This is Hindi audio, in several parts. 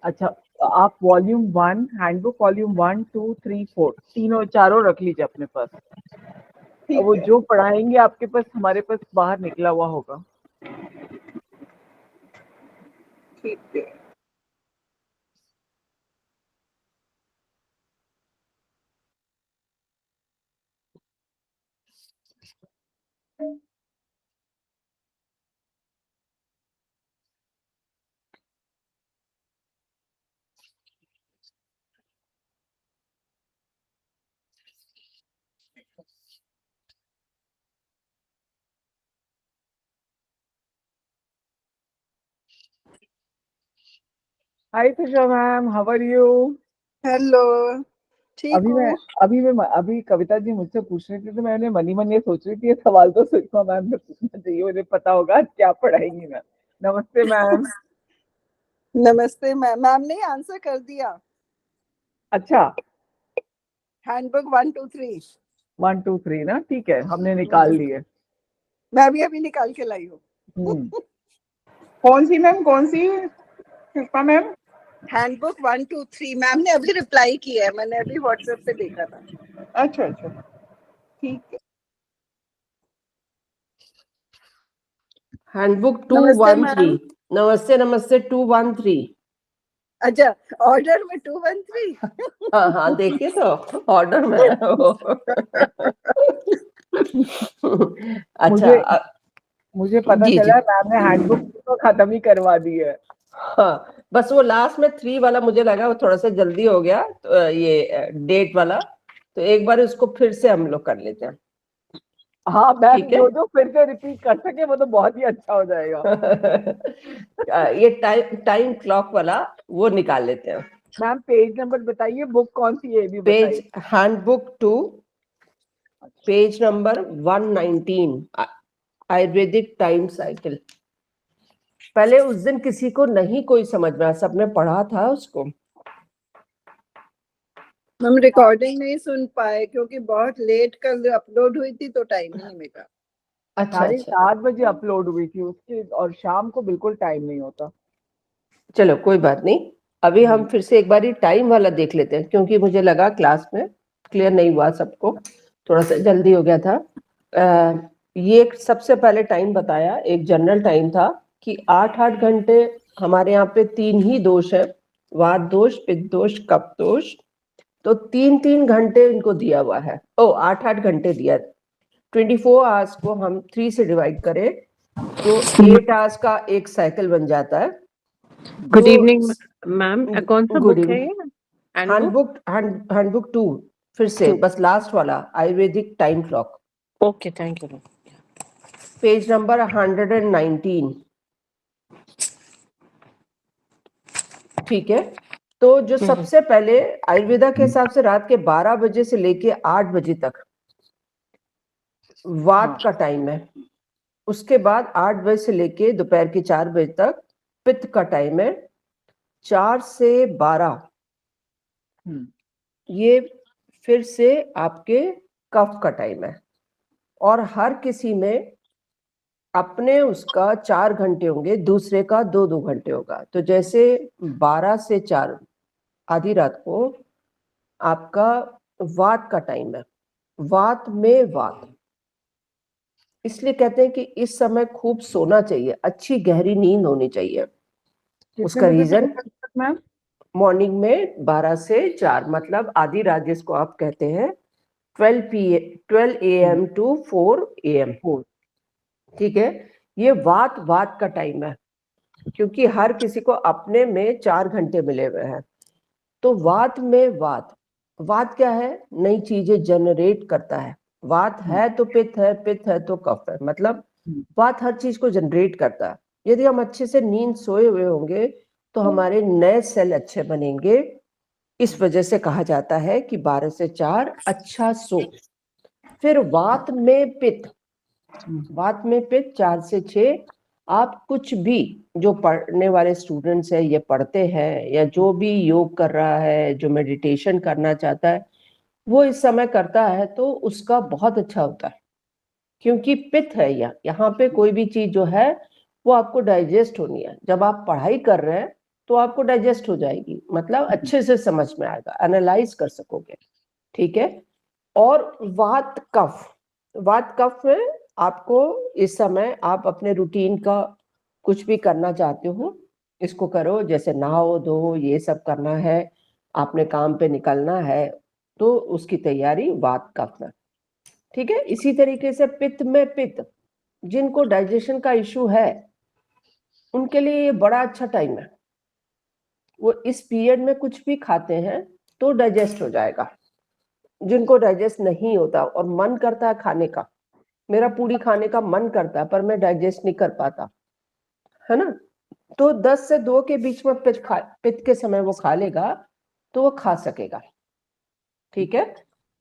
अच्छा, तो आप वॉल्यूम 1, हैंडबुक वॉल्यूम 1, 2, 3, 4 तीनों चारों रख लीजिए अपने पास। ठीक वो है, जो पढ़ाएंगे आपके पास, हमारे पास बाहर निकला हुआ होगा। ठीक है। Hi Sushma ma'am, how are you? Hello, ठीक अभी मैं हूँ। अभी कविता जी मुझसे पूछ रही थी, तो मैंने मनी मन ये सोच रही थी, ये सवाल तो सुषमा मैम से पूछना चाहिए, मुझे पता होगा आज क्या पढ़ाएंगी मैम। नमस्ते मैम। नमस्ते मैम, मैम ने आंसर कर दिया। अच्छा, हैंडबुक 1 2 3। 1 2 3 ना, ठीक है, हमने निकाल लिए। मैं भी अभी निकाल के लाई हूँ। हम्म। कौन सी मैम, कौन सी पुष्पा मैम? हैंडबुक 1 2 3 मैम ने अभी रिप्लाई किया है, मैंने अभी व्हाट्सएप पे देखा था। अच्छा अच्छा, ठीक है। हैंडबुक नमस्ते 213। मैम। नमस्ते नमस्ते 213। अच्छा, ऑर्डर में 2 1 3। हाँ हाँ, देखिए तो ऑर्डर में है वो। अच्छा मुझे पता जी जी। चला मैम ने हैंडबुक तो खत्म ही करवा दी है। हाँ, बस वो लास्ट में 3 वाला मुझे लगा वो थोड़ा सा जल्दी हो गया, तो ये डेट वाला, तो एक बार उसको फिर से हम लोग कर लेते हैं। हाँ मैम, ठीक है। जो फिर से रिपीट कर सके वो तो बहुत ही अच्छा हो जाएगा। ये टाइम क्लॉक वाला वो निकाल लेते हैं। मैम पेज नंबर बताइए, बुक कौन सी है ये भी पेज बताइए। Handbook 2, page number 119, Ayurvedic time cycle. पहले उस दिन किसी को नहीं कोई समझ में आया, सबने पढ़ा था उसको। हम रिकॉर्डिंग नहीं सुन पाए क्योंकि बहुत लेट कल अपलोड हुई थी, तो टाइम नहीं मिला। अच्छा अच्छा, 7:30 अपलोड हुई थी उसकी, और शाम को बिल्कुल टाइम नहीं होता। चलो कोई बात नहीं। अभी हम फिर से एक बार टाइम वाला देख लेते हैं, क्योंकि मुझे लगा क्लास में क्लियर नहीं हुआ सबको, थोड़ा सा जल्दी हो गया था। ये सबसे पहले टाइम बताया, एक जनरल टाइम था कि 8-8 घंटे। हमारे यहाँ पे 3 ही दोष है, वात दोष, पित्त दोष, कफ दोष। तो 3-3 घंटे इनको दिया हुआ है। 8-8 घंटे दिया। 24 आवर्स को हम 3 से डिवाइड करें तो 8 आवर्स का एक साइकिल बन जाता है। गुड इवनिंग मैम, कौन सा गुड बुक है इवनिंग। ये? हैंडबुक 2, फिर से बस लास्ट वाला, Ayurvedic time clock, okay, thank you. Page number 119। ठीक है। तो जो सबसे पहले आयुर्वेदा के हिसाब से रात के 12 बजे से लेके 8 बजे तक वात का टाइम है। उसके बाद 8 बजे से लेके दोपहर के 4 बजे तक पित्त का टाइम है। 4 से 12 ये फिर से आपके कफ का टाइम है। और हर किसी में अपने उसका 4 घंटे होंगे, दूसरे का 2-2 घंटे होगा। तो जैसे 12 से 4 आधी रात को आपका वात का टाइम है। वात में वात, इसलिए कहते हैं कि इस समय खूब सोना चाहिए, अच्छी गहरी नींद होनी चाहिए। उसका रीजन, मैम मॉर्निंग में 12 से 4, मतलब आधी रात जिसको आप कहते हैं, 12 AM to 4 AM। ठीक है। ये वात का टाइम है, क्योंकि हर किसी को अपने में 4 घंटे मिले हुए हैं। तो वात में वात, वात क्या है? नई चीजें जनरेट करता है। वात है तो पित्त है, पित्त है तो कफ है, मतलब वात हर चीज को जनरेट करता है। यदि हम अच्छे से नींद सोए हुए होंगे तो हमारे नए सेल अच्छे बनेंगे। इस वजह से कहा जाता है कि 12 से 4 अच्छा सो। फिर वात में पित्त, वात में पित्त 4 से 6। आप कुछ भी, जो पढ़ने वाले स्टूडेंट्स हैं, ये पढ़ते हैं, या जो भी योग कर रहा है, जो मेडिटेशन करना चाहता है, वो इस समय करता है तो उसका बहुत अच्छा होता है। क्योंकि पित्त है यहाँ पे कोई भी चीज जो है वो आपको डाइजेस्ट होनी है। जब आप पढ़ाई कर रहे हैं तो आपको डाइजेस्ट हो जाएगी, मतलब अच्छे से समझ में आएगा, एनालाइज कर सकोगे, ठीक है। और वात कफ में आपको इस समय आप अपने रूटीन का कुछ भी करना चाहते हो इसको करो, जैसे नहाओ धो ये सब करना है, आपने काम पे निकलना है, तो उसकी तैयारी वात कफ में, ठीक है। इसी तरीके से पित्त, जिनको डाइजेशन का इशू है उनके लिए ये बड़ा अच्छा टाइम है। वो इस पीरियड में कुछ भी खाते हैं तो डाइजेस्ट हो जाएगा। जिनको डाइजेस्ट नहीं होता और मन करता है खाने का, मेरा पूरी खाने का मन करता है पर मैं डाइजेस्ट नहीं कर पाता, है ना, तो 10 से 2 के बीच में पित्त के समय वो खा लेगा तो वो खा सकेगा, ठीक है।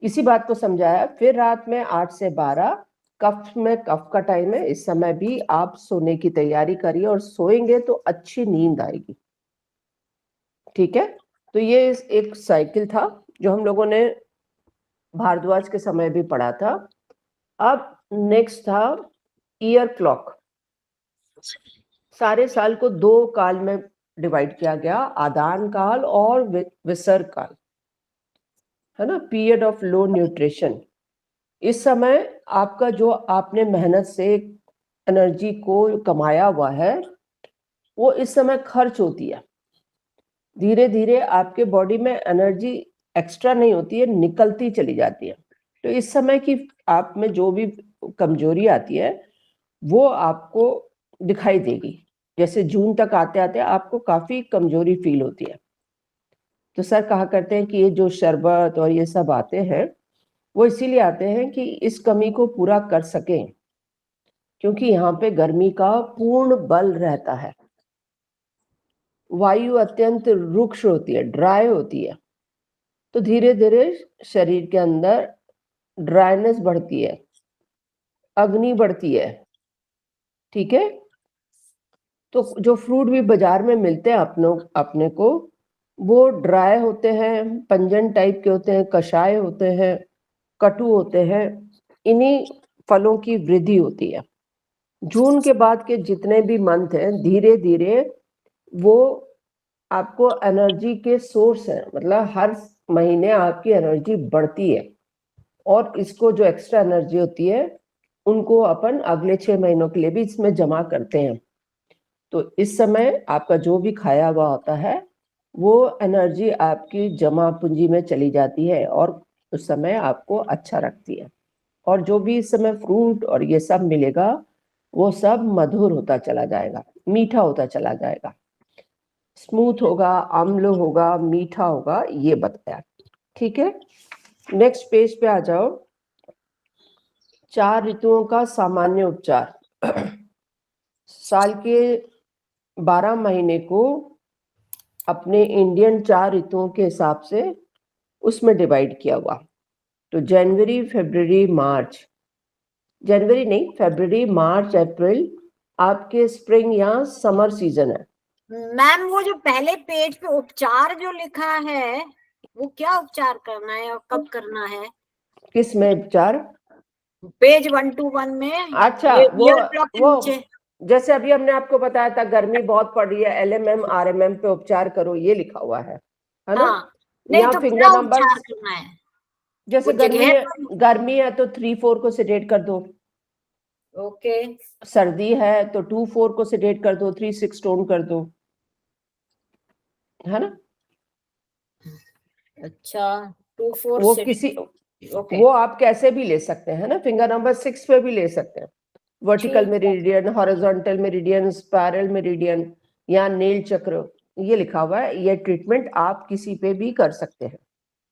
इसी बात को समझाया। फिर रात में 8 से 12 कफ का टाइम है, इस समय भी आप सोने की तैयारी करिए और सोएंगे तो अच्छी नींद आएगी, ठीक है। तो ये एक साइकिल था जो हम लोगों ने भारद्वाज के समय भी पढ़ा था। अब नेक्स्ट था ईयर क्लॉक। सारे साल को 2 काल में डिवाइड किया गया, आदान काल और विसर्ग काल, है ना, पीरियड ऑफ लो न्यूट्रिशन। इस समय आपका जो आपने मेहनत से एनर्जी को कमाया हुआ है वो इस समय खर्च होती है, धीरे धीरे आपके बॉडी में एनर्जी एक्स्ट्रा नहीं होती है, निकलती चली जाती है। तो इस समय की आप में जो भी कमजोरी आती है वो आपको दिखाई देगी। जैसे जून तक आते आते आपको काफी कमजोरी फील होती है, तो सर कहा करते हैं कि ये जो शरबत और ये सब आते हैं वो इसीलिए आते हैं कि इस कमी को पूरा कर सकें, क्योंकि यहाँ पे गर्मी का पूर्ण बल रहता है, वायु अत्यंत रुक्ष होती है, ड्राई होती है, तो धीरे धीरे शरीर के अंदर ड्राइनेस बढ़ती है, अग्नि बढ़ती है, ठीक है। तो जो फ्रूट भी बाजार में मिलते हैं अपने को वो ड्राई होते हैं, पंजन टाइप के होते हैं, कषाय होते हैं, कटु होते हैं, इन्हीं फलों की वृद्धि होती है। जून के बाद के जितने भी मंथ हैं धीरे धीरे वो आपको एनर्जी के सोर्स है, मतलब हर महीने आपकी एनर्जी बढ़ती है और इसको जो एक्स्ट्रा एनर्जी होती है उनको अपन अगले 6 महीनों के लिए भी इसमें जमा करते हैं। तो इस समय आपका जो भी खाया हुआ होता है वो एनर्जी आपकी जमा पूंजी में चली जाती है और उस समय आपको अच्छा रखती है। और जो भी इस समय फ्रूट और ये सब मिलेगा वो सब मधुर होता चला जाएगा, मीठा होता चला जाएगा, स्मूथ होगा, अम्ल होगा, मीठा होगा, ये बताया, ठीक है। नेक्स्ट पेज पे आ जाओ। 4 ऋतुओं का सामान्य उपचार। साल के 12 महीने को अपने इंडियन 4 ऋतुओं के हिसाब से उसमें डिवाइड किया हुआ। तो जनवरी, फरवरी, मार्च, जनवरी नहीं, फरवरी, मार्च, अप्रैल आपके स्प्रिंग या समर सीजन है। मैम वो जो पहले पेज पे उपचार जो लिखा है वो क्या उपचार करना है और कब करना है? किस में उपचार? पेज 121 में। अच्छा, वो जैसे अभी हमने आपको बताया था गर्मी बहुत पड़ रही है, LMM RMM पे उपचार करो, ये लिखा हुआ है ना। हाँ, नहीं तो फिंगर क्या नंबर उपचार करना है? जैसे गर्मी है तो 3-4 को सेडेट कर दो। ओके। सर्दी है तो 2-4 को सेडेट कर दो, 3-6 टोन कर दो, है ना। अच्छा, 2-4 वो से किसी ओके। वो आप कैसे भी ले सकते हैं ना, फिंगर नंबर 6 पे भी ले सकते हैं, vertical meridian, horizontal meridian, spiral meridian या नील चक्र, ये लिखा हुआ है। ये ट्रीटमेंट आप किसी पे भी कर सकते हैं।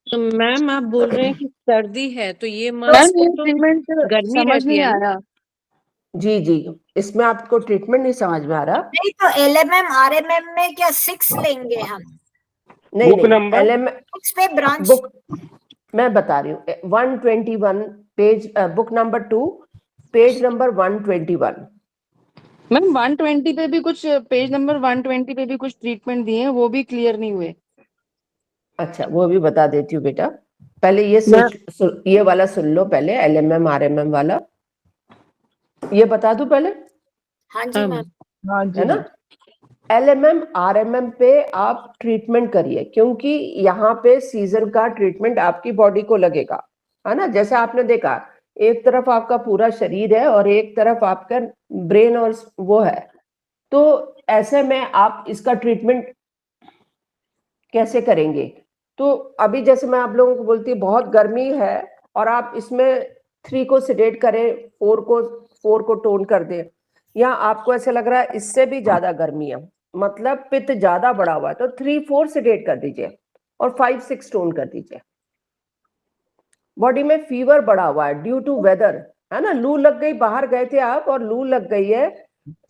तो मैम आप बोल रहे हैं कि सर्दी है तो ये मैम ये ट्रीटमेंट गर्मी समझ रहती नहीं है आ ना? रहा। जी जी, इसमें आपको ट्रीटमेंट नहीं समझ में आ रहा? नहीं तो LMM RMM में क्या 6 लेंगे हम? नहीं नहीं, LMM 6 पे ब्रांच बुक मैं बता रही हूँ, 121 page, book number 2 page number 121। Ma'am 120 पे भी कुछ, पेज नंबर 120 पे भी कुछ ट्रीटमेंट दिए हैं, वो भी क्लियर नहीं हुए। अच्छा, वो भी बता देती हूँ बेटा, पहले ये ये वाला सुन लो पहले, LMM RMM वाला ये बता दूं पहले। हाँ जी मैम। हाँ जी, है ना। LMM RMM पे आप ट्रीटमेंट करिए, क्योंकि यहाँ पे सीजन का ट्रीटमेंट आपकी बॉडी को लगेगा, है ना। जैसे आपने देखा, एक तरफ आपका पूरा शरीर है और एक तरफ आपका ब्रेन और वो है, तो ऐसे में आप इसका ट्रीटमेंट कैसे करेंगे? तो अभी जैसे मैं आप लोगों को बोलती हूँ, बहुत गर्मी है और आप इसमें 3 को सिडेट करें, 4 को टोन कर दें, या आपको ऐसे लग रहा है इससे भी ज्यादा गर्मी है, मतलब पित्त ज्यादा बढ़ा हुआ है, तो 3-4 सिडेट कर दीजिए और 5-6 टोन कर दीजिए। बॉडी में फीवर बढ़ा हुआ है ड्यू टू वेदर, है ना, लू लग गई, बाहर गए थे आप और लू लग गई है,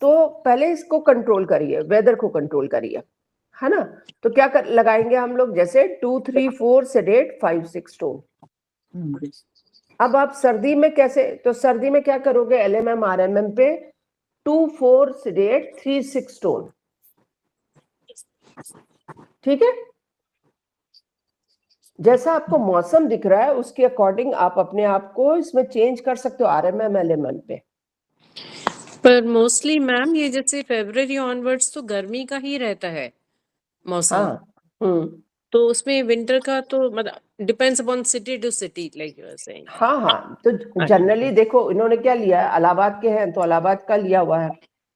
तो पहले इसको कंट्रोल करिए, वेदर को कंट्रोल करिए, है ना। तो क्या लगाएंगे हम लोग, जैसे 2-3-4 सेडेट, 5-6 टोन। अब आप सर्दी में कैसे, तो सर्दी में क्या करोगे, LMM RMM पे 2-4 सेडेट, 3-6 टोन, ठीक है। जैसा आपको मौसम दिख रहा है उसके अकॉर्डिंग आप अपने आप को इसमें चेंज कर सकते हो, RMM LMM पे। पर मोस्टली मैम ये जैसे फरवरी ऑनवर्ड्स तो गर्मी का ही रहता है मौसम, हाँ, तो उसमें विंटर का तो मतलब depends upon city to city like you are saying. हाँ, तो जनरली देखो इन्होंने क्या लिया है, इलाहाबाद के हैं तो इलाहाबाद का लिया हुआ है,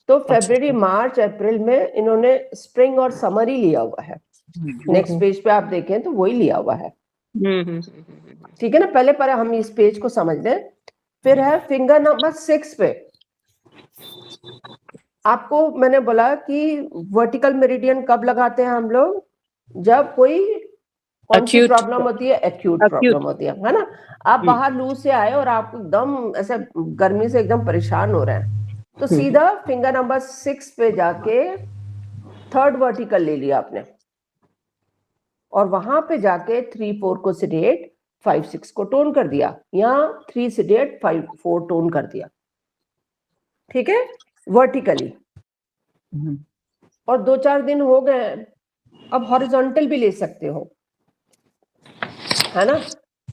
तो फरवरी मार्च अप्रैल में इन्होंने स्प्रिंग और समर ही लिया हुआ है। नेक्स्ट पेज पे आप देखें तो वही लिया हुआ है, ठीक है ना। पहले पर हम इस पेज को समझ लें, फिर है फिंगर नंबर 6 पे। आपको मैंने बोला कि वर्टिकल मेरिडियन कब लगाते हैं हम लोग, जब कोई कौन सी प्रॉब्लम होती है, एक्यूट प्रॉब्लम होती है ना। आप बाहर लू से आए और आप एकदम ऐसे गर्मी से एकदम परेशान हो रहे हैं, तो सीधा फिंगर नंबर 6 पे जाके 3rd वर्टिकल ले लिया आपने, और वहां पे जाके 3-4 को सिडेट, 5-6 को टोन कर दिया, या 3 सिडेट 5-4 टोन कर दिया, ठीक है, वर्टिकली। और 2-4 दिन हो गए, अब हॉरिजॉन्टल भी ले सकते हो, है ना।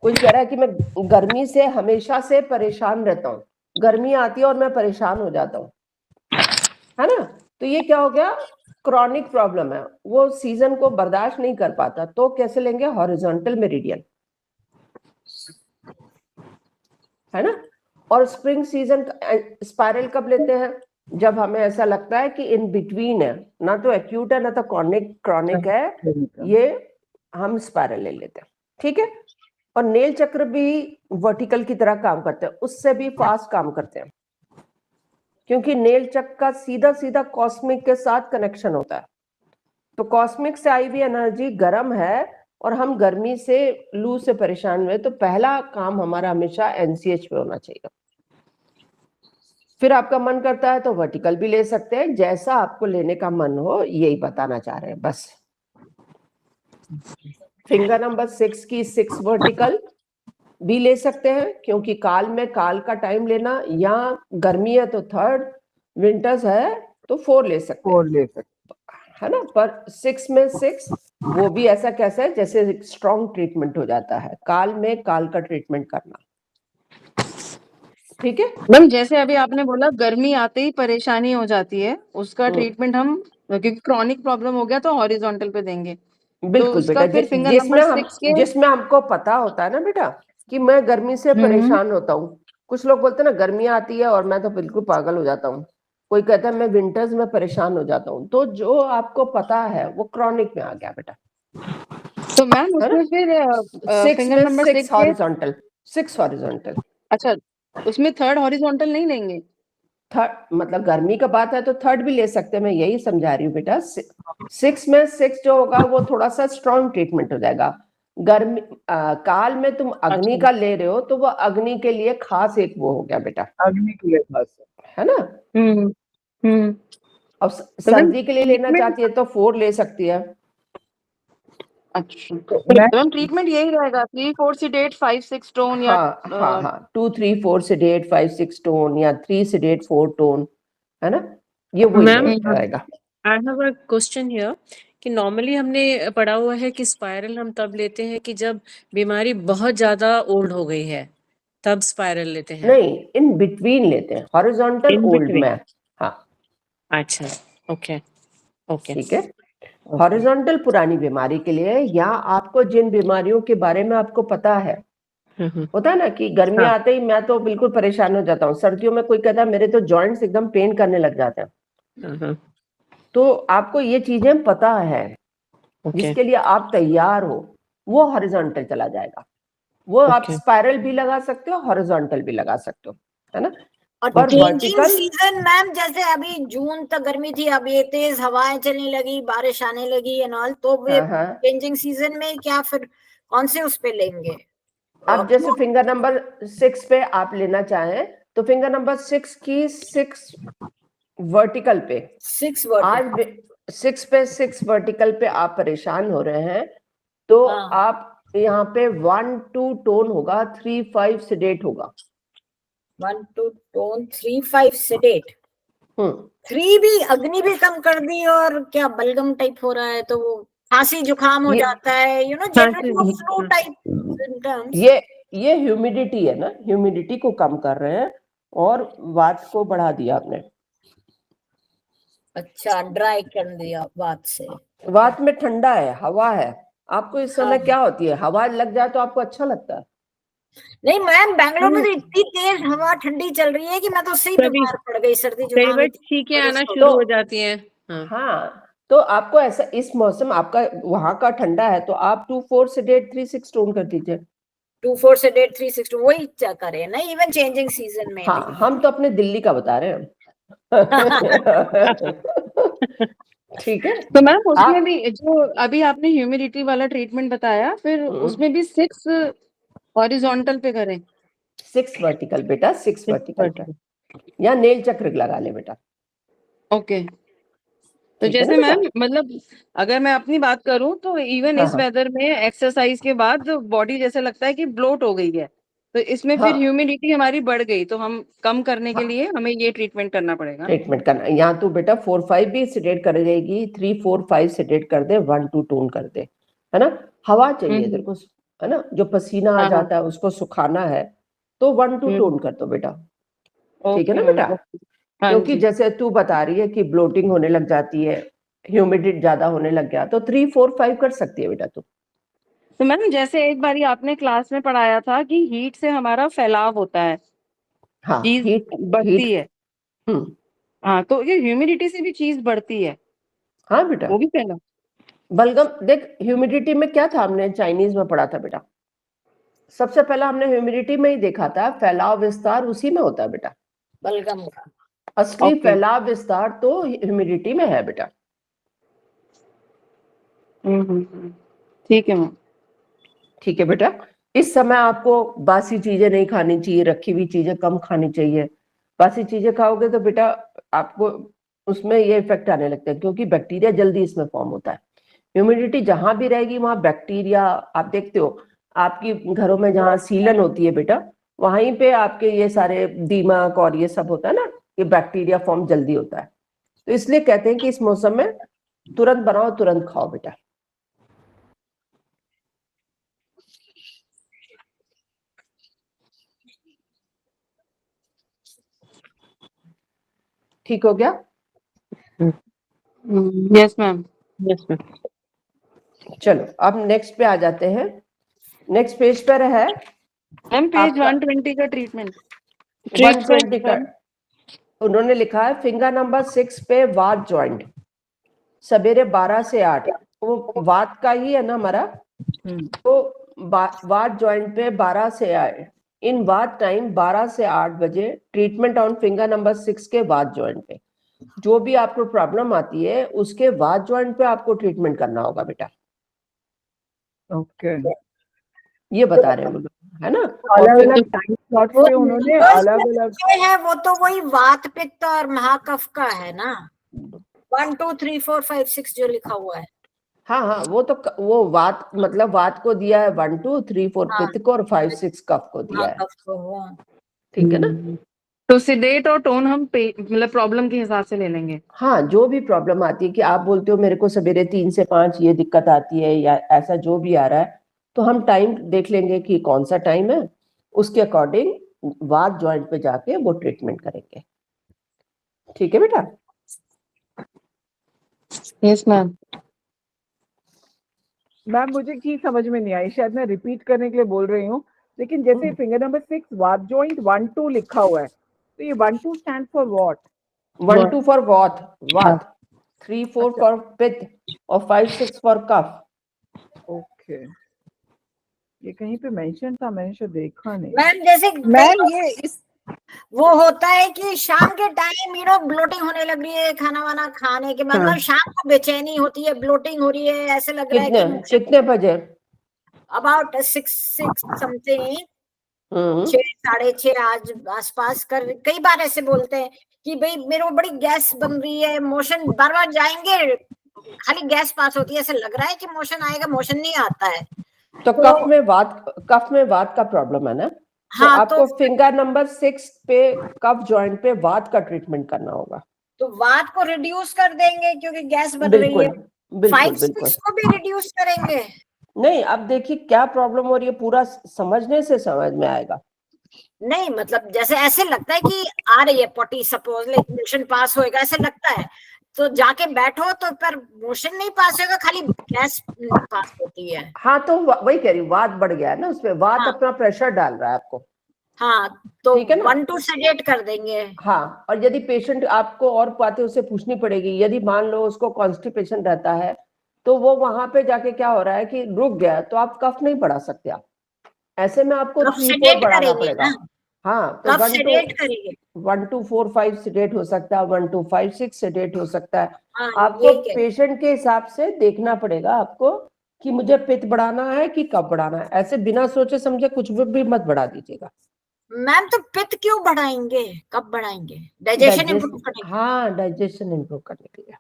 कोई कह रहा है कि मैं गर्मी से हमेशा से परेशान रहता हूँ, गर्मी आती है और मैं परेशान हो जाता हूँ, है ना। तो ये क्या हो गया, क्रॉनिक प्रॉब्लम है, वो सीजन को बर्दाश्त नहीं कर पाता, तो कैसे लेंगे, हॉरिजॉन्टल मेरिडियन, है ना। और स्प्रिंग सीजन स्पाइरल कब लेते हैं, जब हमें ऐसा लगता है कि इन बिटवीन है, ना तो एक्यूट है ना तो क्रॉनिक है, ये हम स्पाइरल ले लेते हैं, ठीक है। और नेल चक्र भी वर्टिकल की तरह काम करते हैं, उससे भी फास्ट काम करते हैं, क्योंकि नेल चक्र का सीधा सीधा कॉस्मिक के साथ कनेक्शन होता है। तो कॉस्मिक से आई हुई एनर्जी गर्म है और हम गर्मी से, लू से परेशान हुए, तो पहला काम हमारा हमेशा NCH पे होना चाहिए। फिर आपका मन करता है तो वर्टिकल भी ले सकते हैं, जैसा आपको लेने का मन हो, यही बताना चाह रहे हैं बस। फिंगर नंबर 6 की 6 वर्टिकल भी ले सकते हैं, क्योंकि काल में काल का टाइम लेना, या गर्मी है तो 3rd, विंटर्स है तो 4 ले सकते हैं, है ना। पर 6 में 6 वो भी ऐसा कैसा है, जैसे स्ट्रॉन्ग ट्रीटमेंट हो जाता है, काल में काल का ट्रीटमेंट करना, ठीक है मैम। जैसे अभी आपने बोला गर्मी आते ही परेशानी हो जाती है, उसका ट्रीटमेंट हम, क्योंकि क्रॉनिक प्रॉब्लम हो गया तो हॉरिजॉन्टल पे देंगे, तो बिल्कुल उसका बेटा। फिर फिंगर नंबर 6 के, जिसमें हमको पता होता है ना बेटा कि मैं गर्मी से परेशान होता हूँ। कुछ लोग बोलते हैं ना गर्मियाँ आती है और मैं तो बिल्कुल पागल हो जाता हूँ, कोई कहता है मैं विंटर्स में परेशान हो जाता हूँ, तो जो आपको पता है वो क्रॉनिक में आ गया बेटा। तो मैम उसमें फिर 6 फिंगर में नंबर 6 6 के, हॉरिजॉन्टल, 6 हॉरिजॉन्टल। अच्छा, उसमें 3rd हॉरिजॉन्टल नहीं लेंगे, 3rd मतलब गर्मी का बात है तो 3rd भी ले सकते हैं, मैं यही समझा रही हूँ बेटा। 6 में 6 जो होगा वो थोड़ा सा स्ट्रॉन्ग ट्रीटमेंट हो जाएगा। गर्मी काल में तुम अग्नि का ले रहे हो तो वो अग्नि के लिए खास एक वो हो गया बेटा, अग्नि के लिए खास है ना। अब सर्दी के लिए लेना चाहती है तो 4 ले सकती है। अच्छा, तो ट्रीटमेंट यही रहेगा, 3-4 सिडेट, 5-6 टोन, या हाँ 2-3-4 सिडेट, 5-6 टोन, या 3 सिडेट 4 टोन, है ना, ये वही रहेगा। I have a question here कि नॉर्मली हमने पढ़ा हुआ है कि स्पाइरल हम तब लेते हैं कि जब बीमारी बहुत ज्यादा ओल्ड हो गई है, तब स्पाइरल लेते हैं। नहीं, इन बिटवीन लेते हैं, हॉरिजॉन्टल ओल्ड में। हाँ, अच्छा, ओके ओके ठीक है। हॉरिजॉन्टल पुरानी बीमारी के लिए, या आपको जिन बीमारियों के बारे में आपको पता है, होता है ना कि गर्मी हाँ। आते ही मैं तो बिल्कुल परेशान हो जाता हूँ, सर्दियों में कोई कहता है मेरे तो जॉइंट्स एकदम पेन करने लग जाते हैं, तो आपको ये चीजें पता है, ओके जिसके लिए आप तैयार हो, वो हॉरिजॉन्टल चला जाएगा। वो आप ओके स्पाइरल भी लगा सकते हो, हॉरिजॉन्टल भी लगा सकते हो, है ना। और पर चेंजिंग वर्टिकल, सीजन मैम, जैसे अभी जून तक गर्मी थी, अब ये तेज हवाएं चलने लगी, बारिश आने लगी एंड ऑल, तो वे हाँ, चेंजिंग सीजन में क्या फिर कौन से उस पे लेंगे? आप जैसे फिंगर नंबर 6 पे आप लेना चाहें तो फिंगर नंबर 6 की 6 वर्टिकल पे, 6 वर्ड? आज 6 पे 6 वर्टिकल पे आप परेशान हो रहे हैं, तो हाँ। आप यहाँ पे 1 2 टोन होगा, 3 5 सेडेट होगा। 1 2 टोन, 3 5 सेडेट। 3 भी अग्नि भी कम कर दी, और क्या बलगम टाइप हो रहा है, तो वो खांसी जुकाम हो ये जाता है, यू नो, जनरली वो फ्लू टाइप सिम्टम्स। ये ह्यूमिडिटी है ना, ह्यूमिडिटी को कम कर रहे हैं और वात को बढ़ा दिया आपने। अच्छा, ड्राई कर दिया बात से। वात में ठंडा है, हवा है। आपको इस समय क्या होती है, हवा लग जाए तो आपको अच्छा लगता है? नहीं मैम, बैंगलोर में तो इतनी तेज हवा ठंडी चल रही है कि मैं तो उससे ही बीमार पड़ गई, सर्दी कई जुकाम बार इतनी छींकें तेज आना हो शुरू गई। हो जाती हैं। हाँ हाँ, तो आपको ऐसा, इस मौसम आपका वहां का ठंडा है, तो आप 2 4 सेडेट 3 6 टोन कर दीजिए। 2 4 सेडेट 3 6 वही करे ना, इवन चेंजिंग सीजन में हाँ, भी। हम तो अपने दिल्ली का बता रहे हैं। ठीक है। तो मैम उसमें आप भी जो अभी आपने ह्यूमिडिटी वाला ट्रीटमेंट बताया, फिर उसमें भी 6 हॉरिजॉन्टल पे करें? 6 वर्टिकल बेटा, 6 वर्टिकल पे, या नेल चक्र लगा ले बेटा। ओके। तो ठीक है ना जैसे बेटा? मैम, मतलब अगर मैं अपनी बात करूं तो इवन हाँ इस हाँ वेदर में एक्सरसाइज के बाद बॉडी जैसे लगता है कि ब्लोट हो गई है, तो इसमें हाँ फिर ह्यूमिडिटी हमारी बढ़ गई, तो हम कम करने के हाँ, लिए हमें ये ट्रीटमेंट करना पड़ेगा। ट्रीटमेंट करना, यहाँ तो बेटा 4 5 भी सेडेट कर देगी, 3 4 5 सेडेट कर दे, 1 2 टोन कर दे, है ना। हवा चाहिए तेरे को, है ना, जो पसीना आ हाँ हाँ। जाता है उसको सुखाना है, तो 1 2 टोन कर दो बेटा। ठीक है ओके ना मैम, बेटा? ओके। हाँ क्योंकि जी। जैसे तू बता रही है कि ब्लोटिंग होने लग जाती है, ह्यूमिडिटी ज्यादा होने लग गया, तो 3 4 5 कर सकती है बेटा तू। तो मैम जैसे एक बारी आपने क्लास में पढ़ाया था कि हीट से हमारा फैलाव होता है, हाँ, चीज हीट, बढ़ती हीट। है। हाँ, तो ये ह्यूमिडिटी से भी चीज बढ़ती है, हाँ बेटा, वो भी फैला। बलगम देख, ह्यूमिडिटी में क्या था, हमने चाइनीज में पढ़ा था बेटा, सबसे पहला हमने ह्यूमिडिटी में ही देखा था, फैलाव विस्तार उसी में होता है बेटा। बलगम का। असली ओके। फैलाव विस्तार तो ह्यूमिडिटी में है बेटा। ठीक है मैम। ठीक है बेटा। इस समय आपको बासी चीजें नहीं खानी चाहिए, रखी हुई चीजें कम खानी चाहिए। बासी चीजें खाओगे तो बेटा आपको उसमें ये इफेक्ट आने लगता है, क्योंकि बैक्टीरिया जल्दी इसमें फॉर्म होता है। ह्यूमिडिटी जहां भी रहेगी वहां बैक्टीरिया, आप देखते हो आपकी घरों में जहां सीलन होती है बेटा, वहीं पे आपके ये सारे दीमक और ये सब होता है ना, ये बैक्टीरिया फॉर्म जल्दी होता है। तो इसलिए कहते हैं कि इस मौसम में तुरंत बनाओ, तुरंत खाओ बेटा। ठीक हो गया? Yes ma'am. Yes ma'am. चलो अब नेक्स्ट पे आ जाते हैं। नेक्स्ट पेज पर है मैम पेज आपका 120 का ट्रीटमेंट। 120 का, उन्होंने लिखा है फिंगर नंबर 6 पे वात ज्वाइंट, सवेरे 12 से 8, वो वात का ही है ना हमारा, तो वात ज्वाइंट पे 12 से 8, इन वात टाइम 12 से 8 बजे ट्रीटमेंट ऑन फिंगर नंबर 6 के वात ज्वाइंट पे। जो भी आपको प्रॉब्लम आती है उसके वात ज्वाइंट पे आपको ट्रीटमेंट करना होगा बेटा। ओके। ये बता रहे हैं वो लोग, है ना। अलग और अलग टाइम स्लॉट्स वो पे उन्होंने numbers अलग में अलग, जो है वो तो वही वात पित्त और महाकफ का है ना, 1 2 3 4 5 6 जो लिखा हुआ है। हाँ हाँ, वो तो वो वात मतलब वात को दिया है 1 2 3 4 हाँ, पित्त को, और 5 6 कफ को दिया है। महाकफ को वो। ठीक है ना। तो सिडेट और टोन हम मतलब प्रॉब्लम के हिसाब से ले लेंगे। हाँ, जो भी प्रॉब्लम आती है कि आप बोलते हो मेरे को सवेरे 3 से 5 ये दिक्कत आती है, या ऐसा जो भी आ रहा है, तो हम टाइम देख लेंगे कि कौन सा टाइम है, उसके अकॉर्डिंग वात ज्वाइंट पे जाके वो ट्रीटमेंट करेंगे। ठीक है बेटा। Yes ma'am. मैम मुझे चीज समझ में नहीं आई, शायद मैं रिपीट करने के लिए बोल रही हूँ, लेकिन जैसे फिंगर नंबर 6 वात जॉइंट 1-2 लिखा हुआ है, तो ये 1-2 स्टैंड फॉर व्हाट? 1-2 फॉर वात, वात, 3-4 अच्छा। फॉर पित्त और 5-6 फॉर कफ। ओके, ये कहीं पे मेंशन था, मैंने शायद देखा नहीं। मैम जैसे मैम ये इस वो होता है कि शाम के टाइम ब्लोटिंग होने लग रही है, खाना वाना खाने के बाद हाँ। मतलब शाम को बेचैनी होती है, ब्लोटिंग हो रही है, ऐसे लग रहा है कितने कि कितने बजे? अबाउट 6 समथिंग, हम्म 6 साढ़े 6 आज आसपास कर कई बार ऐसे बोलते हैं कि भाई मेरे को बड़ी गैस बन रही है, मोशन बार बार जाएंगे, खाली गैस पास होती है, ऐसे लग रहा है कि मोशन आएगा, मोशन नहीं आता है। तो तो कफ में वात का प्रॉब्लम है ना, तो हाँ, आपको फिंगर नंबर 6 पे कफ जॉइंट पे वात का ट्रीटमेंट करना होगा। तो वात को रिड्यूस कर देंगे क्योंकि गैस बन रही बिल्कुल है। बिल्कुल 5-6 बिल्कुल। को भी रिड्यूस करेंगे। नहीं, अब देखिए क्या प्रॉब्लम हो रही है, पूरा समझने से समझ में आएगा। नहीं मतलब जैसे ऐसे लगता है कि आ रही है पोटी, सपोज लाइक मोशन पास होएगा ऐसे लगता है, तो जाके बैठो तो पर मोशन नहीं पास होगा, खाली गैस पास होती है। हाँ, तो वही कह रही हूँ, वात बढ़ गया है ना उसमें, वात हाँ। अपना प्रेशर डाल रहा है आपको। हाँ, तो ठीक है ना? 1-2 सेडेट कर देंगे। हाँ, और यदि पेशेंट आपको और बातें उससे पूछनी पड़ेगी, यदि मान लो उसको कॉन्स्टिपेशन रहता है, तो वो वहां पे जाके क्या हो रहा है कि रुक गया, तो आप कफ नहीं बढ़ा सकते आप, ऐसे में आपको कफ 3-4 सेडेट बढ़ाना करेंगे पड़ेगा। ना, हाँ, तो कफ सेडेट करेंगे। 1-2-4-5 सेडेट हो सकता है, 1-2-5-6 सेडेट हो सकता है। हाँ, आपको यही कह पेशेंट के हिसाब से देखना पड़ेगा आपको कि मुझे पित्त बढ़ाना है कि कफ बढ़ाना है, ऐसे बिना सोचे समझे कुछ भी मत बढ़ा दीजिएगा। मैम तो पित्त क्यों बढ़ाएंगे, कब बढ़ाएंगे? डाइजेशन इंप्रूव करेंगे। हाँ, डाइजेशन इंप्रूव करने के लिए।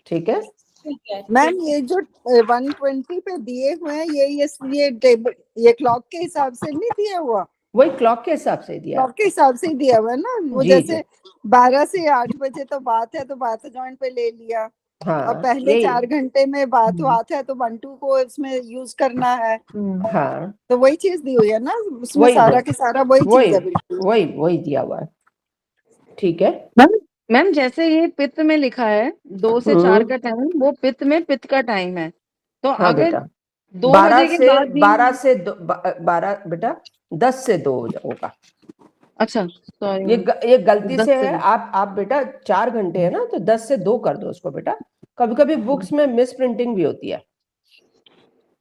ठीक है ठीक है। मैम ये जो 120 पे दिए हुए हैं ये टेबल ये क्लॉक के हिसाब से नहीं दिया हुआ, वही क्लॉक के हिसाब से दिया। क्लॉक के हिसाब से ही दिया हुआ है ना, वो जी, जैसे 12 से 8 बजे तो बात है तो बात जॉइंट पे ले लिया, हाँ, और पहले यही। 4 घंटे में बात है तो 1-2 को इसमें यूज करना है, हाँ, तो वही चीज दी हुई है ना उसमें, वही सारा के सारा वही चीज है बिल्कुल। वही दिया हुआ है। ठीक है मैम जैसे ये पित्त में लिखा है 2 से 4 का टाइम, वो पित्त में पित्त का टाइम है, तो हाँ अगर बेटा, 2 बजे के बाद भी 12 बेटा 10 से 2 होगा। अच्छा सॉरी ये गलती 10 से से है, 2 आप बेटा 4 घंटे है ना, तो 10 से 2 कर दो उसको बेटा, कभी कभी बुक्स में मिस प्रिंटिंग भी होती है।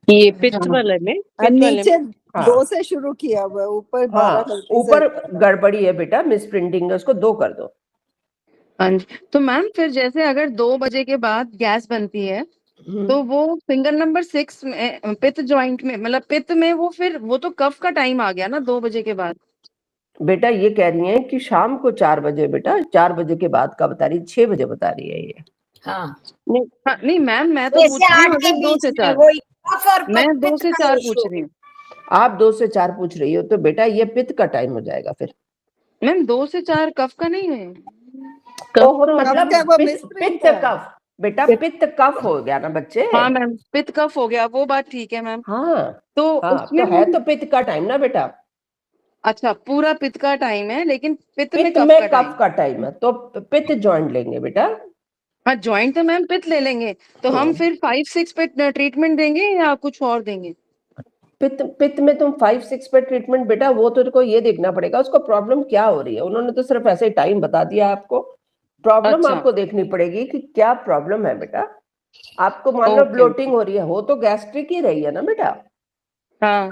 ये पित्त हाँ वाले में, और पित्त वाले में नीचे हाँ 2 से शुरू किया हुआ है, ऊपर 12 हाँ, गलती से ऊपर गड़बड़ी है बेटा, मिस प्रिंटिंग है, उसको 2 कर दो। हाँ जी। तो मैम फिर जैसे अगर 2 बजे के बाद गैस बनती है, तो वो फिंगर नंबर 6 में पित्त जॉइंट में, मतलब पित्त में, वो फिर वो तो कफ का टाइम आ गया ना 2 बजे के बाद। बेटा ये कह रही हैं कि शाम को 4 बजे, बेटा 4 बजे के बाद का बता रही, 6 बजे बता रही है ये। हाँ, नहीं मैम मैं तो जैसे पूछ रही 8 हूँ के अगर 2 बीच से में 4, वही कफ और मैं 2 पित्त से का 4 पूछ इशू। रही हूँ। आप 2 से 4 पूछ रही हो, तो बेटा ये पित्त का टाइम हो जाएगा फिर। मैम 2 से 4 कफ का नहीं है? ओहो, मतलब क्या वो पित्त मिसप्रिंट पित्त है? कफ, बेटा पित्त कफ हो गया ना बच्चे। हाँ मैम पित्त कफ हो गया, वो बात ठीक है मैम। हाँ तो हाँ, उसमें तो है तो पित्त का टाइम ना बेटा, अच्छा पूरा पित्त का टाइम है, लेकिन पित्त में पित्त कफ में का कफ टाइम। का टाइम है, तो पित्त जॉइंट लेंगे बेटा। हाँ ज्वाइंट तो मैम पित्त ले लेंगे, तो हम फिर 5-6 पे ट्रीटमेंट देंगे या कुछ और देंगे? पित्त में तुम 5-6 पे ट्रीटमेंट, बेटा वो तो को ये देखना पड़ेगा उसको प्रॉब्लम क्या हो रही है, उन्होंने तो सिर्फ ऐसे ही टाइम बता दिया आपको, प्रॉब्लम अच्छा आपको देखनी पड़ेगी कि क्या प्रॉब्लम है बेटा। आपको मान लो ओके ब्लोटिंग हो रही है, हो तो गैस्ट्रिक ही रही है ना बेटा, हाँ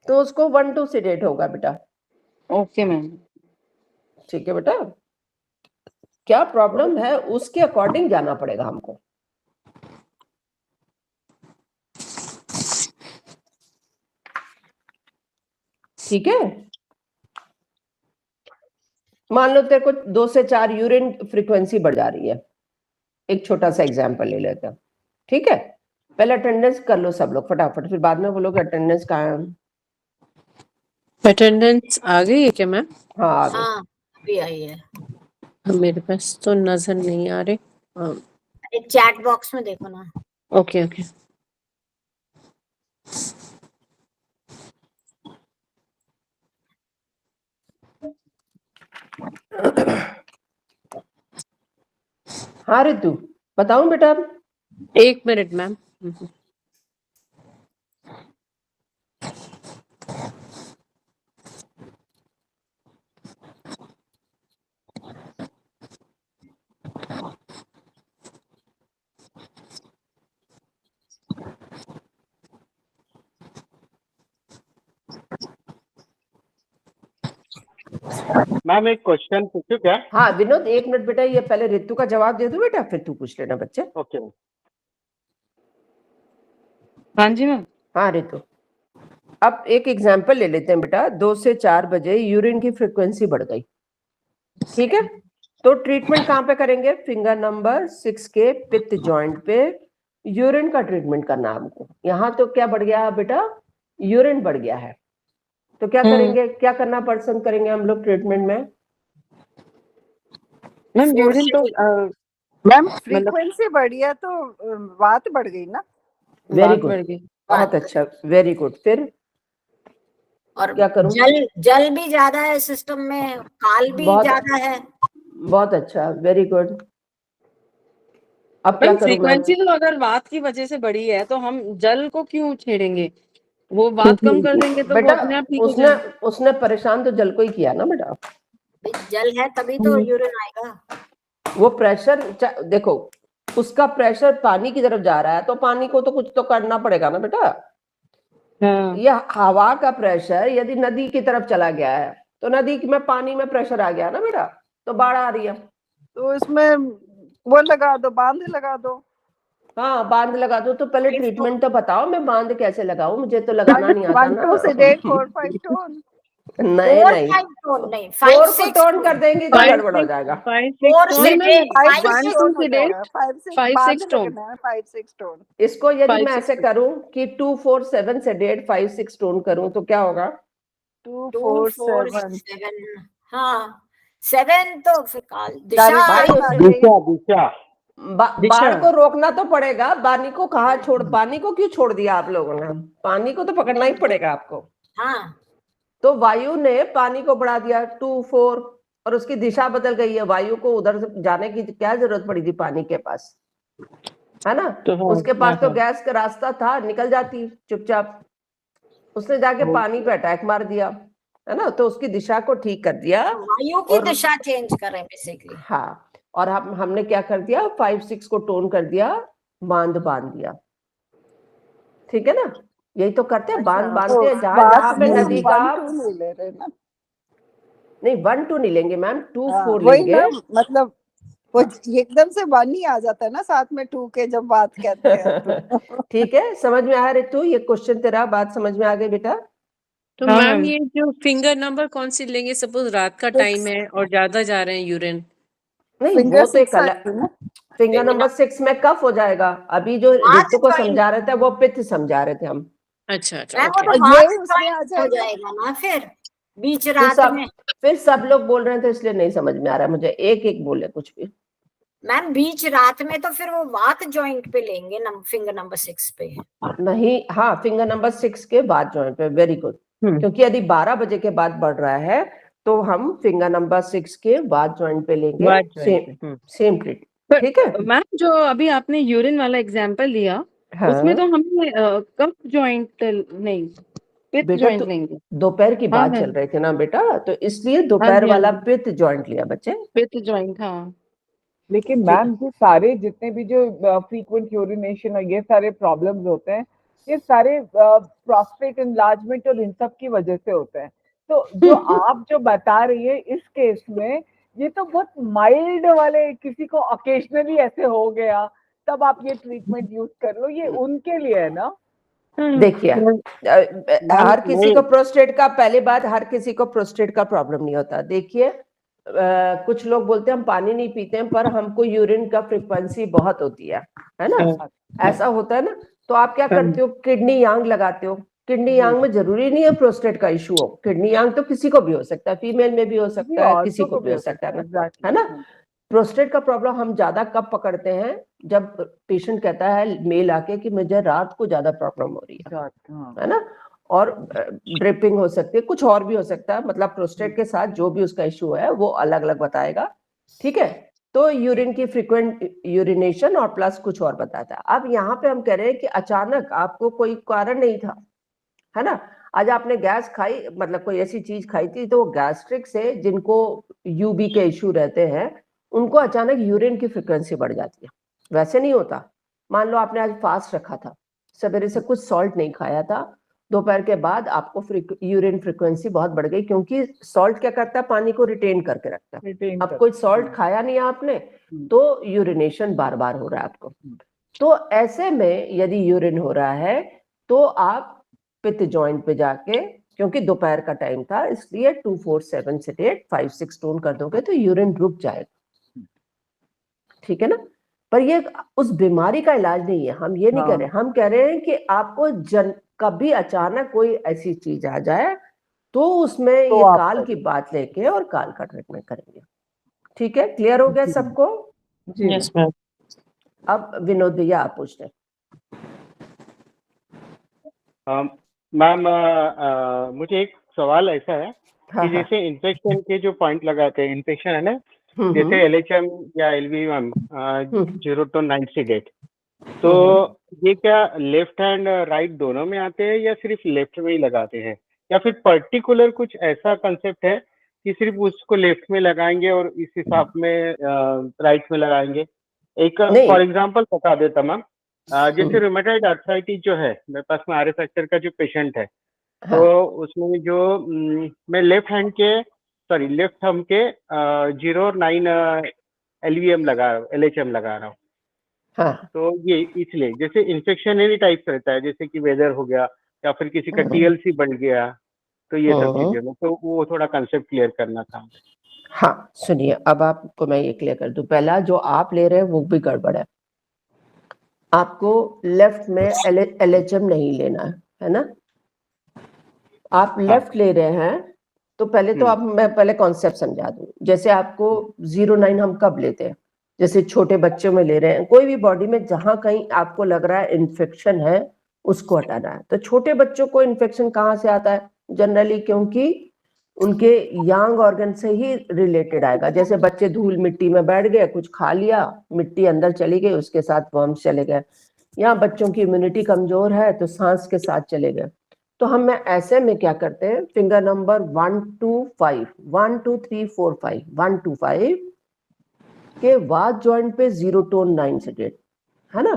तो उसको 1-2 सेडेट होगा बेटा। Okay ma'am. ठीक है बेटा, क्या प्रॉब्लम है उसके अकॉर्डिंग जाना पड़ेगा हमको। ठीक है, मान लो तेरे को 2 से 4 यूरिन फ्रीक्वेंसी बढ़ जा रही है, एक छोटा सा एग्जांपल ले लेते हैं। ठीक है, पहले अटेंडेंस कर लो सब लोग फटाफट, फिर बाद में बोलोगे अटेंडेंस कहाँ है। अटेंडेंस आ गई है क्या मैम? हाँ आ गई। हाँ, अभी आई है। मेरे पास तो नजर नहीं आ रही। चैट बॉक्स में देखो ना। Okay okay. हाँ रितु बताऊं बेटा? 1 मिनट मैम। मैम एक क्वेश्चन पूछूं क्या? हाँ विनोद, 1 मिनट बेटा, ये पहले रितु का जवाब दे दो बेटा, फिर तू पूछ लेना बच्चे। ओके। हाँ जी मैम। हाँ रितु, अब एक एग्जाम्पल ले लेते हैं बेटा। 2 से 4 बजे यूरिन की फ्रीक्वेंसी बढ़ गई, ठीक है? तो ट्रीटमेंट कहाँ पे करेंगे? फिंगर नंबर 6 के पित्त जॉइंट पे यूरिन का ट्रीटमेंट करना है हमको। यहाँ तो क्या बढ़ गया है बेटा? यूरिन बढ़ गया है। तो क्या करेंगे, क्या करना पसंद करेंगे हम लोग ट्रीटमेंट में? मैम यूरिन तो मैम मतलब फ्रीक्वेंसी बढ़ी है तो बात बढ़ गई ना। वेरी बात गुड, बढ़ गई। बहुत अच्छा, वेरी गुड। फिर और क्या करूं? जल भी ज्यादा है सिस्टम में, काल भी बहुत ज्यादा है। बहुत अच्छा, वेरी गुड। अब क्या मैम करूं मैं? फ्रीक्वेंसी तो अगर वात की वजह से बढ़ी है तो हम जल को क्यों छेड़ेंगे? वो वात कम कर देंगे तो वो बेटा अपने आप ठीक हो उसने जाएगा। उसने परेशान तो जल को ही किया ना बेटा। जल है तभी तो यूरिन आएगा। वो प्रेशर देखो, उसका प्रेशर पानी की तरफ जा रहा है तो पानी को तो कुछ तो करना पड़ेगा ना बेटा। हाँ। ये हवा का प्रेशर यदि नदी की तरफ चला गया है तो नदी में पानी में प्रेशर आ गया ना बेटा, तो बाढ़ आ रही है। तो इसमें वो लगा दो, बांध लगा दो। हाँ बांध लगा दो। तो पहले ट्रीटमेंट तो बताओ, मैं बांध कैसे लगाऊं? मुझे तो लगाना नहीं आता 1 ना। 2 से 1.5 4 5 टोन। नहीं 4 नहीं, 5 टोन नहीं, 4 5 को 6 टोन कर देंगे तो गड़बड़ हो जाएगा। 5 4 6 से टोन में 5 1 6 2 से 8 5 6 5 बांध 6 टोन। लगना है, 5 6 टोन। इसको यदि 5 मैं 6 ऐसे करूं कि 2 4 7 से 1.5 5 6 टोन करूं तो क्या होगा? 2 2 4 4 7 7। हाँ 7 तो फिर काल दाल दिशा भाई आ उसने गई। दिशा दिशा बाढ़ को रोकना तो पड़ेगा। पानी को कहाँ छोड़, पानी को क्यों छोड़ दिया आप लोगों ने? पानी को तो पकड़ना ही पड़ेगा आपको। हाँ तो वायु ने पानी को बढ़ा दिया 2 4, और उसकी दिशा बदल गई है। वायु को उधर से जाने की क्या जरूरत पड़ी थी पानी के पास, है ना? तो हाँ, उसके पास तो हाँ। गैस का रास्ता था, निकल जाती चुपचाप। उसने जाके पानी पे अटैक मार दिया, है ना? तो उसकी दिशा को ठीक कर दिया। वायु की और दिशा चेंज करें बेसिकली। हाँ, और हमने क्या कर दिया? 5 6 को टोन कर दिया, बांध दिया। ठीक है ना? यही तो करते हैं, बांध बांधते हैं। जहां जहां पे नदी का 1 2 नहीं ले रहे ना। नहीं 1 2 नहीं लेंगे मैम, 2 हाँ, 4 वही लेंगे। ना, मतलब वो एकदम से 1 ही आ जाता है ना साथ में 2 के जब बात कहते हैं तो। ठीक है, समझ में आया रितु? ये क्वेश्चन तेरा बात समझ में आ गई बेटा? तो हाँ मैम मैम। ये जो फिंगर नंबर कौन सी लेंगे? सपोज रात का टाइम है और ज्यादा जा रहे हैं यूरिन। नहीं फिंगर वो तो एक 6 अलग, आएगी ना। फिंगर नंबर 6 में कफ हो जाएगा। अभी जो रितु को समझा रहे थे वो पित्त समझा रहे थे हम। अच्छा अच्छा मैम वो ओके। तो और बात ये उसमें आ हो जाएगा। जाएगा ना फिर बीच फिर रात में। सब लोग बोल रहे थे इसलिए नहीं समझ में आ रहा है मुझे। एक एक बोले कुछ भी। मैम बीच रात में तो फिर वो वात जॉइंट पे लेंगे फिंगर नंबर 6 पे। नहीं, हाँ फिंगर नंबर 6 के बाद जॉइंट पे। Very good. क्योंकि यदि 12 बजे के बाद बढ़ रहा है तो हम फिंगर नंबर 6 के बाद जॉइंट पे लेंगे। बाद joint पे। Same treat. पर ठीक है मैम जो अभी आपने यूरिन वाला एग्जांपल लिया हाँ। उसमें तो हमने कफ जॉइंट नहीं, पित्त बेटा जॉइंट तो लेंगे। दोपहर की हाँ बात मैम। चल रही थी ना बेटा, तो इसलिए हाँ दोपहर जी हाँ वाला जी, पित्त जॉइंट लिया बच्चे। पित्त जॉइंट। हाँ लेकिन ठीक। मैम ये सारे जितने भी जो फ्रीक्वेंट यूरिनेशन और ये सारे प्रॉब्लम्स होते हैं, ये सारे प्रोस्टेट एनलार्जमेंट और इन सब की वजह से होते हैं। तो जो आप जो बता रही है इस केस में, ये तो बहुत माइल्ड वाले, किसी को ऑकेजनली ऐसे हो गया तब आप ये ट्रीटमेंट यूज कर लो, ये उनके लिए है ना। देखिए हर किसी नहीं। को प्रोस्टेट का, पहली बात, हर किसी को प्रोस्टेट का प्रॉब्लम नहीं होता। देखिए कुछ लोग बोलते हैं हम पानी नहीं पीते हैं पर हमको यूरिन का फ्रीक्वेंसी बहुत होती है ना? ऐसा होता है ना? तो आप क्या करते हो? किडनी यांग लगाते हो। किडनी यांग में जरूरी नहीं है प्रोस्टेट का इशू हो। किडनी यांग तो किसी को भी हो सकता है, फीमेल में भी हो सकता है, किसी को भी हो सकता है ना, है ना? प्रोस्टेट का प्रॉब्लम हम ज्यादा कब पकड़ते हैं? जब पेशेंट कहता है मेल आके कि मुझे रात को ज्यादा प्रॉब्लम हो रही है ना? और ड्रिपिंग हो सकती है, कुछ और भी हो सकता है। मतलब प्रोस्टेट के साथ जो भी उसका इशू है वो अलग अलग बताएगा। ठीक है, तो यूरिन की फ्रीक्वेंट यूरिनेशन और प्लस कुछ और बताता है। अब यहाँ पे हम कह रहे हैं कि अचानक आपको कोई कारण नहीं था, है ना, आज आपने गैस खाई, मतलब कोई ऐसी चीज खाई थी, तो गैस्ट्रिक से जिनको यूबी के इश्यू रहते हैं उनको अचानक यूरिन की फ्रिक्वेंसी बढ़ जाती है। वैसे नहीं होता। मान लो आपने आज फास्ट रखा था, सवेरे से कुछ सॉल्ट नहीं खाया था, दोपहर के बाद आपको यूरिन फ्रिक्वेंसी बहुत बढ़ गई, क्योंकि सॉल्ट क्या करता है, पानी को रिटेन करके रखता है। अब कोई सॉल्ट खाया नहीं आपने तो यूरिनेशन बार बार हो रहा है आपको। तो ऐसे में यदि यूरिन हो रहा है तो आप पित्त जॉइंट पे जाके, क्योंकि दोपहर का टाइम था इसलिए 2 4 7 सेडेट 5 6 टोन कर दोगे तो यूरिन रुक जाएगा, ठीक है ना। पर ये उस बीमारी का इलाज नहीं है, हम ये नहीं कह रहे, हम कह रहे हैं कि आपको कभी अचानक कोई ऐसी चीज आ जाए तो उसमें तो ये काल की बात लेके और काल का ट्रीटमेंट करेंगे। ठीक है, क्लियर हो गया सबको? Yes ma'am. अब विनोद भैया आप पूछते हैं। मैम मुझे एक सवाल ऐसा है कि जैसे इन्फेक्शन के जो पॉइंट लगाते हैं, इन्फेक्शन है ना, जैसे एलएचएम या एलवीएम 0 to 9 सेडेट, तो ये क्या लेफ्ट हैंड राइट दोनों में आते हैं या सिर्फ लेफ्ट में ही लगाते हैं, या फिर पर्टिकुलर कुछ ऐसा कंसेप्ट है कि सिर्फ उसको लेफ्ट में लगाएंगे और इस हिसाब में राइट में लगाएंगे? एक फॉर एग्जांपल बता देता मैम, जैसे रूमेटॉइड आर्थराइटिस जो है, मेरे पास में आरए फैक्टर का जो पेशेंट है, तो उसमें जो मैं लेफ्ट थंब के 0 और 9 एलवीएम एलएचएम लगा रहा हूँ। हाँ। तो ये इसलिए जैसे इन्फेक्शन एनी टाइप से रहता है, जैसे कि वेदर हो गया या फिर किसी का टीएलसी बढ़ गया, तो ये सब चीजें में, तो वो थोड़ा कंसेप्ट क्लियर करना था। हाँ सुनिए, अब आपको मैं ये क्लियर कर दूं। पहला जो आप ले रहे हैं वो भी गड़बड़ है। आपको लेफ्ट में एलएचएम नहीं लेना है ना। आप लेफ्ट ले रहे हैं तो पहले तो मैं पहले कॉन्सेप्ट समझा दूं। जैसे आपको 0-9 हम कब लेते हैं, जैसे छोटे बच्चों में ले रहे हैं, कोई भी बॉडी में जहां कहीं आपको लग रहा है इन्फेक्शन है उसको हटाना है। तो छोटे बच्चों को इन्फेक्शन कहाँ से आता है जनरली, क्योंकि उनके यांग ऑर्गन से ही रिलेटेड आएगा। जैसे बच्चे धूल मिट्टी में बैठ गए, कुछ खा लिया, मिट्टी अंदर चली गई, उसके साथ वर्म्स चले गए। या बच्चों की इम्यूनिटी कमजोर है तो सांस के साथ चले गए। तो हम ऐसे में क्या करते हैं, फिंगर नंबर 1 to 5, 1 2 3 4 5, 1 to 5 के बाद जॉइंट पे 0 to 9 सेडेट, है ना।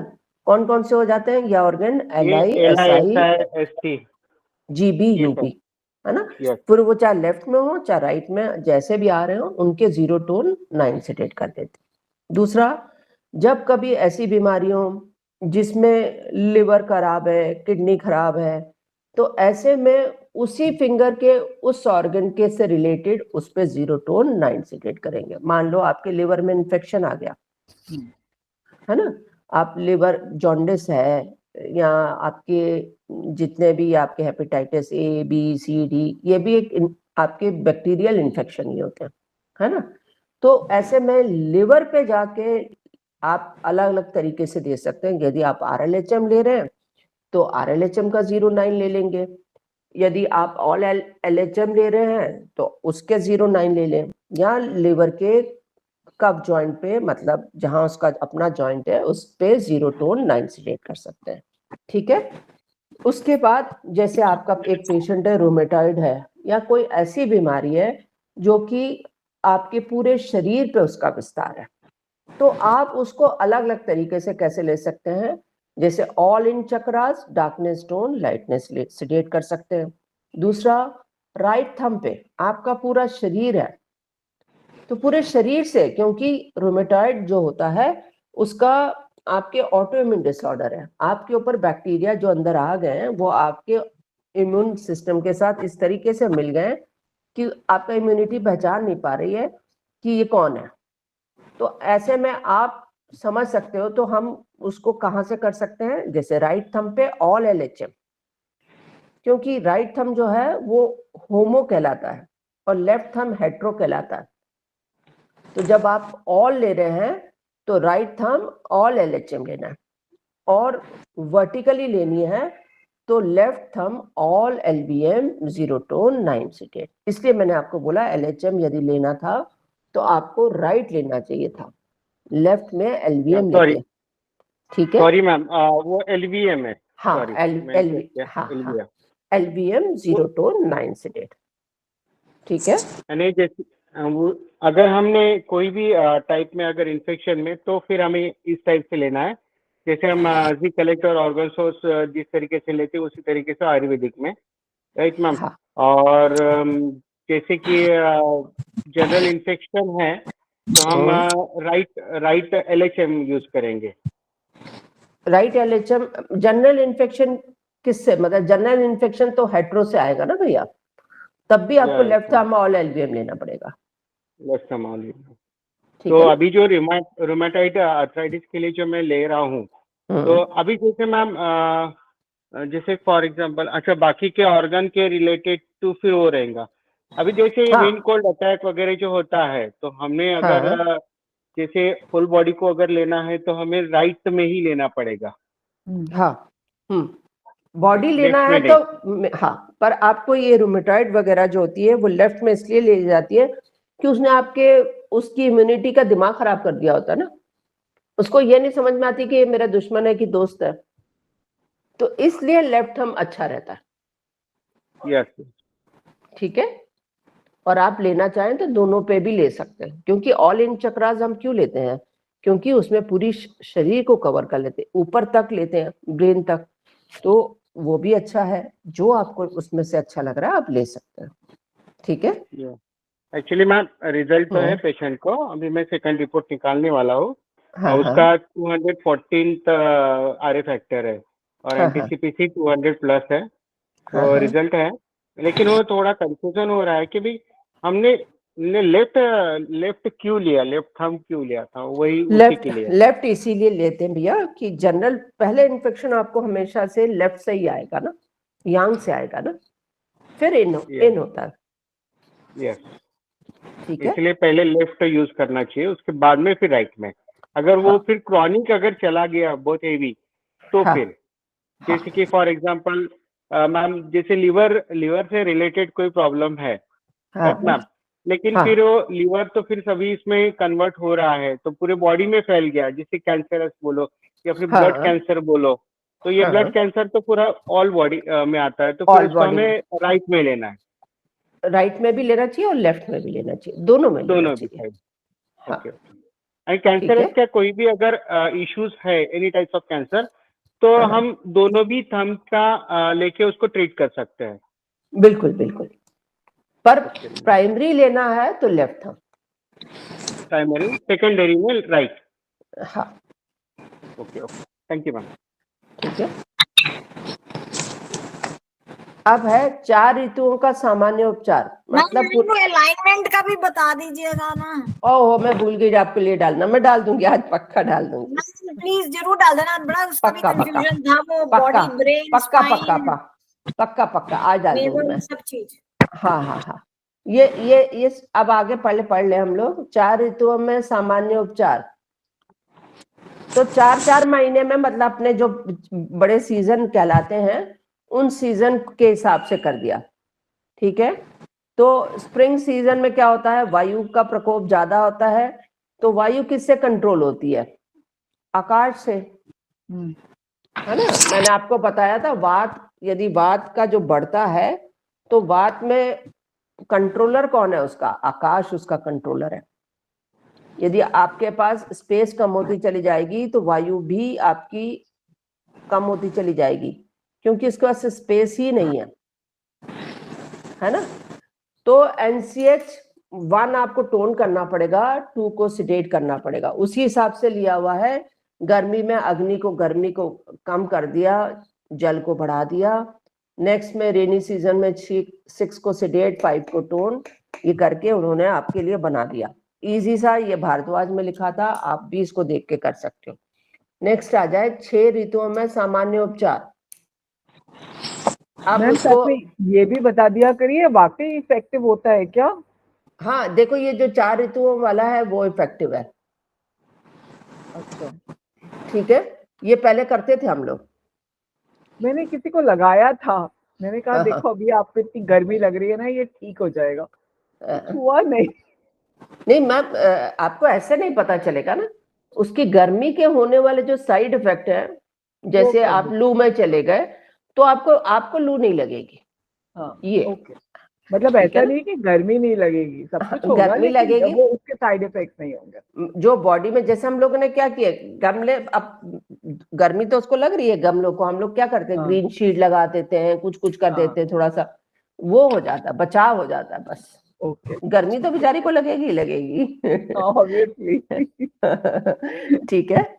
कौन कौन से हो जाते हैं ये ऑर्गन, LI, GB, UB, है ना। फिर वो चाहे लेफ्ट में हो चाहे राइट में, जैसे भी आ रहे हो उनके 0 to 9 सेडेट कर देते। दूसरा, जब कभी ऐसी बीमारी हो जिसमें लिवर खराब है, किडनी खराब है, तो ऐसे में उसी फिंगर के उस ऑर्गन के से रिलेटेड उस पे 0 to 9 सेडेट करेंगे। मान लो आपके लिवर में इन्फेक्शन आ गया, है ना, आप लिवर जॉन्डिस है, या आपके जितने भी आपके hepatitis A B C D, ये भी एक आपके बैक्टीरियल इन्फेक्शन ही होते हैं, है ना। तो ऐसे में लिवर पे जाके आप अलग अलग तरीके से दे सकते हैं। यदि आप RLHM ले रहे हैं तो RLHM का 0-9 ले लेंगे। यदि आप ऑल LHM ले रहे हैं तो उसके 0-9 ले लें, या लिवर के कफ जॉइंट पे, मतलब जहां उसका अपना जॉइंट है उस पे 0 to 9 सेडेट कर सकते हैं। ठीक है। उसके बाद जैसे आपका एक पेशेंट है, रूमेटॉइड है या कोई ऐसी बीमारी है जो कि आपके पूरे शरीर पे उसका विस्तार है, तो आप उसको अलग अलग तरीके से कैसे ले सकते हैं। जैसे all in chakras, darkness tone, lightness sedate कर सकते हैं। दूसरा, राइट थंब पे आपका पूरा शरीर है तो पूरे शरीर से, क्योंकि रूमेटॉइड जो होता है उसका आपके ऑटो इम्यून डिसऑर्डर है, आपके ऊपर बैक्टीरिया जो अंदर आ गए हैं वो आपके इम्यून सिस्टम के साथ इस तरीके से मिल गए कि आपका इम्यूनिटी पहचान नहीं पा रही है कि ये कौन है। तो ऐसे में आप समझ सकते हो, तो हम उसको कहाँ से कर सकते हैं, जैसे राइट थंब पे ऑल LHM, क्योंकि राइट थंब जो है वो होमो कहलाता है और लेफ्ट थंब हेट्रो कहलाता है। तो जब आप ऑल ले रहे हैं तो राइट थंब ऑल LHM लेना है, और वर्टिकली लेनी है तो left thumb all LVM 0 to 9 sedate. इसलिए मैंने आपको बोला LHM यदि लेना था तो आपको राइट लेना चाहिए था, लेफ्ट में एलवीएम सॉरी लेते हैं, ठीक है। सॉरी मैम, वो एलवीएम है, हाँ सॉरी मैंने check किया, हाँ LVM। एलवीएम 0 टोन 9 सेडेट, ठीक है। यानी जैसे अगर हमने कोई भी टाइप में अगर इन्फेक्शन में, तो फिर हमें इस टाइप से लेना है, जैसे हम जी कलेक्ट और ऑर्गन सोर्स जिस तरीके से लेते हैं उसी तरीके से आयुर्वेदिक में, राइट मैम। हाँ और जैसे कि जनरल इन्फेक्शन है तो हम राइट एलएचएम यूज करेंगे। राइट एलएचएम जनरल इन्फेक्शन किससे, मतलब जनरल इन्फेक्शन तो हेट्रो से आएगा ना भैया, तब भी आपको लेफ्ट आर्म ऑल एलवीएम लेना पड़ेगा। लेफ्ट आर्म ऑल, ठीक तो है। अभी जो रोमेटाइड आर्थराइटिस के लिए जो मैं ले रहा हूँ, तो अभी जैसे मैम जैसे फॉर एग्जांपल, अच्छा बाकी के ऑर्गन के रिलेटेड टू फिर वो रहेगा। अभी जैसे हाँ। विंड कोल्ड अटैक वगैरह जो होता है, तो हमने अगर हाँ। जैसे फुल बॉडी को अगर लेना है तो हमें राइट में ही लेना पड़ेगा। हाँ बॉडी लेना लेफ्ट है में तो हाँ, पर आपको ये रूमेटॉइड वगैरह जो होती है वो लेफ्ट में इसलिए ले जाती है कि उसने आपके उसकी इम्यूनिटी का दिमाग खराब कर दिया होता है ना, उसको ये नहीं समझ में आती कि ये मेरा दुश्मन है कि दोस्त है, तो इसलिए लेफ्ट हम अच्छा रहता है। यस, ठीक है। और आप लेना चाहें तो दोनों पे भी ले सकते हैं, क्योंकि ऑल इन चक्रास हम क्यों लेते हैं, क्योंकि उसमें पूरी शरीर को कवर कर लेते हैं, ऊपर तक लेते हैं, ब्रेन तक, तो वो भी अच्छा है। जो आपको उसमें से अच्छा लग रहा है आप ले सकते हैं, ठीक है। एक्चुअली मैम रिजल्ट तो है पेशेंट को, अभी मैं सेकंड रिपोर्ट निकालने वाला हूँ। हाँ, उसका 214 आरए फैक्टर है और हाँ, एंटीसीपीसी 200 प्लस है, तो हाँ। रिजल्ट है। लेकिन वो थोड़ा कंफ्यूजन हो रहा है कि भाई हमने लेफ्ट क्यों लिया, लेफ्ट थंब क्यों लिया था, वही उसी के लिए। लेफ्ट इसीलिए लेते हैं भैया कि जनरल पहले इन्फेक्शन आपको हमेशा से लेफ्ट से ही आएगा ना, यांग से आएगा ना, फिर इन होता है। यस, ठीक है। इसलिए पहले लेफ्ट यूज करना चाहिए, उसके बाद में फिर राइट में। अगर वो फिर क्रॉनिक अगर चला गया बहुत हेवी, तो फिर जैसे कि फॉर एग्जांपल मैम जैसे लिवर से रिलेटेड कोई प्रॉब्लम है, मैम, लेकिन फिर वो लिवर तो फिर सभी इसमें कन्वर्ट हो रहा है, तो पूरे बॉडी में फैल गया, जैसे कैंसरस बोलो या फिर ब्लड कैंसर बोलो, तो ये ब्लड कैंसर तो पूरा ऑल बॉडी में आता है, तो फिर उसको हमें राइट में लेना है। राइट में भी लेना चाहिए और लेफ्ट में भी लेना चाहिए, दोनों में लेना चाहिए। ओके। एंड कैंसरस का कोई भी अगर इश्यूज है, एनी टाइप्स ऑफ कैंसर, तो हम दोनों भी थंब का लेके उसको ट्रीट कर सकते हैं। बिल्कुल बिल्कुल, पर प्राइमरी लेना है तो लेफ्ट थंब, प्राइमरी, सेकेंडरी में राइट। हाँ ओके, थैंक यू मैम। ठीक है। अब है 4 ऋतुओं का सामान्य उपचार, मतलब अलाइनमेंट का भी बता दीजिएगा ना। ओहो मैं भूल गई आपके लिए डालना, मैं डाल दूंगी आज, पक्का डाल दूंगी। प्लीज जरूर डाल देना, बड़ा उसका भी कंफ्यूजन था, वो बॉडी ब्रेन पक्का आज डाल दूंगी मैं सब चीज। हाँ ये अब आगे पढ़ ले हम लोग। 4 ऋतुओं में सामान्य उपचार, तो 4 महीने में मतलब अपने जो बड़े सीजन कहलाते हैं उन सीजन के हिसाब से कर दिया, ठीक है। तो स्प्रिंग सीजन में क्या होता है, वायु का प्रकोप ज्यादा होता है, तो वायु किससे कंट्रोल होती है, आकाश से, है ना। मैंने आपको बताया था वात, यदि वात का जो बढ़ता है तो वात में कंट्रोलर कौन है उसका, आकाश उसका कंट्रोलर है। यदि आपके पास स्पेस कम होती चली जाएगी तो वायु भी आपकी कम होती चली जाएगी, क्योंकि इसके पास स्पेस ही नहीं है ना। तो NCH1 आपको टोन करना पड़ेगा, 2 को सिडेट करना पड़ेगा, उसी हिसाब से लिया हुआ है। गर्मी में गर्मी को कम कर दिया, जल को बढ़ा दिया। नेक्स्ट में रेनी सीजन में 6 को सिडेट, 5 को टोन, ये करके उन्होंने आपके लिए बना दिया। इजी सा, ये भारद्वाज में लिखा था, आप भी इसको देख के कर सकते हो। नेक्स्ट आ जाए 6 ऋतुओं में सामान्य उपचार। आप उसको ये भी बता दिया करिए वाकई इफेक्टिव होता है क्या। हाँ देखो, ये जो 4 ऋतुओं वाला है वो इफेक्टिव है। अच्छा ठीक है, ये पहले करते थे हम लोग, मैंने किसी को लगाया था, मैंने कहा देखो अभी आपको इतनी गर्मी लग रही है ना, ये ठीक हो जाएगा, हुआ नहीं। मैम आपको ऐसे नहीं पता चलेगा ना, उसकी गर्मी के होने वाले जो साइड इफेक्ट है, जैसे वो आप लू में चले गए तो आपको लू नहीं लगेगी। हाँ, ये ओके, मतलब ठीक ऐसा है ना? नहीं कि गर्मी नहीं लगेगी, सब कुछ होगा गर्मी लेकिन लगेगी। वो उसके साइड इफेक्ट नहीं होंगे। जो बॉडी में, जैसे हम लोगों ने क्या किया, गमले, अब गर्मी तो उसको लग रही है गमलों को, हम लोग क्या करते हैं, हाँ। ग्रीन शीट लगा देते हैं, कुछ कर हाँ। देते हैं, थोड़ा सा वो हो जाता है, बचाव हो जाता है बस। ओके, गर्मी तो बेचारी को लगेगी ऑब्वियसली। ठीक है।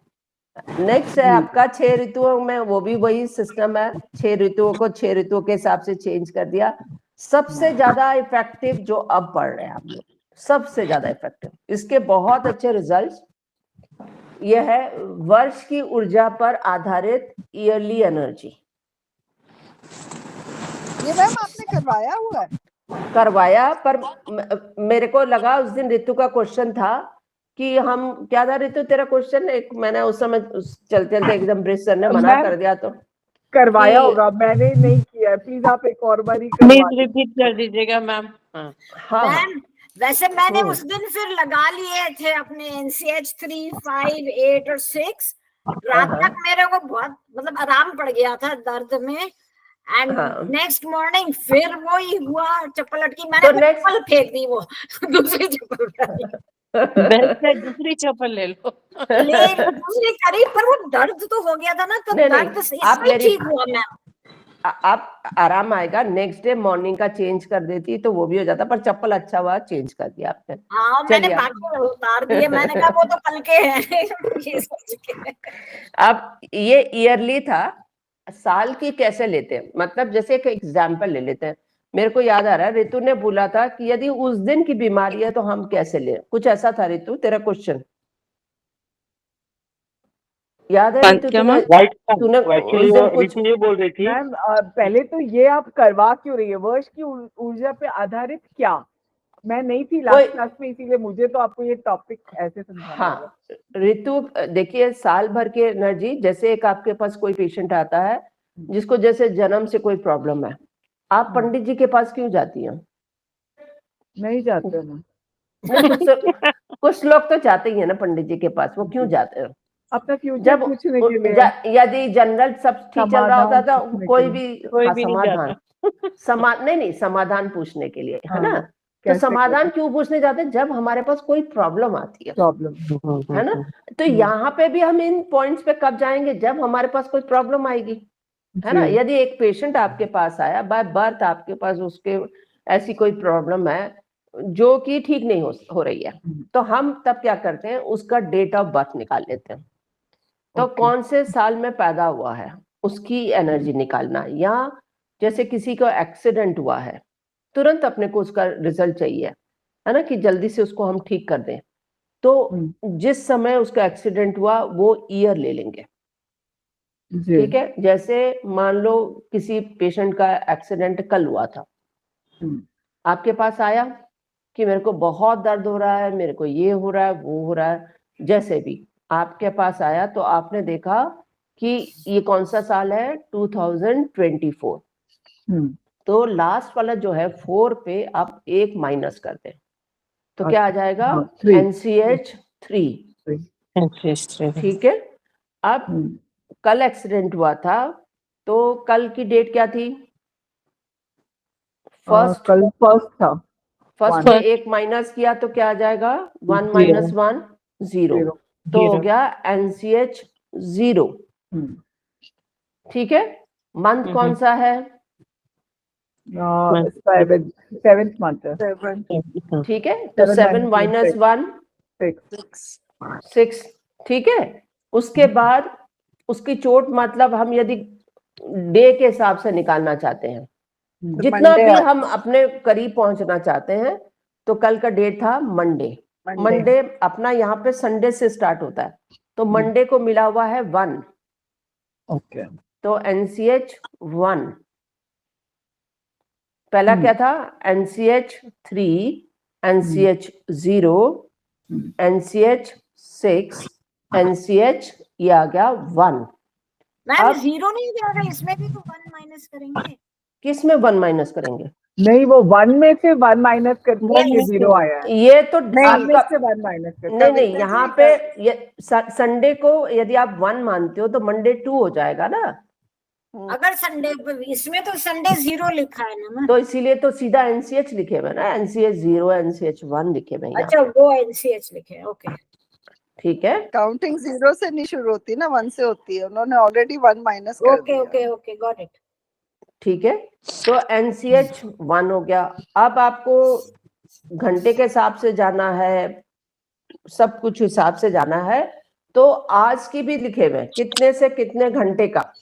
नेक्स्ट है आपका 6 ऋतुओं में, वो भी वही सिस्टम है, 6 ऋतुओं को 6 ऋतुओं के हिसाब से चेंज कर दिया। सबसे ज्यादा इफेक्टिव जो अब पढ़ रहे हैं आप लोग, सबसे ज्यादा इफेक्टिव, इसके बहुत अच्छे रिजल्ट्स, यह है वर्ष की ऊर्जा पर आधारित ईयरली एनर्जी। ये मैम आपने करवाया हुआ है? करवाया, पर मेरे को लगा उस दिन ऋतु का क्वेश्चन था कि हम, क्या था ऋतु तेरा क्वेश्चन, एक मैंने उस समय चलते चलते एकदम ब्रिज सर ने मना कर दिया तो करवाया कि- होगा, मैंने नहीं किया है, प्लीज आप एक और बारी करवा प्लीज रिपीट कर दीजिएगा मैम। हाँ हाँ मैम वैसे मैंने उस दिन फिर लगा लिए थे अपने NCH 3, 5, 8 और 6। रात तक मेरे को बहुत मतलब आराम पड़ गया था दर्द में, एंड नेक्स्ट मॉर्निंग फिर वही हुआ, चप्पल लटकी, मैंने तो next- चप्पल फेंक दी, वो दूसरी चप्पल बेस्ट है दूसरी चप्पल ले लो। दूसरी करीब, पर वो दर्द तो हो गया था ना, तो नहीं, दर्द नहीं, इससे आप मेरी- ठीक हुआ मैम। आप आराम आएगा, नेक्स्ट डे मॉर्निंग का चेंज कर देती तो वो भी हो जाता, पर चप्पल अच्छा हुआ चेंज कर दिया आपने। हाँ मैंने चलिए। बाकी उतार दिए, मैंने कहा वो तो कल के हैं ये सोच के। अब ये ईयरली था, साल की कैसे लेते हैं, मतलब जैसे एक एग्जाम्पल ले लेते हैं। मेरे को याद आ रहा है ऋतु ने बोला था कि यदि उस दिन की बीमारी है तो हम कैसे लें, कुछ ऐसा था ऋतु तेरा क्वेश्चन, याद है ऋतु? तूने उस दिन कुछ ये बोल रही थी मैम, पहले तो ये आप करवा क्यों रही है, वर्ष की ऊर्जा पे आधारित क्या? मैं नहीं थी लास्ट क्लास में, इसीलिए मुझे तो आपको ये टॉपिक ऐसे समझाना होगा। हाँ ऋतु, देखिए साल भर की एनर्जी, जैसे एक आपके पास कोई पेशेंट आता है जिसको जैसे जन्म से कोई प्रॉब्लम है, आप पंडित जी के पास क्यों जाती हैं? नहीं जाते ना, कुछ लोग तो जाते ही है ना पंडित जी के पास, वो क्यों जाते हैं? अपना फ्यूचर जब पूछने के लिए, यदि जनरल सब ठीक चल रहा होता तो कोई भी नहीं समाधान नहीं, समाधान पूछने के लिए, है ना? तो कैसे समाधान क्यों पूछने जाते हैं? जब हमारे पास कोई प्रॉब्लम आती है, प्रॉब्लम है ना? तो यहाँ पे भी हम इन पॉइंट्स पे कब जाएंगे? जब हमारे पास कोई प्रॉब्लम आएगी, है ना? यदि एक पेशेंट आपके पास आया बाय बर्थ, आपके पास उसके ऐसी कोई प्रॉब्लम है जो कि ठीक नहीं हो रही है, तो हम तब क्या करते हैं, उसका डेट ऑफ बर्थ निकाल लेते हैं। तो कौन से साल में पैदा हुआ है उसकी एनर्जी निकालना, या जैसे किसी को एक्सीडेंट हुआ है, तुरंत अपने को उसका रिजल्ट चाहिए, है ना, कि जल्दी से उसको हम ठीक कर दें, तो जिस समय उसका एक्सीडेंट हुआ वो ईयर ले लेंगे। ठीक है, जैसे मान लो किसी पेशेंट का एक्सीडेंट कल हुआ था, आपके पास आया कि मेरे को बहुत दर्द हो रहा है, मेरे को ये हो रहा है, वो हो रहा है, जैसे भी आपके पास आया तो आपने देखा कि ये कौन सा साल है, 2024। तो लास्ट वाला जो है 4 पे आप 1 माइनस कर दें तो क्या आ जाएगा, NCH 3। ठीक है, अब कल एक्सीडेंट हुआ था तो कल की डेट क्या थी? कल फर्स्ट था, फर्स्ट में 1 माइनस किया तो क्या आ जाएगा, 1 माइनस 1 0, तो हो गया NCH 0। ठीक है, मंथ कौन सा है? 7th month है। ठीक है, तो 7 माइनस 1 6। ठीक है, उसके बाद उसकी चोट, मतलब हम यदि डे के हिसाब से निकालना चाहते हैं, जितना भी हम अपने करीब पहुंचना चाहते हैं, तो कल का डेट था मंडे अपना यहाँ पे संडे से स्टार्ट होता है, तो मंडे को मिला हुआ है 1। ओके, तो NCH 1 पहला क्या था, NCH 3, NCH 0, NCH 6, NCH ये आ गया 1। मैम 0 नहीं जाएगा, इसमें भी तो 1 माइनस करेंगे। किस में 1 माइनस करेंगे? नहीं, वो 1 में से 1 माइनस करके ये 0 आया है। ये तो नहीं, में आपका से 1 माइनस करके। नहीं, यहाँ पे संडे को यदि आप 1 मानते हो तो मंडे 2 हो जाएगा ना। अगर संडे इसमें तो संडे 0 लिखा है ना मैम। तो इसीलिए तो सीधा एनसीएच लिखे हुए ना, NCH 0 NCH 1 लिखे हुए यहाँ। अच्छा, वो NCH लिखे, ओके। ठीक है, काउंटिंग 0 से नहीं शुरू होती ना, 1 से होती है। उन्होंने ऑलरेडी 1 माइनस कर ओके दिया। Okay okay, got it. ठीक है, तो NCH 1 हो गया। अब आपको घंटे के हिसाब से जाना है, सब कुछ हिसाब से जाना है, तो आज की भी लिखे हुए कितने से कितने घंटे का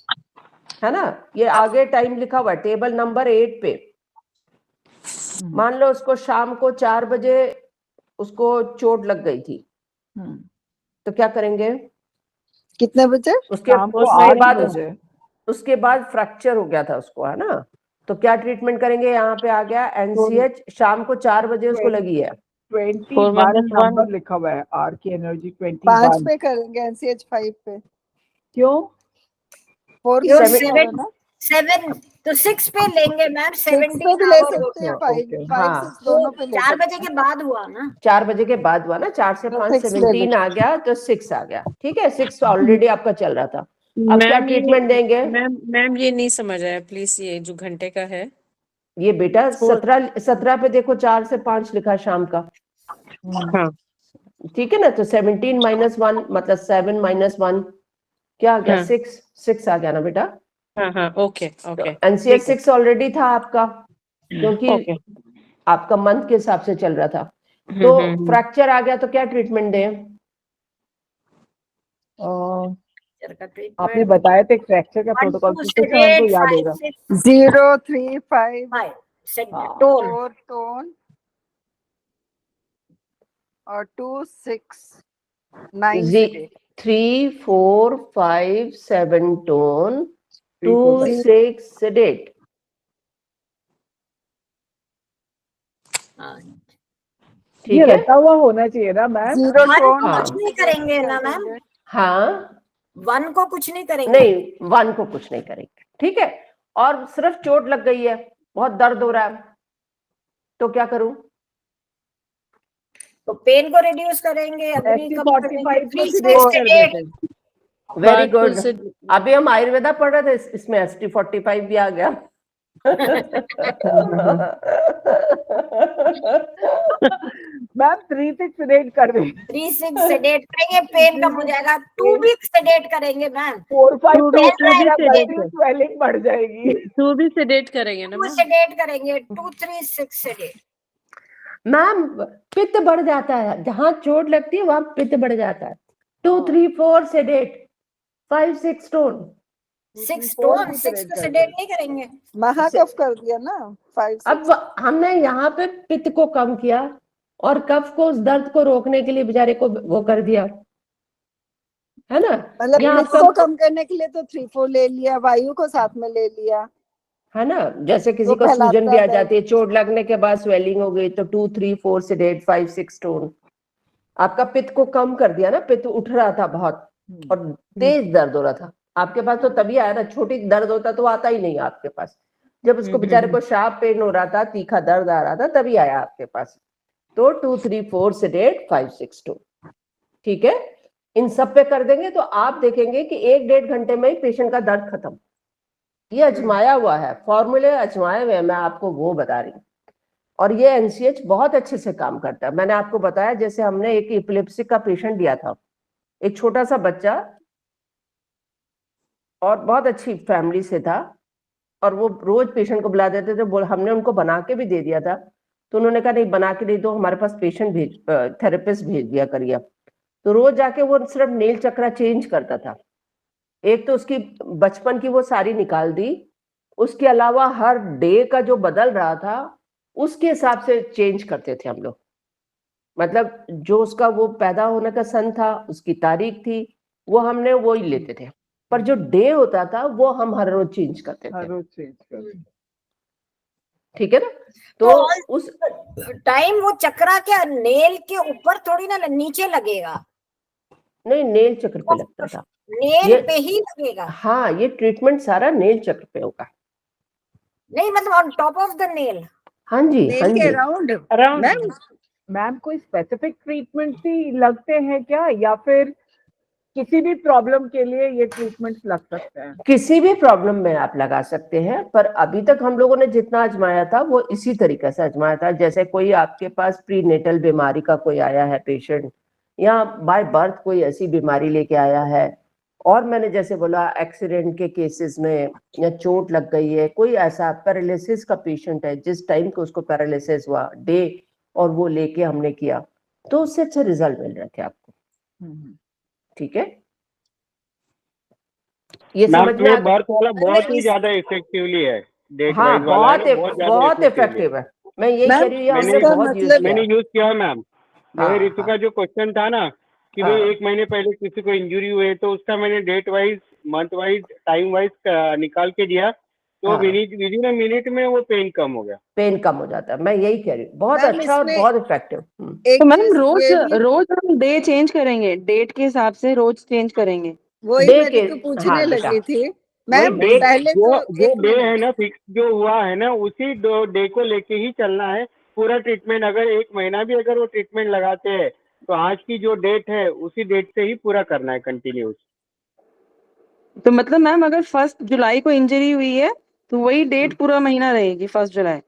है ना। ये आगे टाइम लिखा हुआ है टेबल नंबर 8 पे। मान लो उसको शाम को 4 बजे उसको चोट लग गई थी, तो क्या करेंगे? कितने बजे? उसके बाद फ्रैक्चर हो गया था उसको, है ना। तो क्या ट्रीटमेंट करेंगे? यहाँ पे आ गया NCH, शाम को 4 बजे उसको लगी है। 21 नंबर लिखा हुआ है, आर की एनर्जी 21। 5 पे करेंगे, NCH 5 पे। क्यों? 4 You're 7 ना? 7 तो 6 पे लेंगे मैम। 6 पे भी ले सकते हैं, 5 हाँ। 6 दोनों पे ले 4 सकते बजे के बाद हुआ ना। 4 बजे के बाद हुआ ना, 4 से 5 6 ले 17 आ गया, तो 6 आ गया। ठीक है, 6 ऑलरेडी आपका चल रहा था। अब क्या ट्रीटमेंट देंगे? मैम ये नहीं समझ आया प्लीज, ये जो घंटे का है। ये बेटा 17 पे देखो, 4 से 5 लिखा है शाम का। हाँ। ठीक है ना, तो 17 - 1 मतलब 7 - 1 क्या आ गया? हाँ। 6 आ गया ना बेटा। हाँ हाँ, ओके ओके। NCH 6 ऑलरेडी था आपका, क्योंकि आपका मंथ के हिसाब से चल रहा था। तो फ्रैक्चर आ गया, तो क्या ट्रीटमेंट दें? आपने बताया था फ्रैक्चर का प्रोटोकॉल, हमको याद होगा। 0 3 5 टोन 4 टोन और 2 6 9 3 4 5 7 टोन, 2 6 सेडेट। ये रटा हुआ होना चाहिए ना मैम। 0 टोन कुछ नहीं करेंगे ना मैम। हाँ, 1 को कुछ नहीं करेंगे। नहीं, 1 को कुछ नहीं करेंगे। ठीक है, और सिर्फ चोट लग गई है, बहुत दर्द हो रहा है, तो क्या करूं? तो पेन को रिड्यूस करेंगे, वेरी गुड। अभी हम आयुर्वेदा पढ़ रहे थे, इसमें ST45 भी आ गया। मैम 3-6 सेडेट कर देंगे। 3-6 सेडेट करेंगे, पेन कम हो जाएगा। 2 वीक सेडेट करेंगे मैम। 4-5 स्वेलिंग बढ़ जाएगी। 2 भी सेडेट करेंगे ना 2 सेडेट करेंगे, 2-3-6 सेडेट। मैम पित्त बढ़ जाता है, जहां चोट लगती है वहां पित्त बढ़ जाता है। 2 3 4 सेडेट, 5 6 टोन। 6 टोन 6 को सेडेट नहीं करेंगे। महाकफ कर दिया ना 5 6। अब हमने यहाँ पे पित्त को कम किया और कफ को, उस दर्द को रोकने के लिए बेचारे को वो कर दिया, है ना। मतलब पित्त को कम करने के लिए तो 3 4 ले लिया, वायु को साथ में ले लिया, है ना। जैसे किसी को सूजन भी आ जाती है, चोट लगने के बाद स्वेलिंग हो गई, तो 2 3 4 सेडेट, 5 6 टोन। आपका पित्त को कम कर दिया ना, पित्त उठ रहा था बहुत और तेज दर्द हो रहा था। आपके पास तो तभी आया ना, छोटी दर्द होता तो आता ही नहीं आपके पास। जब उसको बेचारे को शार्प पेन हो रहा था, तीखा दर्द आ रहा था, तभी आया आपके पास। तो 2 3 4 सेडेट, 5 6 टोन। ठीक है, इन सब पे कर देंगे तो आप देखेंगे कि 1-1.5 घंटे में ही पेशेंट का दर्द खत्म। ये अजमाया हुआ है, फॉर्मूले अजमाए हुए, मैं आपको वो बता रही हूँ। और ये NCH बहुत अच्छे से काम करता है। मैंने आपको बताया, जैसे हमने एक एपिलेप्सी का पेशेंट दिया था, एक छोटा सा बच्चा और बहुत अच्छी फैमिली से था, और वो रोज पेशेंट को बुला देते थे। हमने उनको बना के भी दे दिया था, तो उन्होंने कहा नहीं बना के दे दो, हमारे पास पेशेंट थेरेपिस्ट भेज दिया करिए। तो रोज जाके वो सिर्फ नेल चक्रा चेंज करता था। एक तो उसकी बचपन की वो सारी निकाल दी, उसके अलावा हर डे का जो बदल रहा था उसके हिसाब से चेंज करते थे हम लोग। मतलब जो उसका वो पैदा होने का सन था, उसकी तारीख थी, वो हमने वो ही लेते थे, पर जो डे होता था वो हम हर रोज चेंज करते थे। ठीक है ना। तो उस टाइम वो चक्रा क्या नेल के ऊपर थोड़ी ना नीचे लगेगा? नहीं, नेल चक्र पे लगता था। नेल पे ही लगेगा। हाँ, ये ट्रीटमेंट सारा नेल चक्र पे होगा। नहीं मतलब on top of the nail. हाँ जी, नेल हाँ के जी। अराउंड अराउंड मैम मैम कोई स्पेसिफिक ट्रीटमेंट ही लगते हैं क्या, या फिर किसी भी प्रॉब्लम के लिए ये ट्रीटमेंट्स लग सकते हैं? किसी भी प्रॉब्लम में आप लगा सकते हैं, पर अभी तक हम लोगों ने जितना आजमाया था वो इसी तरीके से आजमाया था। जैसे कोई आपके पास प्रीनेटल बीमारी का कोई आया है पेशेंट, या बाय बर्थ कोई ऐसी बीमारी लेके आया है, और मैंने जैसे बोला एक्सीडेंट के केसेस में, या चोट लग गई है, कोई ऐसा पैरालिसिस का पेशेंट है जिस टाइम को उसको पैरालिसिस हुआ डे, और वो लेके हमने किया, तो उससे अच्छे रिजल्ट मिल रहे थे आपको। ठीक है, ये मैम समझ में ये आ गया? बर्थ वाला बहुत ही ज्यादा इफेक्टिवली है, डेट हाँ, वाइज वाला है ना, बहुत ज्यादा बहुत इफेक्टिवली है। इफेक्टिव है। मैं यही मैम कह रही हूँ, ये हमने इसका बहुत यूज मतलब किया। मैंने यूज किया है मैम। हाँ, जैसे ऋतु हाँ, का जो क्वेश्चन था ना कि हाँ। भाई 1 महीने पहले किसी को इंजरी हुई तो उसका मैंने date wise, month wise, time wise निकाल के दिया, तो हाँ। विदिन अ मिनट में वो पेन कम हो गया। पेन कम हो जाता है, मैं यही कह रही हूँ, बहुत मैम अच्छा और इसमें बहुत इफेक्टिव। एक तो मैम चीज रोज ये भी, रोज हम डे चेंज करेंगे, डेट के हिसाब से रोज चेंज करेंगे। वही डे मैं के, ऋतु पूछने हाँ बेटा, लगी थी वही मैम। डेट, पहले जो तो जो एक डे है मिनट, ना, फिक्स जो हुआ है ना, उसी डे को लेके ही चलना है पूरा ट्रीटमेंट। अगर 1 महीना भी अगर वो ट्रीटमेंट लगाते हैं तो आज की जो डेट है उसी डेट से ही पूरा करना है कंटिन्यूस। तो मतलब मैम अगर 1 जुलाई को इंजरी हुई है तो वही डेट पूरा महीना रहेगी 1 जुलाई।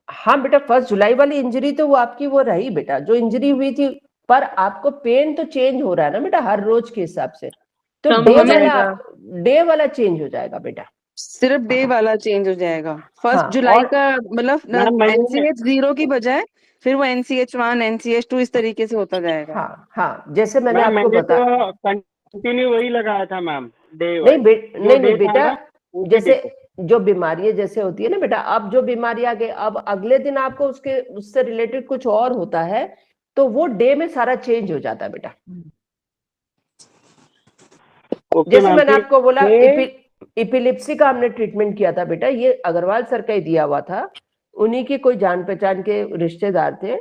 हाँ बेटा, 1 जुलाई वाली इंजरी तो वो आपकी वो रही बेटा, जो इंजरी हुई थी, पर आपको पेन तो चेंज हो रहा है ना बेटा हर रोज के हिसाब से, तो कम डे हो वाला, जाएगा। डे वाला चेंज हो जाएगा बेटा। सिर्फ डे वाला चेंज हो जाएगा। 1 हाँ, जुलाई और का मतलब मैम मैंने, NCH 0 की बजाय फिर वो NCH 1 NCH 2 इस तरीके से होता जाएगा। हाँ, हाँ, जैसे मैंने मैम आपको मैंने बता, तो कंटिन्यू वही लगाया था मैम, डे नहीं वाइज, जो नहीं डे था बेटा, ना उसी डे जैसे को। जो बीमारियां जैसे होती है ना बेटा, अब जो बीमारी आ गई, अब अगले दिन आपको उसके उससे रिलेटेड कुछ और होता है, तो वो डे में सारा चेंज हो जाता है बेटा। ओके जैसे मैम, मैंने फिर आपको बोला ये इपिलिप्सी का हमने ट्रीटमेंट किया था बेटा, ये अग्रवाल सर का ही दिया हुआ था। उन्हीं के कोई जान पहचान के रिश्तेदार थे,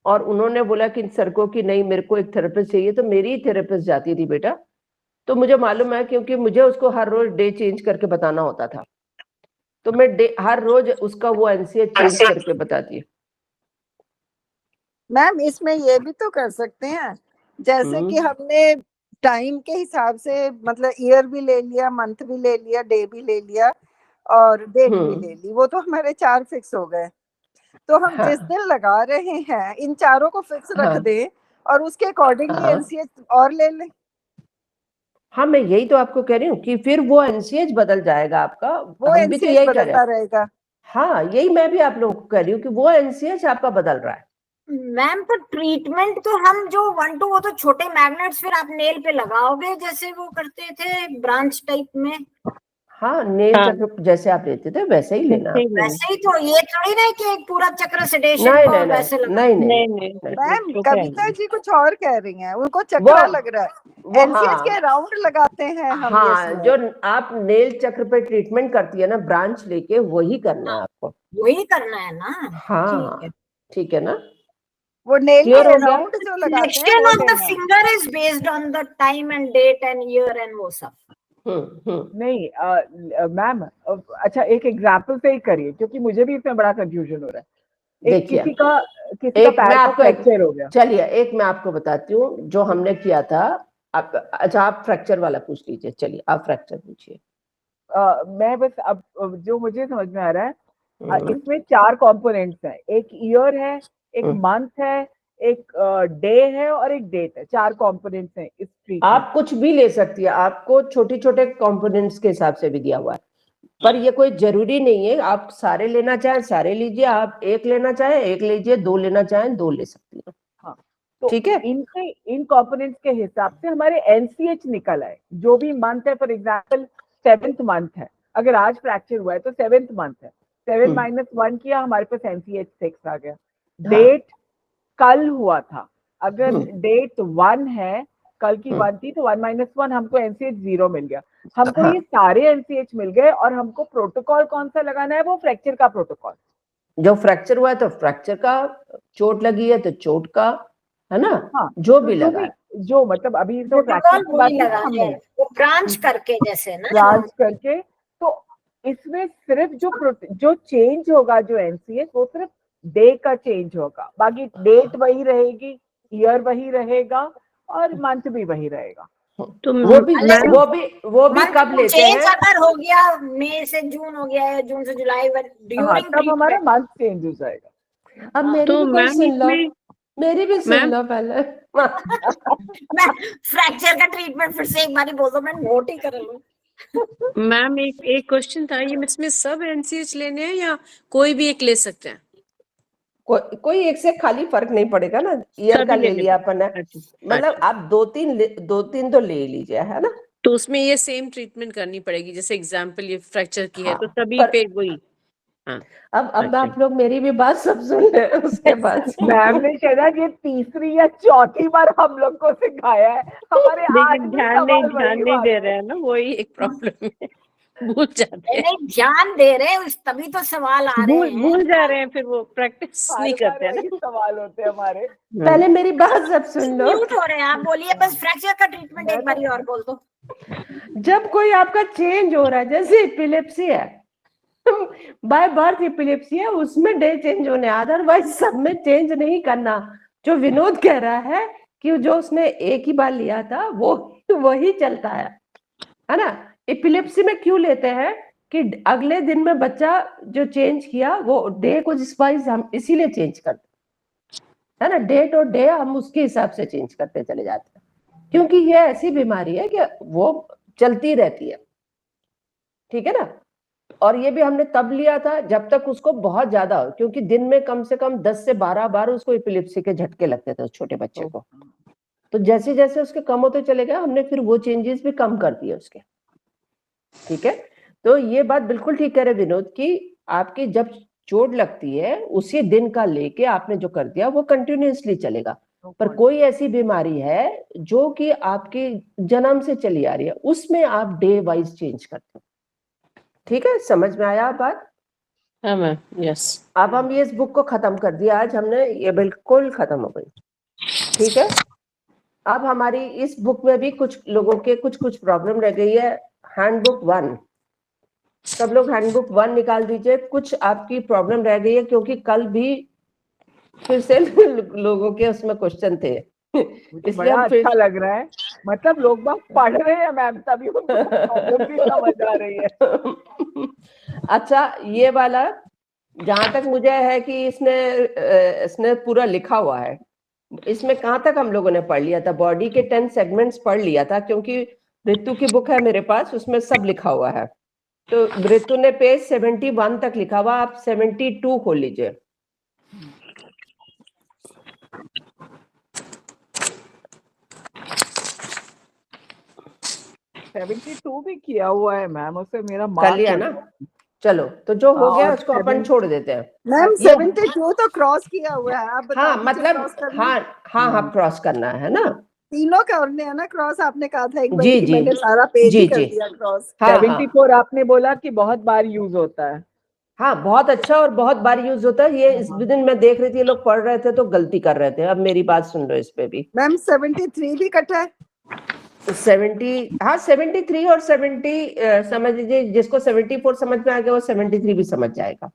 और उन्होंने बोला कि सर को कि नहीं मेरे को एक थेरेपिस्ट चाहिए, तो मेरी ही थेरेपिस्ट जाती थी बेटा, तो मुझे मालूम है, क्योंकि मुझे उसको हर रोज डे चेंज करके बताना होता था, तो मैं हर रोज उसका वो NCH चेंज करके बताती है। मैम इसमें ये भी तो कर सकते हैं, जैसे कि हमने टाइम के हिसाब से मतलब ईयर भी ले लिया, मंथ भी ले लिया, डे भी ले लिया और डेट भी ले ली, वो तो हमारे 4 फिक्स हो गए। तो हम हाँ, जिस दिन लगा रहे हैं इन चारों को फिक्स रख हाँ, दें और उसके अकॉर्डिंगली हाँ, NCH और ले लें। हाँ, मैं यही तो आपको कह रही हूँ कि फिर वो NCH बदल जाएगा आपका। वो हम भी तो NCH यही कर रहे बदलता हैं। रहेगा। हाँ, यही मैं भी आप लोगों को कह रही हूँ कि वो NCH आपका बदल रहा है। मैम पर ट्रीटमेंट तो हम जो 1 2 वो तो छोटे मैग्नेट्स फिर आप नेल पे लगाओगे जैसे वो करते थे ब्रांच टाइप में। हाँ, नेल हाँ। चक्र जैसे आप लेते थे वैसे ही लेना। वैसे ही तो ये थोड़ी ना कि एक पूरा चक्र सेडेशन नहीं को नहीं वैसे लगा। नहीं नहीं नहीं नहीं, नहीं मैम तो कविता जी कुछ और कह रही हैं, उनको वो चक्रा लग रहा है, वो NCH के हाँ, राउंड लगाते हैं हम ये हाँ, सुने। जो आप नेल चक्र पे ट्रीटमेंट करती है ना ब्रांच लेके, वही करना है आपको। वही करना है ना। ठीक है। हाँ, ठीक है ना, वो नेल क्लियर के हो गया? राउंड जो लगाते हैं सिलेक्शन वो ऑन द लेना है। Finger is based on the time and date and year and वो सब। नहीं मैम, अच्छा एक एग्जाम्पल से ही करिए, क्योंकि मुझे भी इसमें बड़ा कंफ्यूजन हो रहा है। एक देखिए, किसी का एक मैं पैर का आपको फ्रैक्चर हो गया। चलिए एक मैं आपको बताती हूँ जो हमने किया था। अच्छा आप फ्रैक्चर वाला पूछ लीजिए, चलिए आप फ्रैक्चर पूछिए। मैं बस अब जो मुझे समझ में आ रहा है, इसमें 4 कंपोनेंट्स हैं, एक ईयर है, एक मंथ है, एक डे है और एक डेट है। 4 कंपोनेंट्स हैं इस ट्रीटमेंट। आप कुछ भी ले सकती है, आपको छोटे छोटे कंपोनेंट्स के हिसाब से भी दिया हुआ है, पर ये कोई जरूरी नहीं है आप सारे लेना चाहें सारे लीजिए, आप एक लेना चाहें एक लीजिए, 2 लेना चाहें 2 ले सकती हैं। हाँ, तो ठीक है, इन कंपोनेंट्स के हिसाब से हमारे NCH निकल आए। जो भी मंथ है, फॉर एग्जांपल 7th मंथ है, अगर आज फ्रैक्चर हुआ है तो 7th मंथ है, 7 - 1 किया, हमारे पास NCH 6 आ गया। डेट कल हुआ था, अगर डेट 1 है, कल की 1 थी, तो 1 - 1 हमको NCH 0 मिल गया। हमको ये सारे NCH मिल गए और हमको प्रोटोकॉल कौन सा लगाना है, वो फ्रैक्चर का प्रोटोकॉल। जो फ्रैक्चर हुआ है तो फ्रैक्चर का, चोट लगी है तो चोट का, है ना? हाँ, जो भी लगा है, जो मतलब अभी तो फ्रैक्चर प्रोटोकॉल की बात वही की लगा हमने, है, वो ब्रांच करके जैसे ना। ब्रांच करके। तो इसमें सिर्फ जो चेंज होगा जो NCH, वो सिर्फ डे का चेंज होगा, बाकी डेट वही रहेगी, ईयर वही रहेगा और मंथ भी वही रहेगा। तो वो भी मंथ कब लेते चेंज हैं? अगर हो गया, मई से जून हो गया है, जून से जुलाई, हाँ, ड्यूरिंग तब हमारा मंथ चेंज हो जाएगा। अब हाँ। मेरी तो भी कोई मैम सुन लो, इसमें मेरी भी सुन मैम लो पहले। मैं फ्रैक्चर का ट्रीटमेंट फिर से एक बार बोल दो, मैं नोट ही कर लूं। मैम एक क्वेश्चन था, ये इसमें सब एनसीएच लेने हैं या कोई भी एक ले सकते हैं? कोई एक से खाली फर्क नहीं पड़ेगा ना, ईयर का सभी ले लेने लिया पड़ेंगे। अपन ने, अच्छा, मतलब अच्छा। आप दो तीन तो ले ही लीजिए, है ना। तो उसमें ये सेम ट्रीटमेंट करनी पड़ेगी, जैसे एग्जाम्पल ये फ्रैक्चर की है हाँ, तो सभी पर पे वही। हाँ, अब अच्छा। आप लोग मेरी भी बात सब सुन ले उसके बाद। मैम ने शायद ये तीसरी या चौथी बार हम लोग को सिखाया है, हमारे आज लेकिन भी ध्यान सवाल नहीं वही दे वाले रहे हैं ना, वही एक प्रॉब्लम है। भूल जाते हैं, नहीं ध्यान दे रहे हैं, तभी तो सवाल आ रहे हैं। भूल जा रहे हैं, फिर वो प्रैक्टिस बार नहीं बार करते हैं वही ना। सवाल होते हैं हमारे। पहले मेरी बात सब सुन लो। म्यूट हो रहे हैं, आप बोलिए बस, फ्रैक्चर का ट्रीटमेंट एक बार और बोल दो। जब कोई आपका चेंज हो रहा है, जैसे एपिलेप्सी है, बाय बर्थ एपिलेप्सी है, उसमें डे चेंज होने, अदरवाइज सब में चेंज नहीं करना। जो विनोद कह रहा है कि जो उसने एक ही बार लिया था वो वही चलता है ना। एपिलेप्सी में क्यों लेते हैं कि अगले दिन में बच्चा जो चेंज किया वो डे को जिस वाइज हम इसीलिए चेंज करते है ना, डेट और डे हम उसके हिसाब से चेंज करते चले जाते हैं, क्योंकि ये ऐसी बीमारी है कि वो चलती रहती है, ठीक है ना। और ये भी हमने तब लिया था जब तक उसको बहुत ज्यादा हो, क्योंकि दिन में कम से कम 10 से 12 बार उसको एपिलेप्सी के झटके लगते थे उस छोटे बच्चे को। तो जैसे जैसे उसके कम होते चले गए, हमने फिर वो चेंजेस भी कम कर दिए उसके, ठीक है। तो ये बात बिल्कुल ठीक कह रहे विनोद कि आपकी जब चोट लगती है उसी दिन का लेके आपने जो कर दिया वो कंटिन्यूअसली चलेगा। पर कोई ऐसी बीमारी है जो कि आपके जन्म से चली आ रही है, उसमें आप डे वाइज चेंज करते हो, ठीक है। समझ में आया बात? हाँ मैम, यस। अब हम ये इस बुक को खत्म कर दिया, आज हमने ये बिल्कुल खत्म हो गई, ठीक है। अब हमारी इस बुक में भी कुछ लोगों के कुछ प्रॉब्लम रह गई है। हैंडबुक 1, सब लोग हैंडबुक 1 निकाल दीजिए। कुछ आपकी प्रॉब्लम रह गई है क्योंकि कल भी फिर से लोगों के उसमें क्वेश्चन थे, इसलिए बड़ा हम फिर अच्छा लग रहा है, मतलब लोग बाग पढ़ रहे हैं मैम, तभी उनको प्रॉब्लम भी समझ आ रही है। अच्छा, ये वाला जहां तक मुझे है कि इसने पूरा लिखा हुआ है, इसमें कहां तक हम लोगों ने पढ़ लिया था? बॉडी के 10 सेगमेंट्स पढ़ लिया था, क्योंकि ऋतु की बुक है मेरे पास, उसमें सब लिखा हुआ है। तो ऋतु ने पेज 71 तक लिखा हुआ, आप 72 खोल लीजिए। सेवेंटी टू भी किया हुआ है मैम, उससे मेरा कर मार्क लिया ना? चलो, तो जो हो गया और उसको अपन छोड़ देते हैं। मैम ये 72 तो क्रॉस किया हुआ है, आप बता हाँ, दीजिए मतलब क्रॉस करना है। हाँ क्रॉस करना है ना, तीनों करने हैं ना क्रॉस, आपने कहा था एक बार जी कि जी मैंने सारा पेज जी ही कर जी, दिया क्रॉस। हाँ हाँ 74 आपने बोला कि बहुत बार यूज होता है। हाँ, बहुत अच्छा और बहुत बार यूज होता है ये। इस दिन मैं देख रही थी, ये लोग पढ़ रहे थे तो गलती कर रहे थे। अब मेरी बात सुन लो इस पे भी। मैम 73 भी कटा है। 70, हाँ 73 और 70 समझ लीजिए, जिसको 74 समझ में आ गया वो 73 भी समझ जाएगा।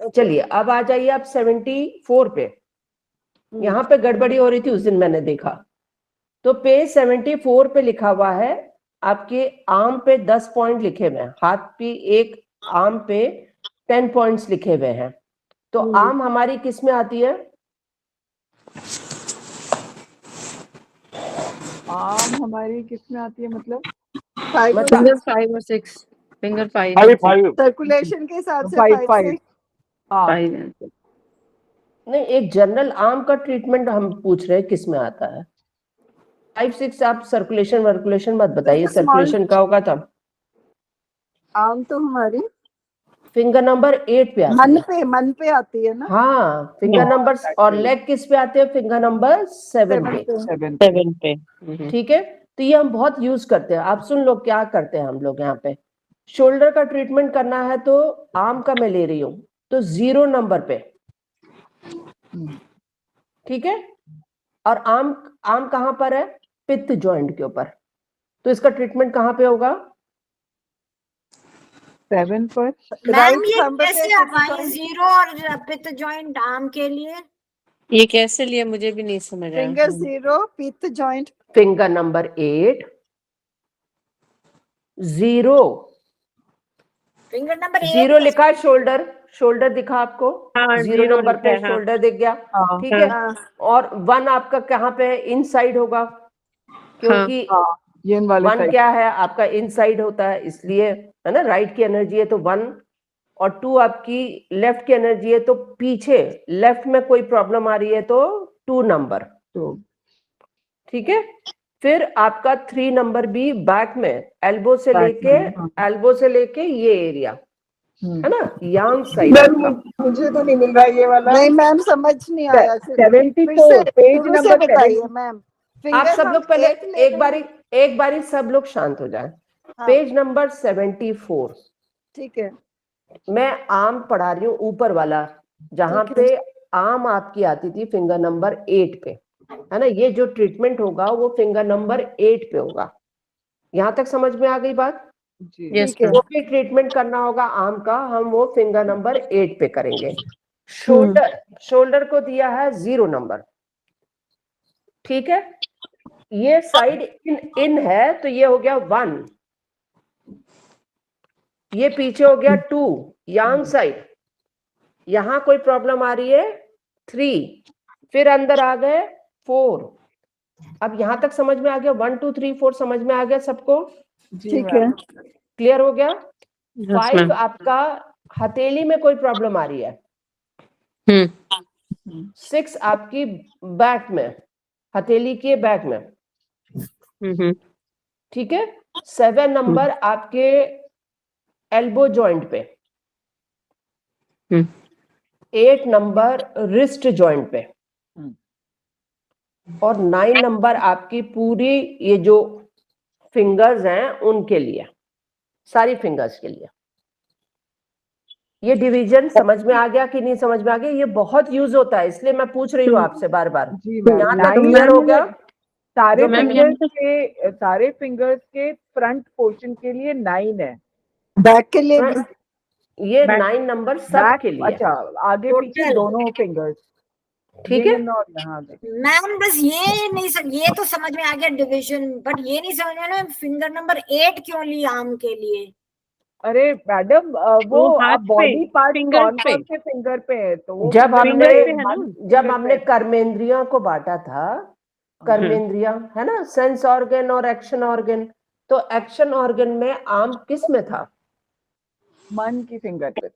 चलिए, अब आ जाइए आप 74 पे। यहाँ पे गड़बड़ी हो रही थी उस दिन, मैंने देखा। तो पेज 74 पे लिखा हुआ है, आपके आर्म पे 10 पॉइंट लिखे हुए हैं, हाथ पे एक आर्म पे 10 पॉइंट्स लिखे हुए हैं। तो आर्म हमारी किस में आती है? आर्म हमारी किस में आती है मतलब? फिंगर 5 और 6, finger 5 five and 6, five circulation के हिसाब से 5 5 5 से। हाँ 5 and 6। नहीं, एक जनरल आर्म का ट्रीटमेंट हम पूछ रहे हैं किस में आता है। 5 6 आप सर्कुलेशन वर्कुलेशन मत बताइए, तो small- सर्कुलेशन का होगा तब। आर्म तो हमारी फिंगर नंबर 8 पे आती है। मन पे आती है ना। हाँ, फिंगर नंबर, और लेग किस पे आते हैं? फिंगर नंबर 7 पे, 7 पे। ठीक है। तो ये हम बहुत यूज करते हैं। आप सुन लो क्या करते हैं हम लोग यहाँ पे। शोल्डर का ट्रीटमेंट करना है तो आर्म का मैं ले रही हूँ, तो 0 नंबर पे, ठीक है। और आर्म कहां पर है? पित्त जॉइंट के ऊपर। तो इसका ट्रीटमेंट कहां पे होगा? 7 पर मैम ये थंब पे कैसे पिथ आप आए जॉइंट। 0 और पिथ जॉइंट आर्म के लिए? ये कैसे लिया मुझे भी नहीं समझ आया। फिंगर 0 पिथ joint. Finger number 8 0 finger number 0 8 लिखा है, शोल्डर शोल्डर दिखा आपको, हाँ 0 0 नंबर लिखा पे है, हाँ शोल्डर दिख गया, हाँ ठीक है। हाँ और 1 आपका कहाँ पे है, इनसाइड होगा, क्योंकि हाँ ये वाले 1 साइड क्या है आपका, इनसाइड होता है, इसलिए है ना, राइट की एनर्जी है तो 1, और 2 आपकी लेफ्ट की एनर्जी है तो पीछे लेफ्ट में कोई प्रॉब्लम आ रही है तो 2 नंबर, तो ठीक है। फिर आपका 3 नंबर भी बैक में, एल्बो से Back लेके में, हाँ। एल्बो से लेके ये एरिया है ना, यांग साइड मैम आपका। मुझे तो नहीं मिल रहा ये वाला। नहीं मैम समझ नहीं आया। फिर से 74 पेज शुरू से नंबर बताइए 70। मैम। आप फिंगर सब हम लोग पहले 8 ले रहे हैं। एक बारी सब लोग शांत हो जाएं। हाँ पेज नंबर 74 ठीक है मैं आर्म पढ़ा रही हूँ, ऊपर वाला, जहां ठीक है। पे आर्म आपकी आती थी फिंगर नंबर 8 पे, है ना। ये जो ट्रीटमेंट होगा वो फिंगर नंबर 8 पे होगा। यहां तक समझ में आ गई बात? जी यस ठीक है जो भी ट्रीटमेंट करना होगा आर्म का, हम वो फिंगर नंबर 8 पे करेंगे। शोल्डर को दिया है 0 नंबर, ठीक है। ये साइड इन है तो ये हो गया 1, ये पीछे हो गया 2, यांग साइड। यहां कोई प्रॉब्लम आ रही है 3, फिर अंदर आ गए 4। अब यहां तक समझ में आ गया, 1 2 3 4 समझ में आ गया सबको, जी ठीक है मैम। क्लियर हो गया। Yes 5 ma'am. आपका हथेली में कोई प्रॉब्लम आ रही है, 6 आपकी बैक में, हथेली के बैक में, ठीक है। 7 नंबर आपके एल्बो जॉइंट पे, 8 नंबर रिस्ट जॉइंट पे, और 9 नंबर आपकी पूरी ये जो फिंगर्स हैं उनके लिए, सारी फिंगर्स के लिए। ये डिवीजन समझ में आ गया कि नहीं समझ में आ गया? ये बहुत यूज होता है, इसलिए मैं पूछ रही हूँ आपसे बार बार। जी मैम। यहाँ तक 9 क्लियर हो गया? सारे जो मैम फिंगर्स के फ्रंट पोर्शन के लिए 9 है। बैक के लिए भी। ये 9 नंबर सब बैक के लिए, अच्छा, आगे पीछे Total। दोनों फिंगर्स, ठीक है। और यहाँ पे। मैम बस ये नहीं ये तो समझ में आ गया डिवीजन, बट ये नहीं समझ में आया फिंगर नंबर 8 क्यों ली आर्म के लिए? अरे मैडम वो हाथ आप पे, बॉडी पार्ट फिंगर कौन पे। कौन से फिंगर पे है, तो वो जब हमने फिंगर पे है ना? जब हमने कर्मेंद्रियों को बांटा था, कर्मेंद्रिया है ना, सेंस ऑर्गन और एक्शन ऑर्गन, तो एक्शन ऑर्गन में आर्म किस में था? मन की फिंगर पे।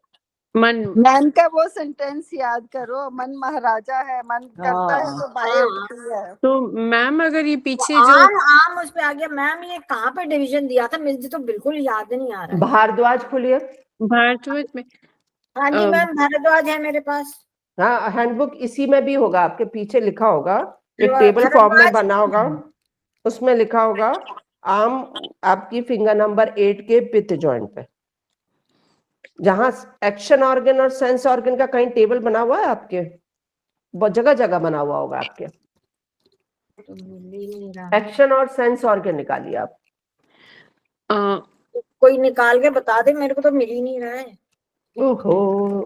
मन। मन का वो सेंटेंस याद करो, मन महाराजा है, मन करता है तो बाहें उठती है। तो मैम अगर ये पीछे जो आर्म आर्म उस पे आ गया मैम, ये कहाँ पे डिवीजन दिया था मुझे तो बिल्कुल याद नहीं आ रहा है। भारद्वाज खोलिए। भारद्वाज में, हाँ जी मैम, भारद्वाज है मेरे पास। हाँ, हैंडबुक इसी में भी होगा, आपके पीछे लिखा होगा, एक टेबल फॉर्म में भारद्वाज। बना होगा, उसमें लिखा होगा आर्म आपकी फिंगर नंबर 8 के पिथ जॉइंट पे, जहां एक्शन ऑर्गन और सेंस ऑर्गन का कहीं टेबल बना हुआ है आपके, बहुत जगह जगह बना हुआ होगा आपके। एक्शन और सेंस ऑर्गन निकालिए आप। कोई निकाल के बता दे, मेरे को तो मिल ही नहीं रहा है। ओहो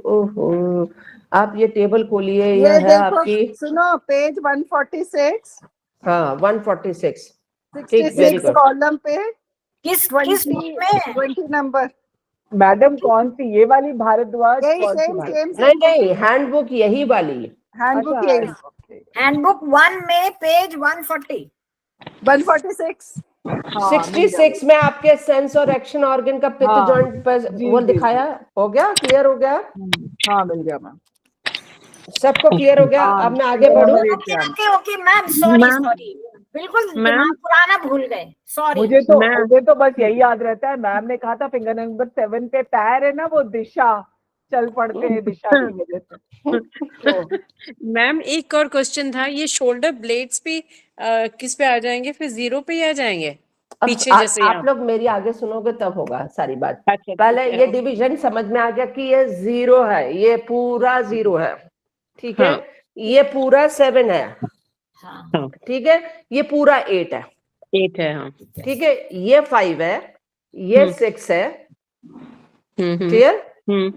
ओहो, आप ये टेबल खोलिए, ये यह है देखो, आपकी, सुनो पेज 146, हाँ 146, ठीक, वेरी 66 गुड। कॉलम पे किस 20 में? 20 नंबर। मैडम कौन सी, ये वाली भारद्वाज? यही कौन सी सेम भारद्वाज? सेम नहीं, हैंडबुक यही वाली, हैंडबुक अच्छा, यही हैंडबुक 1 में पेज 140। 146। 66 में आपके सेंस और एक्शन ऑर्गन का पिथ हाँ, जॉइंट पर जी, वो जी, दिखाया, हो गया, क्लियर हो गया, हाँ मिल गया मैम। सबको क्लियर हो गया। हाँ, अब मैं आगे फिंगर बढ़ूं। नंबर 8 पे ओके आना। Okay okay ma'am, sorry ma'am, sorry, बिल्कुल मैम, दिमाग पुराना भूल गए, सॉरी। मुझे तो बस यही याद रहता है, मैम ने कहा था फिंगर नंबर 7 पे पैर है ना, वो दिशा चल पड़ते हैं दिशा की वजह से। तो मैम एक और क्वेश्चन था, ये शोल्डर ब्लेड्स भी किस पे आ जाएंगे, फिर 0 पे ही आ जाएंगे अब पीछे जैसे आप लोग मेरी आगे सुनोगे तब होगा सारी बात। अच्छा, पहले ठीक है, ये डिवीजन समझ में आ गया कि ये 0 है, ये पूरा 0 है, ठीक है। हाँ। ये पूरा 7 है, हाँ ठीक है। ये पूरा 8 है, 8 है, हाँ। ठीक है। ये 5 है, ये 6 है, क्लियर?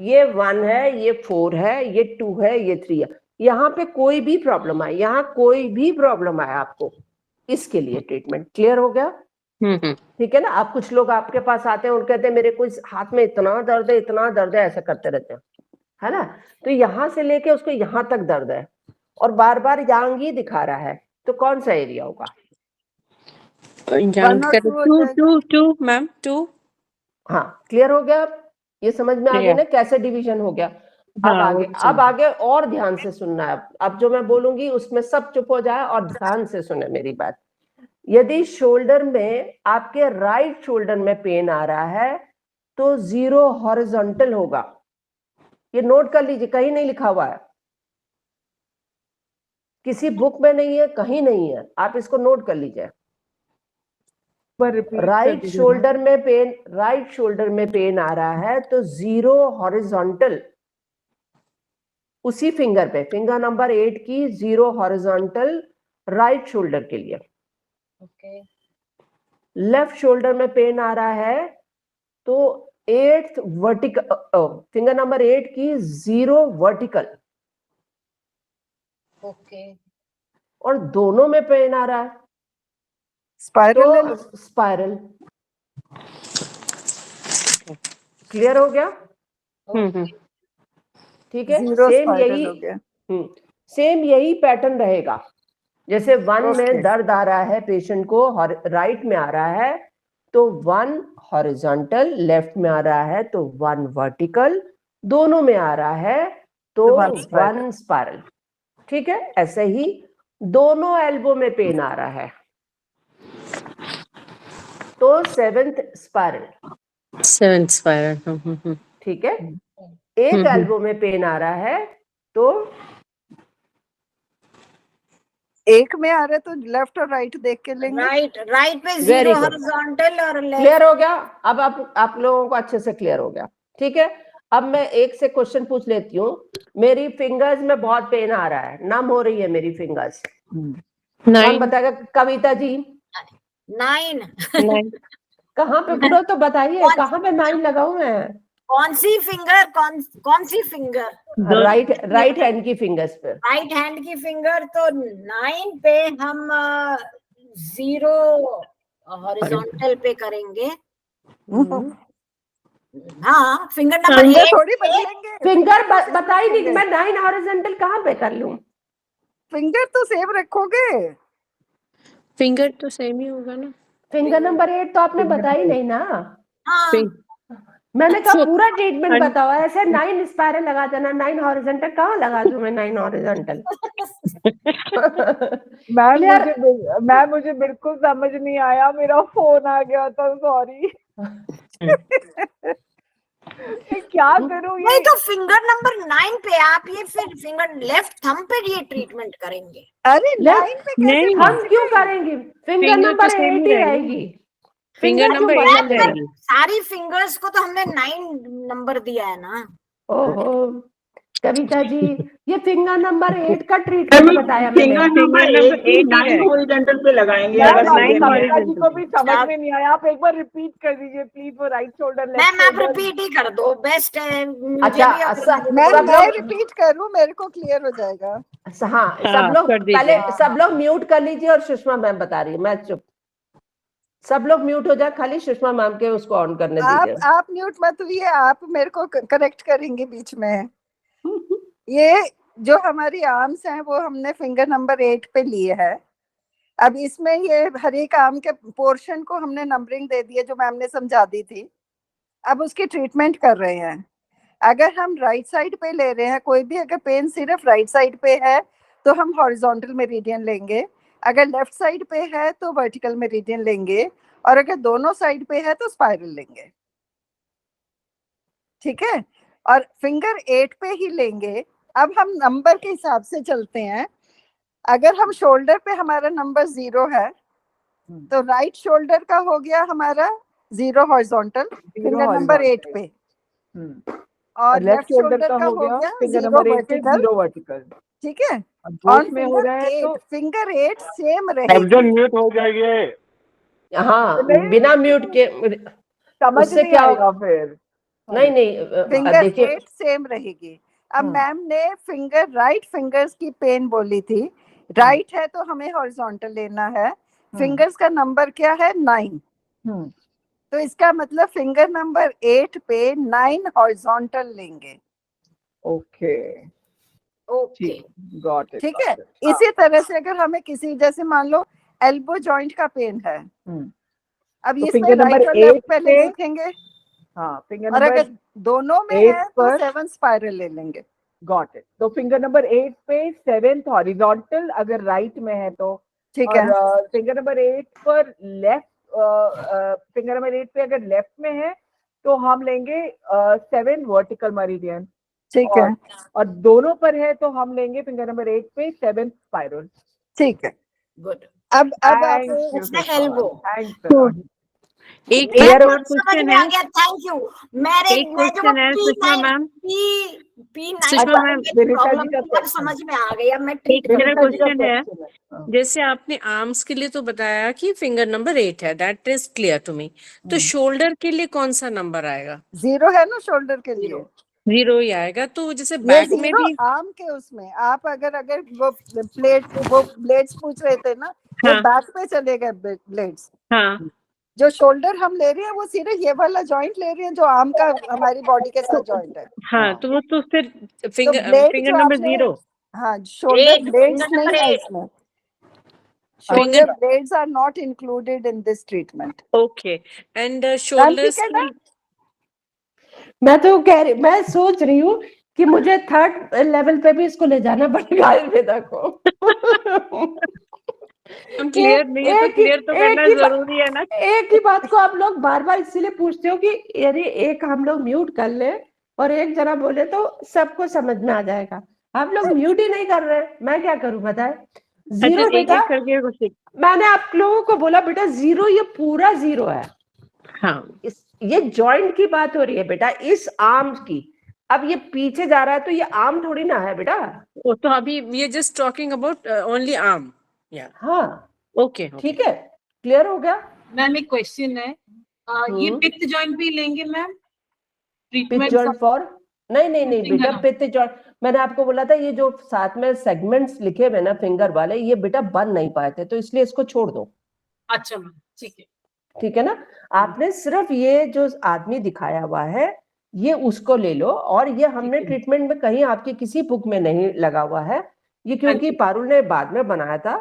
ये 1 है, ये 4 है, ये 2 है, ये 3 है। यहाँ पे कोई भी प्रॉब्लम आए, यहाँ कोई भी प्रॉब्लम आए आपको, इसके लिए ट्रीटमेंट। क्लियर हो गया? ठीक है ना? आप कुछ लोग आपके पास आते हैं और कहते हैं मेरे को इस हाथ में इतना दर्द है, इतना दर्द है, ऐसा करते रहते हैं, है ना? तो यहाँ से लेके उसको यहाँ तक दर्द है और बार बार यांग ही दिखा रहा है, तो कौन सा एरिया होगा? मैम 2। हाँ, क्लियर हो गया? ये समझ में आ गया ना कैसे डिवीजन हो गया? अब आगे और ध्यान से सुनना है। अब जो मैं बोलूंगी उसमें सब चुप हो जाए और ध्यान से सुने मेरी बात। यदि शोल्डर में, आपके राइट शोल्डर में पेन आ रहा है तो 0 हॉरिजॉन्टल होगा। ये नोट कर लीजिए, कहीं नहीं लिखा हुआ है, किसी बुक में नहीं है, कहीं नहीं है, आप इसको नोट कर लीजिए। राइट शोल्डर में पेन आ रहा है तो 0 हॉरिजॉन्टल, उसी फिंगर पे, फिंगर नंबर 8 की 0 हॉरिजॉन्टल राइट शोल्डर के लिए। लेफ्ट शोल्डर में पेन आ रहा है तो 8th वर्टिकल, फिंगर नंबर 8 की 0 वर्टिकल। और दोनों में पेन आ रहा है स्पाइरल, तो स्पाइरल। क्लियर हो गया? ठीक है, सेम यही पैटर्न रहेगा। जैसे 1 में दर्द आ रहा है पेशेंट को, राइट में आ रहा है तो 1 हॉरिजॉन्टल, लेफ्ट में आ रहा है तो 1 वर्टिकल, दोनों में आ रहा है तो 1 स्पाइरल। ठीक है, ऐसे ही दोनों एल्बो में पेन आ रहा है तो 7th स्पाइरल। ठीक है, एक एल्बो में पेन आ रहा है तो एक में आ रहा है तो लेफ्ट और राइट देख के लेंगे। राइट पे 0 हॉरिजॉन्टल और लेफ्ट। क्लियर हो गया? अब आप लोगों को अच्छे से क्लियर हो गया? ठीक है, अब मैं एक से क्वेश्चन पूछ लेती हूँ। मेरी फिंगर्स में बहुत पेन आ रहा है, नम हो रही है मेरी फिंगर्स, कौन बताएगा? कविता जी। 9। कहाँ पे पूरा तो बताइए, कहाँ पे 9 लगाऊं मैं? कौन सी फिंगर? कौन सी फिंगर? राइट हैंड की फिंगर्स पे। राइट हैंड की फिंगर तो 9 पे हम 0 हॉरिजॉन्टल पे करेंगे। हाँ, फिंगर नंबर 8 थोड़ी बदलेंगे। फिंगर बताई नहीं कि मैं 9 हॉरिजॉन्टल कहाँ पे कर लूं? फिंगर तो सेम रखोगे? फिंगर तो सेम ही होगा ना। फिंगर नंबर 8 तो आपने बताई नहीं ना। हाँ, मैंने कहा पूरा ट्रीटमेंट बताओ, ऐसे 9 स्पाइरल लगा देना, 9 हॉरिजॉन्टल कहाँ लगा दूं मैं 9 हॉरिजॉन्टल? मैम मुझे बिल्कुल समझ नहीं आया, मेरा फोन आ गया था, सॉरी। क्या करूं ये? नहीं तो फिंगर नंबर 9 पे आप ये फिर फिंगर लेफ्ट थंब पे ये ट्रीटमेंट करेंगे। अरे 9 पे कैसे? हम क्यों करेंगे? फिंगर नंबर 8 ही रहेगी। फिंगर नंबर 8 रहेगी। सारी फिंगर्स को तो हमने 9 नंबर दिया है ना। ओहो कविता जी, ये फिंगर नंबर 8 का ट्रीटमेंट बताया मैंने। फिंगर नंबर 8 9 हॉरिजॉन्टल पे लगाएंगे। कविता जी को भी समझ में नहीं आया, आप एक बार रिपीट कर दीजिए प्लीज, वो राइट शोल्डर लेफ्ट। मैम आप रिपीट ही कर दो, बेस्ट है। अच्छा, मैं रिपीट करूं, मेरे को क्लियर हो जाएगा। हाँ, सब लोग म्यूट कर लीजिए और सुषमा मैम बता रही है, मैं चुप। सब लोग म्यूट हो जाए, खाली सुषमा मैम के उसको ऑन करने दीजिए। आप म्यूट मत हुई, आप मेरे को करेक्ट करेंगे बीच में। ये जो हमारी आर्म्स हैं वो हमने फिंगर नंबर 8 पे लिए है। अब इसमें ये हर एक आर्म के पोर्शन को हमने नंबरिंग दे दी है जो मैम ने समझा दी थी। अब उसकी ट्रीटमेंट कर रहे हैं। अगर हम राइट साइड पे ले रहे हैं, कोई भी अगर पेन सिर्फ राइट साइड पे है तो हम हॉरिजॉन्टल मेरिडियन लेंगे, अगर लेफ्ट साइड पे है तो वर्टिकल मेरिडियन लेंगे, और अगर दोनों साइड पे है तो स्पाइरल लेंगे। ठीक है, और फिंगर 8 पे ही लेंगे। अब हम नंबर के हिसाब से चलते हैं। अगर हम शोल्डर पे हमारा नंबर 0 है तो राइट शोल्डर का हो गया हमारा 0 हॉरिजॉन्टल, फिंगर नंबर 8 पे, और लेफ्ट शोल्डर का हो गया फिंगर नंबर 8 पे 0 वर्टिकल। ठीक है, और में हो रहा है तो फिंगर 8 सेम रहेगी। म्यूट हो जाएगी। हाँ, बिना म्यूट के समझ नहीं आएगा फिर। नहीं फिंगर देखिए 8 सेम रहेगी। अब मैम ने फिंगर राइट फिंगर्स की पेन बोली थी, राइट है तो हमें हॉरिजॉन्टल लेना है। फिंगर्स का नंबर क्या है 9, तो इसका मतलब फिंगर नंबर 8 पे 9 हॉरिजॉन्टल लेंगे। Okay okay got it. ठीक है, इसी तरह से अगर हमें किसी जैसे मान लो एल्बो जॉइंट का पेन है, अब तो इसमें फिंगर नंबर राइट और 8 लेफ्ट पहले पे, देखेंगे, हाँ फिंगर और नंबर अगर दोनों में 8 है तो पर 7 स्पाइरल ले लेंगे। Got it. तो फिंगर नंबर 8 पे 7th हॉरिजॉन्टल अगर राइट में है तो, ठीक है, और फिंगर नंबर 8 पर लेफ्ट, फिंगर नंबर 8 पे अगर लेफ्ट में है तो हम लेंगे 7 वर्टिकल मेरिडियन, ठीक है, और दोनों पर है तो हम लेंगे फिंगर नंबर 8 पे 7th स्पाइरल। ठीक है। गुड। अब आप It's the elbow. थैंक्स। एक Clear एक हो? और समझ क्वेश्चन में है, आ गया, थैंक यू। मैं एक जो क्वेश्चन है Sushma P9 ma'am. P9 Sushma ma'am, मेरी विनीता जी प्रॉब्लम का थी, अब क्वेश्चन, समझ में आ गई, अब मैं ट्रीट मेरा विनीता जी का क्वेश्चन है, क्वेश्चन है। जैसे आपने आर्म्स के लिए तो बताया कि फिंगर नंबर 8 है, that is clear to me, तो शोल्डर के लिए कौन सा नंबर आएगा? 0 है ना शोल्डर के लिए, 0 ही आएगा। तो जैसे ये बैक में 0 भी, आर्म के उसमें आप अगर वो ब्लेड्स पूछ रहे थे ना, वो हाँ बैक पे चलेगा ब्लेड्स। हाँ, जो शोल्डर हम ले रहे हैं वो सिर्फ ये वाला जॉइंट ले रहे हैं जो आर्म का हमारी बॉडी के साथ जॉइंट है। हाँ तो वो तो फिर तो फिंगर ब्लेड फिंगर जो नंबर आपने, 0, हाँ शोल्डर ब्लेड्स फिंगर नहीं नंबर है 8। इसमें, finger, shoulder blades are not included in this treatment. Okay, and ma'am shoulders ठीक है ना? मैं तो मैं सोच रही हूँ कि मुझे 3rd लेवल पे भी इसको ले जाना पड़ेगा आयुर्वेदा को। हम क्लियर नहीं है तो क्लियर तो करना जरूरी है ना। एक ही बात को आप लोग बार बार इसीलिए पूछते हो कि यदि एक हम लोग म्यूट कर ले और एक जना बोले तो सबको समझ में आ जाएगा। आप लोग म्यूट ही नहीं कर रहे, मैं क्या करूं बताए? 0 अच्छा, एक बेटा, एक करके कुछ, मैंने आप लोगों को बोला बेटा 0, ये पूरा 0 है। हाँ ये जॉइंट की बात हो रही है बेटा, इस आर्म की। अब ये पीछे जा रहा है तो ये आर्म थोड़ी ना है बेटा। वो तो अभी ये just talking about only arm, या हाँ ओके ठीक है, क्लियर हो गया। मैम एक क्वेश्चन है, ये पित्त जॉइंट भी लेंगे ma'am pitch treatment joint for, नहीं बेटा, फिंगर? पिच जॉइंट मैंने आपको बोला था, ये जो साथ में सेगमेंट्स लिखे हुए ना फिंगर वाले, ये बेटा बन नहीं पाए थे तो इसलिए इसको छोड़ दो। अच्छा मैम ठीक है। ठीक है ना, आपने सिर्फ ये जो आदमी दिखाया हुआ है ये उसको ले लो, और ये हमने ट्रीटमेंट में कहीं आपकी किसी बुक में नहीं लगा हुआ है, ये क्योंकि पारुल ने बाद में बनाया था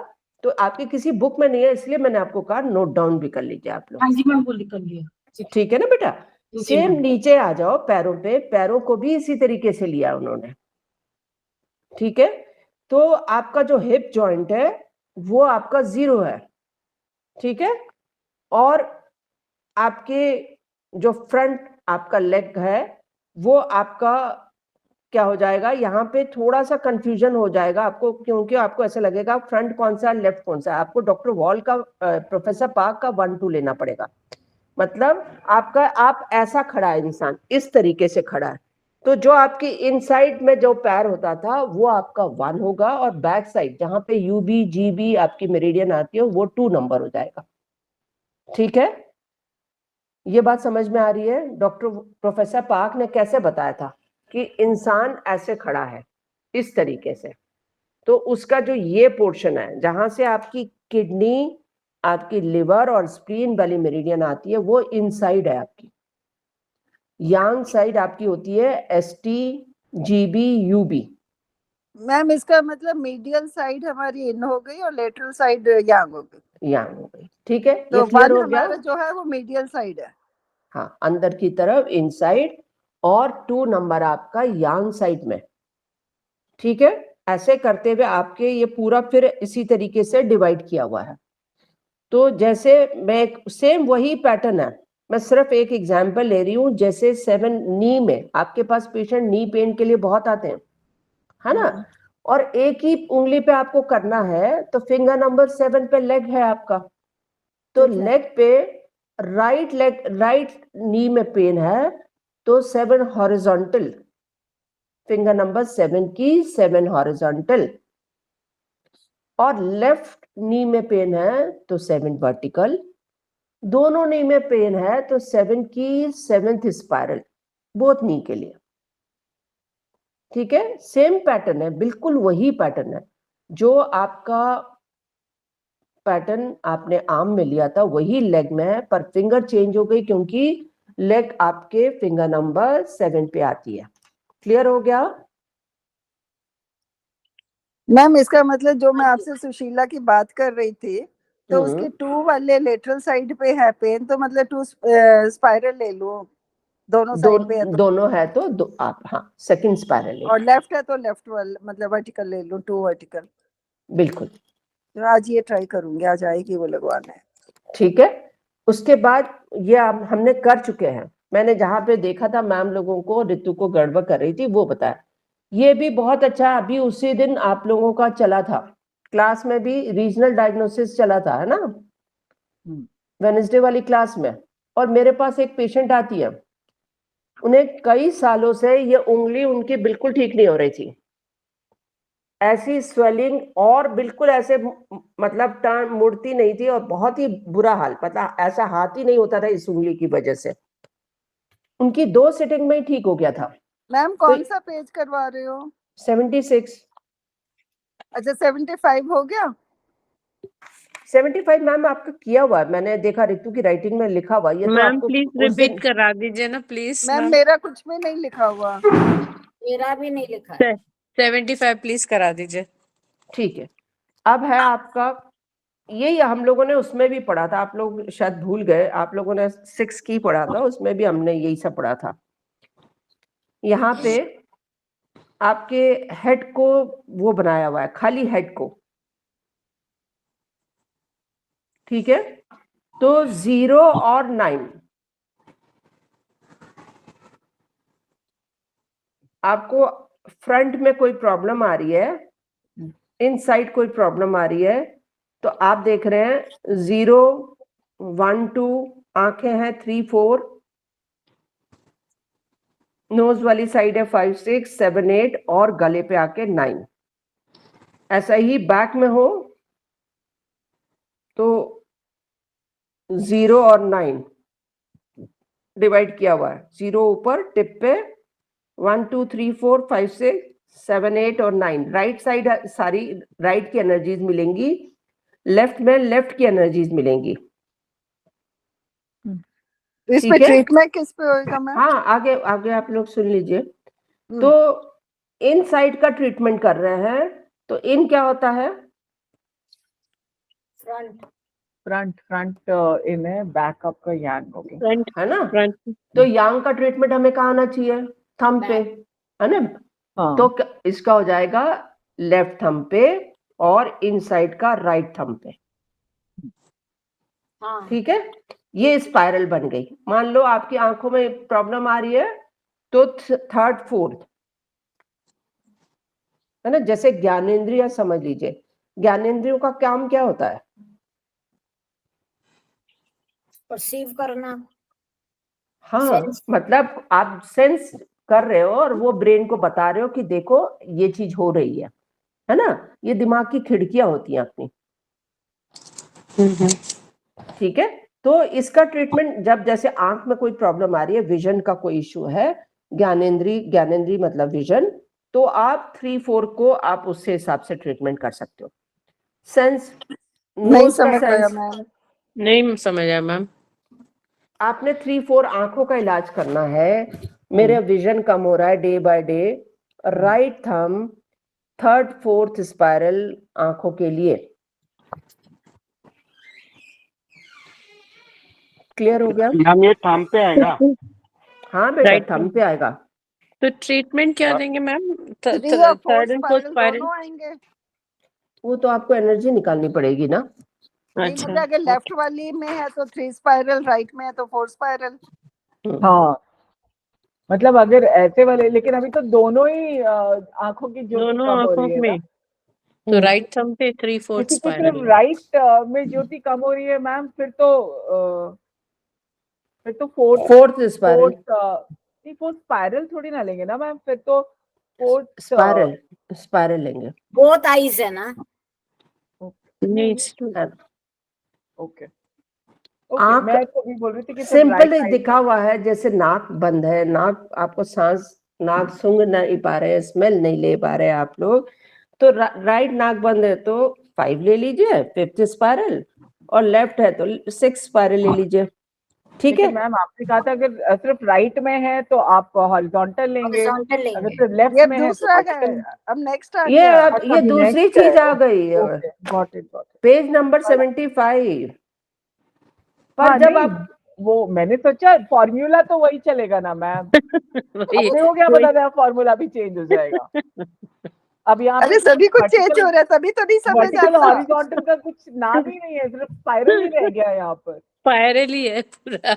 तो आपकी किसी बुक में नहीं है, इसलिए मैंने आपको कहा नोट डाउन भी कर लीजिए आप लोग। हाँ जी मैम, बोल कर लिया। ठीक है ना बेटा, सेम नीचे आ जाओ पैरों पे, पैरों को भी इसी तरीके से लिया उन्होंने। ठीक है, तो आपका जो हिप जॉइंट है वो आपका 0 है। ठीक है, और आपके जो फ्रंट आपका लेग है वो आपका क्या हो जाएगा, यहाँ पे थोड़ा सा कंफ्यूजन हो जाएगा आपको, क्योंकि आपको ऐसा लगेगा फ्रंट कौन सा लेफ्ट कौन सा। आपको डॉक्टर वॉल का प्रोफेसर पार्क का 1 2 लेना पड़ेगा। मतलब आपका, आप ऐसा खड़ा है इंसान, इस तरीके से खड़ा है, तो जो आपकी इनसाइड में जो पैर होता था वो आपका 1 होगा, और बैक साइड जहां पे यूबी जीबी आपकी मेरिडियन आती है वो 2 नंबर हो जाएगा। ठीक है, ये बात समझ में आ रही है? डॉक्टर प्रोफेसर पार्क ने कैसे बताया था कि इंसान ऐसे खड़ा है इस तरीके से, तो उसका जो ये पोर्शन है जहां से आपकी किडनी, आपकी लिवर और स्प्लीन वाली मेरिडियन आती है वो इनसाइड है आपकी। यांग साइड आपकी होती है एसटी जीबी यूबी। मैम इसका मतलब मीडियल साइड हमारी इन हो गई और लेटरल साइड यांग हो गई। यांग हो गई। ठीक है, तो ये क्लियर 1 हो गया? हमारा जो है वो मीडियल साइड है। हाँ, अंदर की तरफ इनसाइड, और 2 नंबर आपका यांग साइड में। ठीक है, ऐसे करते हुए आपके ये पूरा फिर इसी तरीके से डिवाइड किया हुआ है। तो जैसे मैं सेम वही पैटर्न है, मैं सिर्फ एक एग्जांपल ले रही हूँ। जैसे 7 नी में आपके पास पेशेंट नी पेन के लिए बहुत आते हैं, है ना, और एक ही उंगली पे आपको करना है, तो फिंगर नंबर 7 पे लेग है आपका, तो लेग पे राइट लेग, राइट नी में पेन है तो 7 हॉरिजॉन्टल, फिंगर नंबर 7 की 7 हॉरिजॉन्टल, और लेफ्ट नी में पेन है तो 7 वर्टिकल, दोनों नी में पेन है तो 7 की 7th स्पाइरल। बोथ नी के लिए। ठीक है, सेम पैटर्न है, बिल्कुल वही पैटर्न है जो आपका पैटर्न आपने आर्म में लिया था, वही लेग में है, पर फिंगर चेंज हो गई क्योंकि लेग आपके फिंगर नंबर 7 पे आती है। क्लियर हो गया मैम? इसका मतलब जो मैं आपसे सुशीला की बात कर रही थी, तो उसके 2 वाले लेटरल साइड पे है पेन, तो मतलब 2 स्पाइरल ले लूं, दोनों साइड पे है तो? दोनों है तो आप, हाँ, सेकंड स्पाइरल और लेफ्ट है तो लेफ्ट वाला मतलब वर्टिकल ले लूं, 2 वर्टिकल। बिल्कुल, तो आज ये ट्राई करूंगी, आज आएगी वो लगवाना है। ठीक है। उसके बाद ये हमने कर चुके हैं। मैंने जहां पे देखा था मैम लोगों को, ऋतु को गड़बड़ कर रही थी, वो बताया। ये भी बहुत अच्छा, अभी उसी दिन आप लोगों का चला था क्लास में भी, रीजनल डायग्नोसिस चला था, है ना, वेडनेसडे वाली क्लास में। और मेरे पास एक पेशेंट आती है, उन्हें कई सालों से ये उंगली उनकी बिल्कुल ठीक नहीं हो रही थी, ऐसी स्वेलिंग और बिल्कुल ऐसे मतलब टर्न मुड़ती नहीं थी, और बहुत ही बुरा हाल, पता ऐसा हाथ ही नहीं होता था इस उंगली की वजह से। उनकी 2 सिटिंग में ही ठीक हो गया था। मैम कौन सा पेज करवा रहे हो? 76। अच्छा 75 हो गया? 75 मैम आपका किया हुआ है, मैंने देखा ऋतु की राइटिंग में लिखा हुआ, ये तो मैम आपको प्लीज उस दिन रिपीट करा दीजिए ना प्लीज। मैम मेरा कुछ भी नहीं लिखा हुआ। मेरा भी नहीं लिखा है। 75 प्लीज करा दीजिए। ठीक है। अब है आपका, यही हम लोगों ने उसमें भी पढ़ा था, आप लोग शायद भूल गए, आप लोगों ने 6 की पढ़ा था, उसमें भी हमने यही सब पढ़ा था। यहाँ पे आपके हेड को वो बनाया हुआ है, खाली हेड को, ठीक है। तो 0 और 9 आपको फ्रंट में कोई प्रॉब्लम आ रही है, इनसाइड कोई प्रॉब्लम आ रही है, तो आप देख रहे हैं 0, 1, 2, आंखें हैं 3, 4, नोज वाली साइड है 5, 6, 7, 8 और गले पे आके 9। ऐसा ही बैक में हो तो 0 और 9 डिवाइड किया हुआ है, 0 ऊपर टिप पे, 1, 2, 3, 4, 5, 6, 7, 8 और 9। राइट साइड सारी राइट की एनर्जीज मिलेंगी, लेफ्ट में लेफ्ट की एनर्जीज मिलेंगी। इस पे ट्रीटमेंट किस पे होएगा मैम? हाँ, आगे आगे आप लोग सुन लीजिए। तो इन साइड का ट्रीटमेंट कर रहे हैं, तो इन क्या होता है? फ्रंट इन है, बैक आपका यांग हो गया, फ्रंट है ना? फ्रंट। तो यांग का ट्रीटमेंट हमें कहाँ आना चाहिए? थंब पे, है ना? हाँ। तो इसका हो जाएगा लेफ्ट थंब पे और इनसाइड का राइट थंब पे। हाँ। ठीक है, ये स्पाइरल बन गई। मान लो आपकी आंखों में प्रॉब्लम आ रही है, तो 3rd 4th, है ना? जैसे ज्ञानेंद्रिय समझ लीजिए, ज्ञानेंद्रियों का काम क्या होता है? परसीव करना। हाँ, सेंस। मतलब आप सेंस कर रहे हो और वो ब्रेन को बता रहे हो कि देखो ये चीज हो रही है ना? ये दिमाग की खिड़कियां होती हैं अपनी। ठीक है, तो इसका ट्रीटमेंट जब जैसे आंख में कोई प्रॉब्लम आ रही है, विजन का कोई इश्यू है, ज्ञानेंद्री मतलब विजन, तो आप 3, 4 को आप उससे हिसाब से ट्रीटमेंट कर सकते हो। सेंस, नहीं समझ आया मैम। नहीं समझ आया मैम। आपने 3, 4 आंखों का इलाज करना है। मेरे विजन कम हो रहा है day by day, right thumb 3rd 4th spiral आंखों के लिए। क्लियर हो गया? मैम ये थंब पे आएगा? हाँ बेटा, Right थंब पे आएगा। तो ट्रीटमेंट क्या देंगे मैम? 3 और 4 third and fourth spiral spiral. दोनों आएंगे? वो तो आपको एनर्जी निकालनी पड़ेगी ना। नहीं मतलब अगर लेफ्ट वाली में है तो 3 स्पाइरल, राइट में है तो 4 स्पाइरल। हाँ, मतलब अगर ऐसे वाले, लेकिन अभी तो दोनों ही आंखों की ज्योति दोनों कम हो आंखों रही है में। ना। तो राइट थंब पे 3/4 किसी को सिर्फ स्पाइरल। राइट में ज्योति कम हो रही है मैम, फिर तो 4th स्पाइरल। 4th स्पाइरल थोड़ी ना लेंगे ना मैम, फिर तो 4th स्पाइरल लेंगे। बोथ आईज है ना? नहीं ओके। आंख मैं तो भी बोल रही थी कि सिंपल दिखा हुआ है, जैसे नाक बंद है, नाक आपको सांस, नाक सूंघ नहीं पा रहे, स्मेल नहीं ले पा रहे आप लोग, तो राइट नाक बंद है तो 5 ले लीजिए 5th स्पाइरल, और लेफ्ट है तो 6 स्पाइरल ले लीजिए। ठीक है मैम आपने कहा था अगर सिर्फ राइट में है तो आप हॉरिजॉन्टल लेंगे, Horizontal अगर लेंगे। सिर्फ लेफ्ट ये में है तो दूसरा है, vertical। अब नेक्स्ट आ ये गया। अब ये दूसरी चीज आ गई, गॉट इट। पेज नंबर 75 पर हाँ, जब नहीं, आप वो मैंने सोचा फॉर्मूला तो वही चलेगा ना मैम, वही अपने को क्या वही पता था फॉर्मूला भी चेंज हो जाएगा। अब यहाँ पे अरे सभी कुछ चेंज वर्टिकल हो रहा है, तभी तो नहीं समझ वर्टिकल आता। हॉरिजॉन्टल का कुछ नाम ही नहीं है, सिर्फ स्पाइरल ही रह गया है यहाँ पर। स्पाइरल ही है पूरा।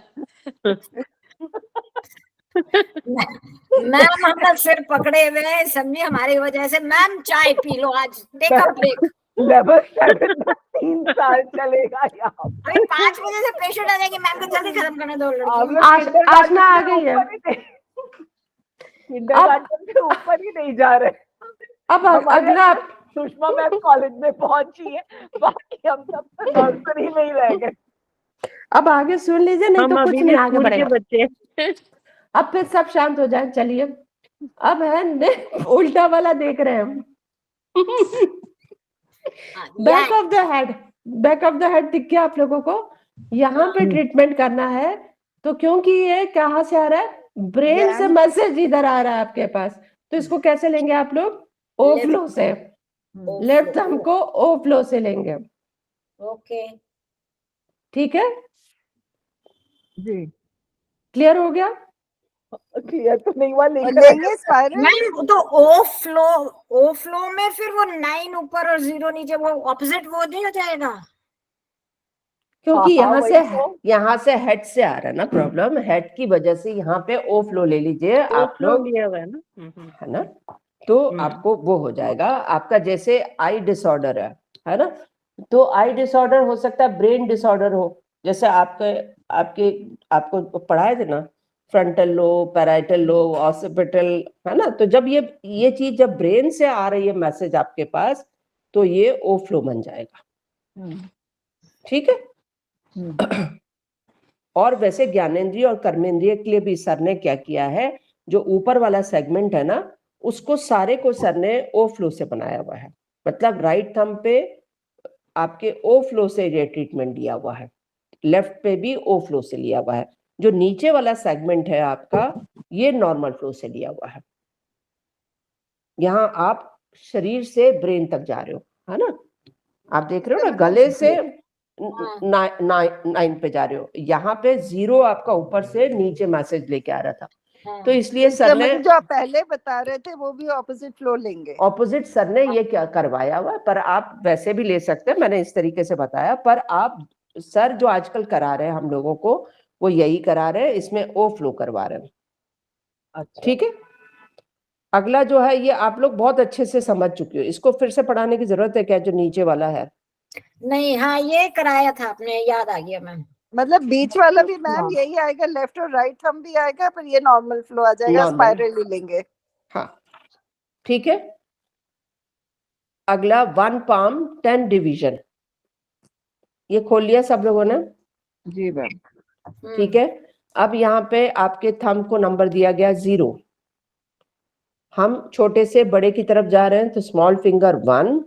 मैम हम लोग सिर पकड़े हुए हैं, समझिए हमारी वजह से। मैम चाय पी लो, आज टेक अ ब्रेक। लेवल 7 का 3 साल चलेगा यहाँ पे। अभी 5 बजे से पेशेंट आ जाएगी, मैम को जल्दी खत्म करने दो आप लड़की। लोग आशना आ गई है। किंडरगार्टन से ऊपर ही नहीं जा रहे। अब हमारे अगला सुषमा मैम कॉलेज में पहुंची है, बाकी हम सब तो नर्सरी में ही रह गए। अब आगे सुन लीजिए, नहीं हम तो कुछ अभी नहीं भी आगे स्कूल के बढ़ेगा। बच्चे। अब फिर सब शांत हो जाए। चलिए अब है उल्टा वाला देख रहे हैं हम। Back of the head, back of the head दिख गया आप लोगों को? यहाँ पे ट्रीटमेंट करना है, तो क्योंकि ये कहाँ से आ रहा है, ब्रेन से मैसेज इधर आ रहा है आपके पास, तो इसको कैसे लेंगे आप लोग? ओ फ्लो से, लेफ्ट थंब को ओ फ्लो से लेंगे। ओके, ठीक है, जी क्लियर हो गया? क्लियर तो नहीं हुआ, और लेकिन लेंगे स्पाइरल। मैम तो ओ फ्लो में फिर वो 9 ऊपर और 0 नीचे, वो ऑपोजिट वो नहीं हो जाएगा? क्योंकि हाँ, यहाँ से हेड से आ रहा है ना प्रॉब्लम, हेड की वजह से यहाँ पे ओ फ्लो ले लीजिए आप लोग, लिया हुआ है ना। है ना, तो आपको वो हो जाएगा। आपका जैसे आई डिसऑर्डर है ना, तो आई डिसऑर्डर हो सकता है ब्रेन डिसऑर्डर हो, जैसे आपको पढ़ाए थे ना, frontal lobe, parietal lobe, occipital, है ना, तो जब ये चीज जब ब्रेन से आ रही है मैसेज आपके पास, तो ये ओ फ्लो बन जाएगा। ठीक है। और वैसे ज्ञानेंद्रिय और कर्मेंद्रिय के लिए भी सर ने क्या किया है, जो ऊपर वाला सेगमेंट है ना, उसको सारे को सर ने ओ फ्लो से बनाया हुआ है, मतलब राइट थंब पे आपके ओ फ्लो से ये ट्रीटमेंट दिया हुआ है, लेफ्ट पे भी ओ फ्लो से लिया हुआ है। जो नीचे वाला सेगमेंट है आपका, ये नॉर्मल फ्लो से लिया हुआ है। यहाँ आप शरीर से ब्रेन तक जा रहे हो, है ना, आप देख रहे हो ना, गले से 9 पे जा रहे हो, यहाँ पे 0 आपका ऊपर से नीचे मैसेज लेके आ रहा था, तो इसलिए सर ने जो आप पहले बता रहे थे वो भी ऑपोजिट फ्लो लेंगे। ऑपोजिट सर ने ये क्या करवाया हुआ, पर आप वैसे भी ले सकते हैं, मैंने इस तरीके से बताया, पर आप सर जो आजकल करा रहे हैं हम लोगों को, वो यही करा रहे हैं, इसमें ओ फ्लो करवा रहे हैं। अच्छा, ठीक है। अगला जो है, ये आप लोग बहुत अच्छे से समझ चुके हो, इसको फिर से पढ़ाने की जरूरत है क्या, जो नीचे वाला है? नहीं, हाँ ये कराया था आपने, याद आ गया मैम। मतलब बीच वाला भी मैम यही आएगा, लेफ्ट और राइट थंब भी आएगा, पर ये नॉर्मल फ्लो आ जाएगा, स्पाइरल ही लेंगे। हाँ ठीक है। अगला 1 palm 10 डिवीजन, ये खोल लिया सब लोगों ने? जी मैम। ठीक है। अब यहाँ पे आपके थंब को नंबर दिया गया 0, हम छोटे से बड़े की तरफ जा रहे हैं, तो small finger 1,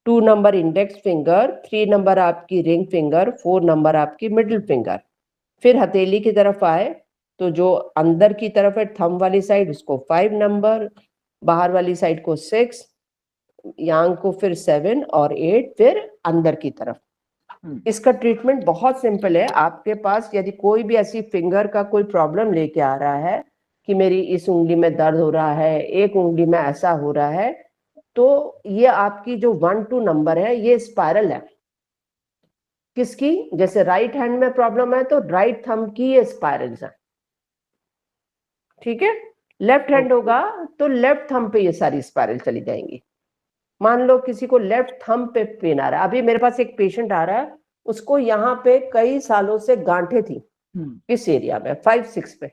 2 number index finger, 3 number आपकी रिंग फिंगर, 4 नंबर आपकी मिडिल फिंगर। फिर हथेली की तरफ आए तो जो अंदर की तरफ है थंब वाली साइड, उसको 5 नंबर, बाहर वाली साइड को 6, यांग को फिर 7 और 8, फिर अंदर की तरफ। इसका ट्रीटमेंट बहुत सिंपल है। आपके पास यदि कोई भी ऐसी फिंगर का कोई प्रॉब्लम लेके आ रहा है कि मेरी इस उंगली में दर्द हो रहा है, एक उंगली में ऐसा हो रहा है, तो ये आपकी जो 1 2 नंबर है, ये स्पाइरल है। किसकी? जैसे राइट हैंड में प्रॉब्लम है तो राइट थंब की ये स्पाइरल्स है। ठीक है। लेफ्ट हैंड होगा तो लेफ्ट थंब पे ये सारी स्पाइरल चली जाएंगी। मान लो किसी को लेफ्ट थंब पे पेन आ रहा है, अभी मेरे पास एक पेशेंट आ रहा है, उसको यहाँ पे कई सालों से गांठें थी, इस एरिया में 5 6 पे,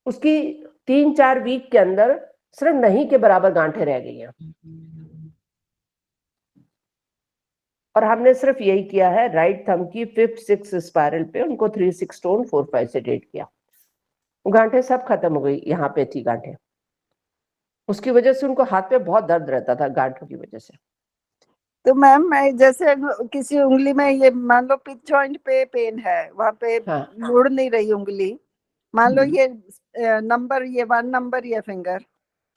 उसकी 3 4 वीक के अंदर सिर्फ नहीं के बराबर गांठें रह गई हैं। और हमने सिर्फ यही किया है, राइट थंब की 5th 6th स्पाइरल पे उनको 3 6 स्टोन 4 5 से डेट किया। गांठें सब खत्म हो गई, यहाँ पे थी गांठें, उसकी वजह से उनको हाथ पे बहुत दर्द रहता था गांठों की वजह से। तो मैम मैं जैसे किसी उंगली में ये मान लो पिच जॉइंट पे पेन है, वहां पे हाँ। मुड़ नहीं रही उंगली, मान लो ये नंबर, ये 1 नंबर, ये फिंगर,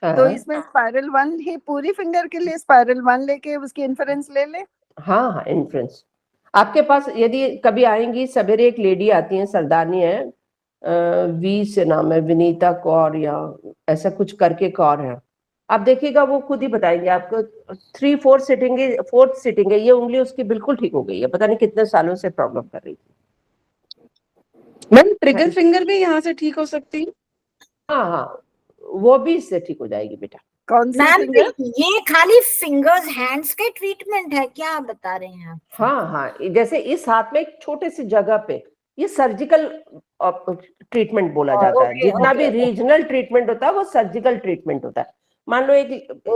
तो इसमें स्पाइरल 1 ही पूरी फिंगर के लिए स्पाइरल 1 लेके उसकी इन्फ्रेंस ले ले। हाँ हाँ, इन्फ्रेंस आपके पास यदि कभी आएंगी, सवेरे एक लेडी आती है, सरदारनी है, वी से नाम है, विनीता कौर या ऐसा कुछ करके कौर है, आप देखिएगा वो खुद ही बताएंगे आपको। 3-4 सिटिंग, 4th सिटिंग है, ये उंगली उसकी बिल्कुल ठीक हो गई है, पता नहीं कितने सालों से प्रॉब्लम कर रही थी। मैम ट्रिगर फिंगर भी यहाँ से ठीक हो सकती है? हाँ हाँ, वो भी इससे ठीक हो जाएगी बेटा। कौन सी मैम फिंगर? ये खाली फिंगर्स हैंड्स के ट्रीटमेंट है क्या आप बता रहे हैं आप? हाँ हाँ, जैसे इस हाथ में एक छोटे सी जगह पे ये सर्जिकल ट्रीटमेंट बोला जाता है। जितना भी रीजनल ट्रीटमेंट होता है वो सर्जिकल ट्रीटमेंट होता है। मान लो एक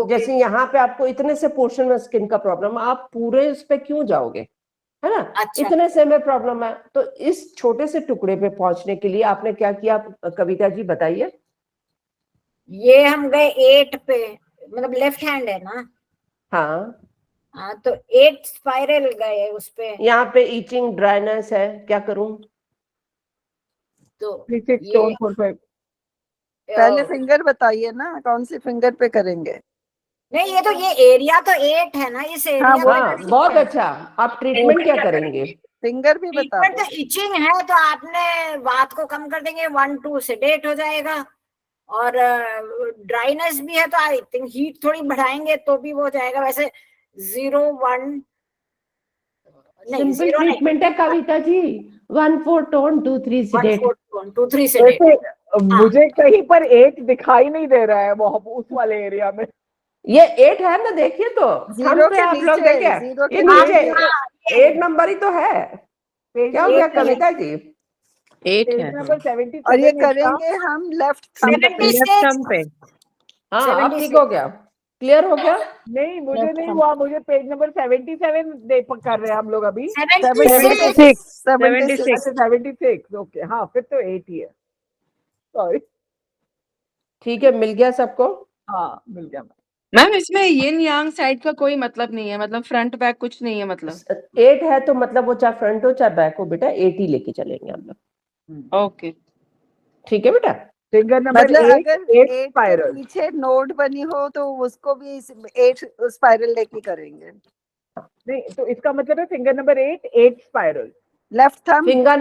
जैसे यहाँ पे आपको इतने से पोर्शन में स्किन का प्रॉब्लम, आप पूरे उस पे क्यों जाओगे, है ना? अच्छा। इतने से में प्रॉब्लम है, तो इस छोटे से टुकड़े पे पहुंचने के लिए आपने क्या किया, कविता जी बताइए। ये हम गए 8 पे, मतलब लेफ्ट हैंड है ना? हाँ हाँ, तो 8 स्पाइरल गए उस पे। यहाँ पे ईचिंग ड्राइनेस है, क्या करूं? तो 3 6 स्टोन 4 5। पहले फिंगर बताइए ना, कौन सी फिंगर पे करेंगे? नहीं, ये तो ये एरिया तो 8 है ना, इस एरिया हाँ, हाँ बहुत अच्छा। आप ट्रीटमेंट क्या करेंगे? फिंगर भी बता ट्रीटमेंट दो। तो इचिंग है, तो आपने वात को कम कर देंगे, 1-2 सेडेट हो जाएगा, और ड्राइनेस भी है तो आई थिंक हीट थोड़ी बढ़ाएंगे तो भी वो हो जाएगा। वैसे 0-1 नहीं, सिंपल 0 नहीं, ट्रीटमेंट है Kavita ji, 1-4 tone 2-3 sedate. 1-4-2-3 sedate. वैसे मुझे कहीं पर 8 दिखाई नहीं दे रहा है वो उस वाले एरिया में। ये 8 है ना, देखिए तो जीरो पे के आप लोग नीचे, देखिए, जीरो ये के नीचे नीचे। 8 नंबर ही तो है। क्या हो गया कविता जी? 8 पेज है नंबर 77 और ये इसका। करेंगे हम लेफ्ट थंब पे। 76 लेफ्ट थंब पे। हाँ अब 76 ठीक हो गया, क्लियर हो गया। नहीं, मुझे Left नहीं thumb. हुआ, मुझे पेज नंबर 77 कर रहे हैं हम लोग अभी। 76 76। अच्छा 76, ओके, हाँ फिर तो 8 ही है, सॉरी। ठीक है, मिल गया सबको? हाँ मिल गया। मैम इसमें यिन यांग साइड का कोई मतलब नहीं है, मतलब फ्रंट बैक कुछ नहीं है मतलब? 8 है तो मतलब वो चाहे फ्रंट हो चाहे बैक हो बेटा, 8 ही लेके चलेंगे हम लोग। ओके ठीक है बेटा। फिंगर नंबर मतलब 8 अगर 8 8 के स्पाइरल। पीछे नोड बनी हो तो उसको भी 8 स्पाइरल लेके करेंगे। नहीं, तो इसका मतलब है finger number 8 spiral. Left thumb, finger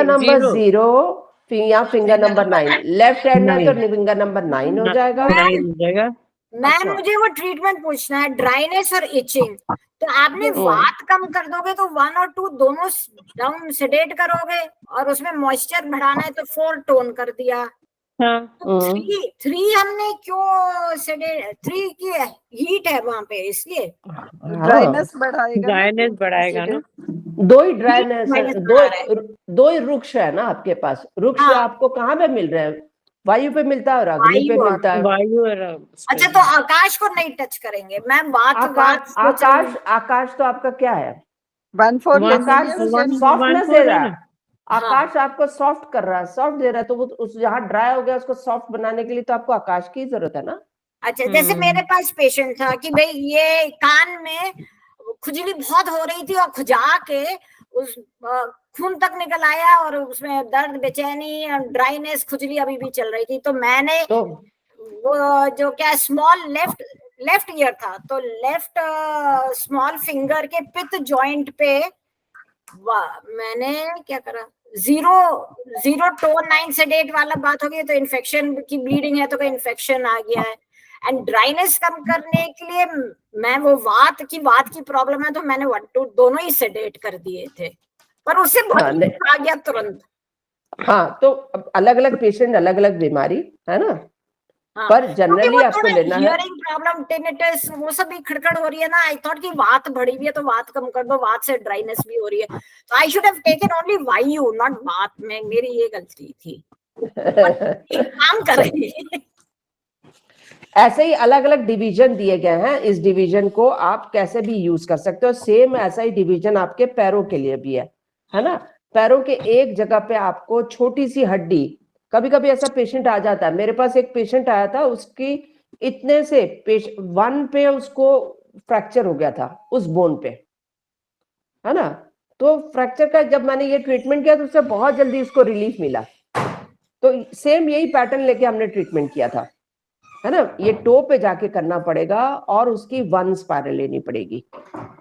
number 0 या फिंगर नंबर 9, लेफ्ट हैंड है तो फिंगर नंबर 9 हो जाएगा। 9 हो जाएगा। मैम अच्छा। मुझे वो ट्रीटमेंट पूछना है, ड्राइनेस और इचिंग, तो आपने वात कम कर दोगे तो 1 और 2 दोनों डाउन सेडेट करोगे, और उसमें मॉइस्चर बढ़ाना है तो 4 टोन कर दिया। हाँ तो 3 हमने क्यों सेडेट, 3 की हीट है वहां पे इसलिए ड्राइनेस बढ़ाएगा ना। ड्राइनेस बढ़ाएगा ना। दो ही ड्राइनेस है, Minus बना रहा है। दो ही वृक्ष है ना आपके पास। वृक्ष हाँ। आपको कहाँ पे मिल रहे हैं? वायु पे मिलता है और अग्नि पे वायु और- मिलता है। वायु और अच्छा, तो आकाश को नहीं टच करेंगे मैम? आकाश तो आपका क्या है? 1-4 ले आकाश लीजिए। सॉफ्टनेस दे रहा है। ना। आकाश आपको सॉफ्ट कर रहा है, सॉफ्ट दे रहा है, तो वो उस जहाँ ड्राई हो गया उसको सॉफ्ट बनाने के लिए तो आपको आकाश की जरूरत है ना। अच्छा, जैसे मेरे पास पेशेंट था कि भाई ये कान में खुजली बहुत हो रही थी और खुजा के उस खून तक निकल आया, और उसमें दर्द, बेचैनी और ड्राइनेस, खुजली अभी भी चल रही थी। तो मैंने तो वो जो क्या स्मॉल लेफ्ट ईयर था, तो लेफ्ट स्मॉल फिंगर के पित जॉइंट पे मैंने क्या करा, 0 टोन 9 सेडेट वाला बात हो गई, तो इन्फेक्शन की ब्लीडिंग है तो कोई इन्फेक्शन आ गया है। एंड ड्राइनेस कम करने के लिए मैं वो वात की प्रॉब्लम है तो मैंने 1-2 दोनों ही सेडेट कर दिए थे, पर उससे बहुत आ गया तुरंत। हाँ, तो अलग अलग पेशेंट, अलग अलग बीमारी है ना। हाँ, पर जनरली आपको लेना है। हियरिंग प्रॉब्लम, टिनिटस, वो सब भी खड़खड़ हो रही है ना। आई थॉट कि वात बढ़ी हुई है तो वात कम कर दो, वात से ड्राइनेस भी हो रही है, तो I should have taken only वायु नॉट वात में। मेरी ये गलती थी। काम कर रही है। ऐसे ही अलग अलग डिवीजन दिए गए हैं, इस डिवीजन को आप कैसे भी यूज कर सकते हो। सेम ऐसा ही डिवीजन आपके पैरों के लिए भी है ना। पैरों के एक जगह पे आपको छोटी सी हड्डी, कभी कभी ऐसा पेशेंट आ जाता है, मेरे पास एक पेशेंट आया था, उसकी इतने से वन पे उसको फ्रैक्चर हो गया था उस बोन पे, है ना। तो फ्रैक्चर का जब मैंने ये ट्रीटमेंट किया तो उससे बहुत जल्दी उसको रिलीफ मिला। तो सेम यही पैटर्न लेके हमने ट्रीटमेंट किया था, है ना। ये टो पे जाके करना पड़ेगा और उसकी 1 स्पाइरल लेनी पड़ेगी,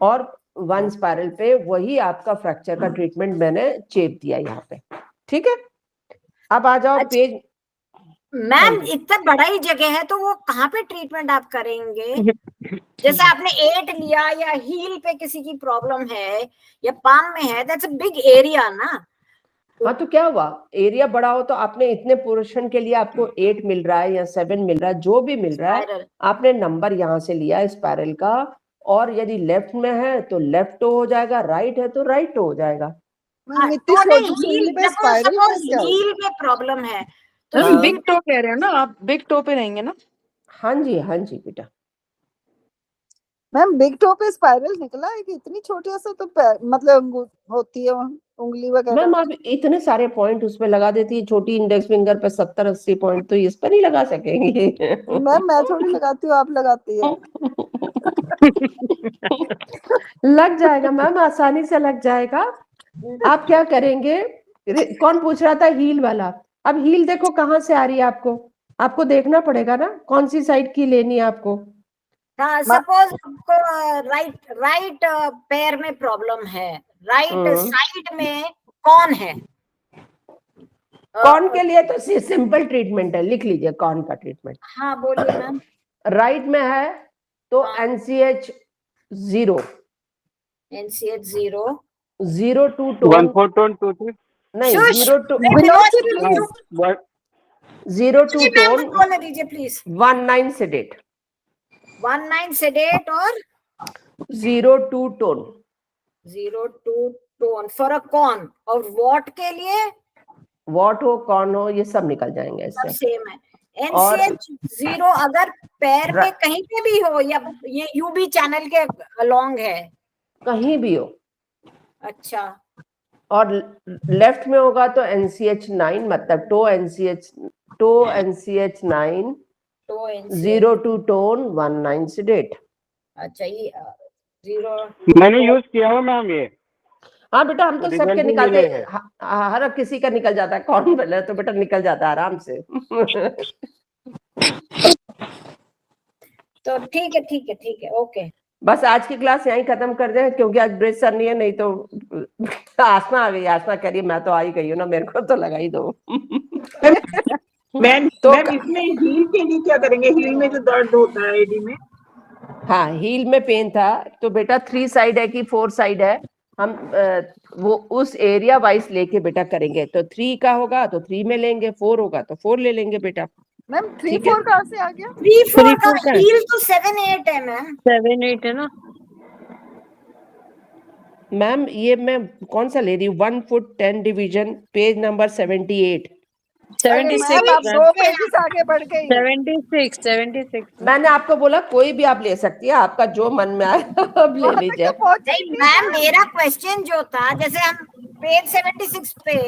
और 1 स्पाइरल पे वही आपका फ्रैक्चर का ट्रीटमेंट मैंने चेप दिया यहाँ पे। ठीक है, अब आ जाओ पेज। मैम इतना बड़ा ही जगह है तो वो कहाँ पे ट्रीटमेंट आप करेंगे? जैसे आपने 8 लिया या हील पे किसी की प्रॉब्लम है या पाम में है, दैट्स अ बिग एरिया ना। हाँ तो क्या हुआ, एरिया बड़ा हो तो आपने इतने पोर्शन के लिए आपको 8 मिल रहा है या 7 मिल रहा है, जो भी मिल रहा है, आपने नंबर यहाँ से लिया स्पाइरल का, और यदि लेफ्ट में है तो लेफ्ट टो हो जाएगा, राइट है तो राइट टो हो जाएगा। हील में प्रॉब्लम है तो बिग टो कह रहे हैं ना आप, बिग टो पे रहेंगे ना? हाँ जी बेटा। मैम बिग टो पे स्पाइरल निकला है कि इतनी छोटे से तो मतलब होती है उंगली वगैरह? मैम आप इतने सारे पॉइंट उसमें लगा देती है, छोटी इंडेक्स फिंगर पे 70-80 पॉइंट, तो इस पर नहीं लगा सकेंगे। मैम मैं थोड़ी लगाती हूँ, आप लगाती है। लग जाएगा मैम, आसानी से लग जाएगा। आप क्या करेंगे, कौन पूछ रहा था हील वाला? अब हील देखो कहाँ से आ रही है, आपको देखना पड़ेगा ना कौन सी साइड की लेनी है आपको। सपोज आपको राइट पैर में प्रॉब्लम है, राइट साइड में कौन है? कौन के लिए तो सिंपल ट्रीटमेंट है, लिख लीजिए कौन का ट्रीटमेंट। हाँ बोलिए मैम। राइट में है तो NCH 0, NCH 0, 0 to tone, 1 4 tone 2 3 नहीं 0 to 0 to tone, बोलने दीजिए प्लीज। 19 sedate, 19 sedate और 0 to tone, 0 to tone for a कौन, और वॉट के लिए वॉट हो कौन हो ये सब निकल जाएंगे इससे। सेम है। NCH 0 अगर पैर पे कहीं पे भी हो या ये UB चैनल के अलोंग है, कहीं भी हो। अच्छा, और लेफ्ट में होगा तो NCH 9, मतलब टो NCH 9, तो NCH 0 to tone, 19 sedate। अच्छा ये 0 मैंने यूज किया हुआ मैम ये। हाँ बेटा, हम तो सबके निकालते हैं, हर किसी का निकल जाता है, कौन बोले तो बेटा निकल जाता है आराम से। तो ठीक है ओके। बस आज की क्लास यहीं खत्म कर दें, क्योंकि आज ब्रेक सर नहीं है, नहीं तो आसना आ गई। आसना कह रही है मैं तो आ ही गई हूँ ना, मेरे को तो लगा ही दो। मैम तो इसमें हील के लिए क्या करेंगे? हील में जो दर्द होता है एडी में, हाँ हील में पेन था तो बेटा 3 साइड है कि 4 साइड है, हम वो उस एरिया वाइज लेके बेटा करेंगे। तो 3 का होगा तो 3 में लेंगे, 4 होगा तो 4 ले लेंगे बेटा। मैम 3-4 कहाँ से आ गया? 3-4 का हील तो 7-8 है मैम। 7-8 है ना मैम। ये मैं कौन सा ले रही हूँ, 1 foot 10 डिवीजन, पेज नंबर 78। 76 आगे बढ़ गई। 76 मैंने आपको बोला कोई भी आप ले सकती है, आपका जो मन में आए अब ले लीजिए। मैम मेरा क्वेश्चन जो था, जैसे हम पेज 76 पे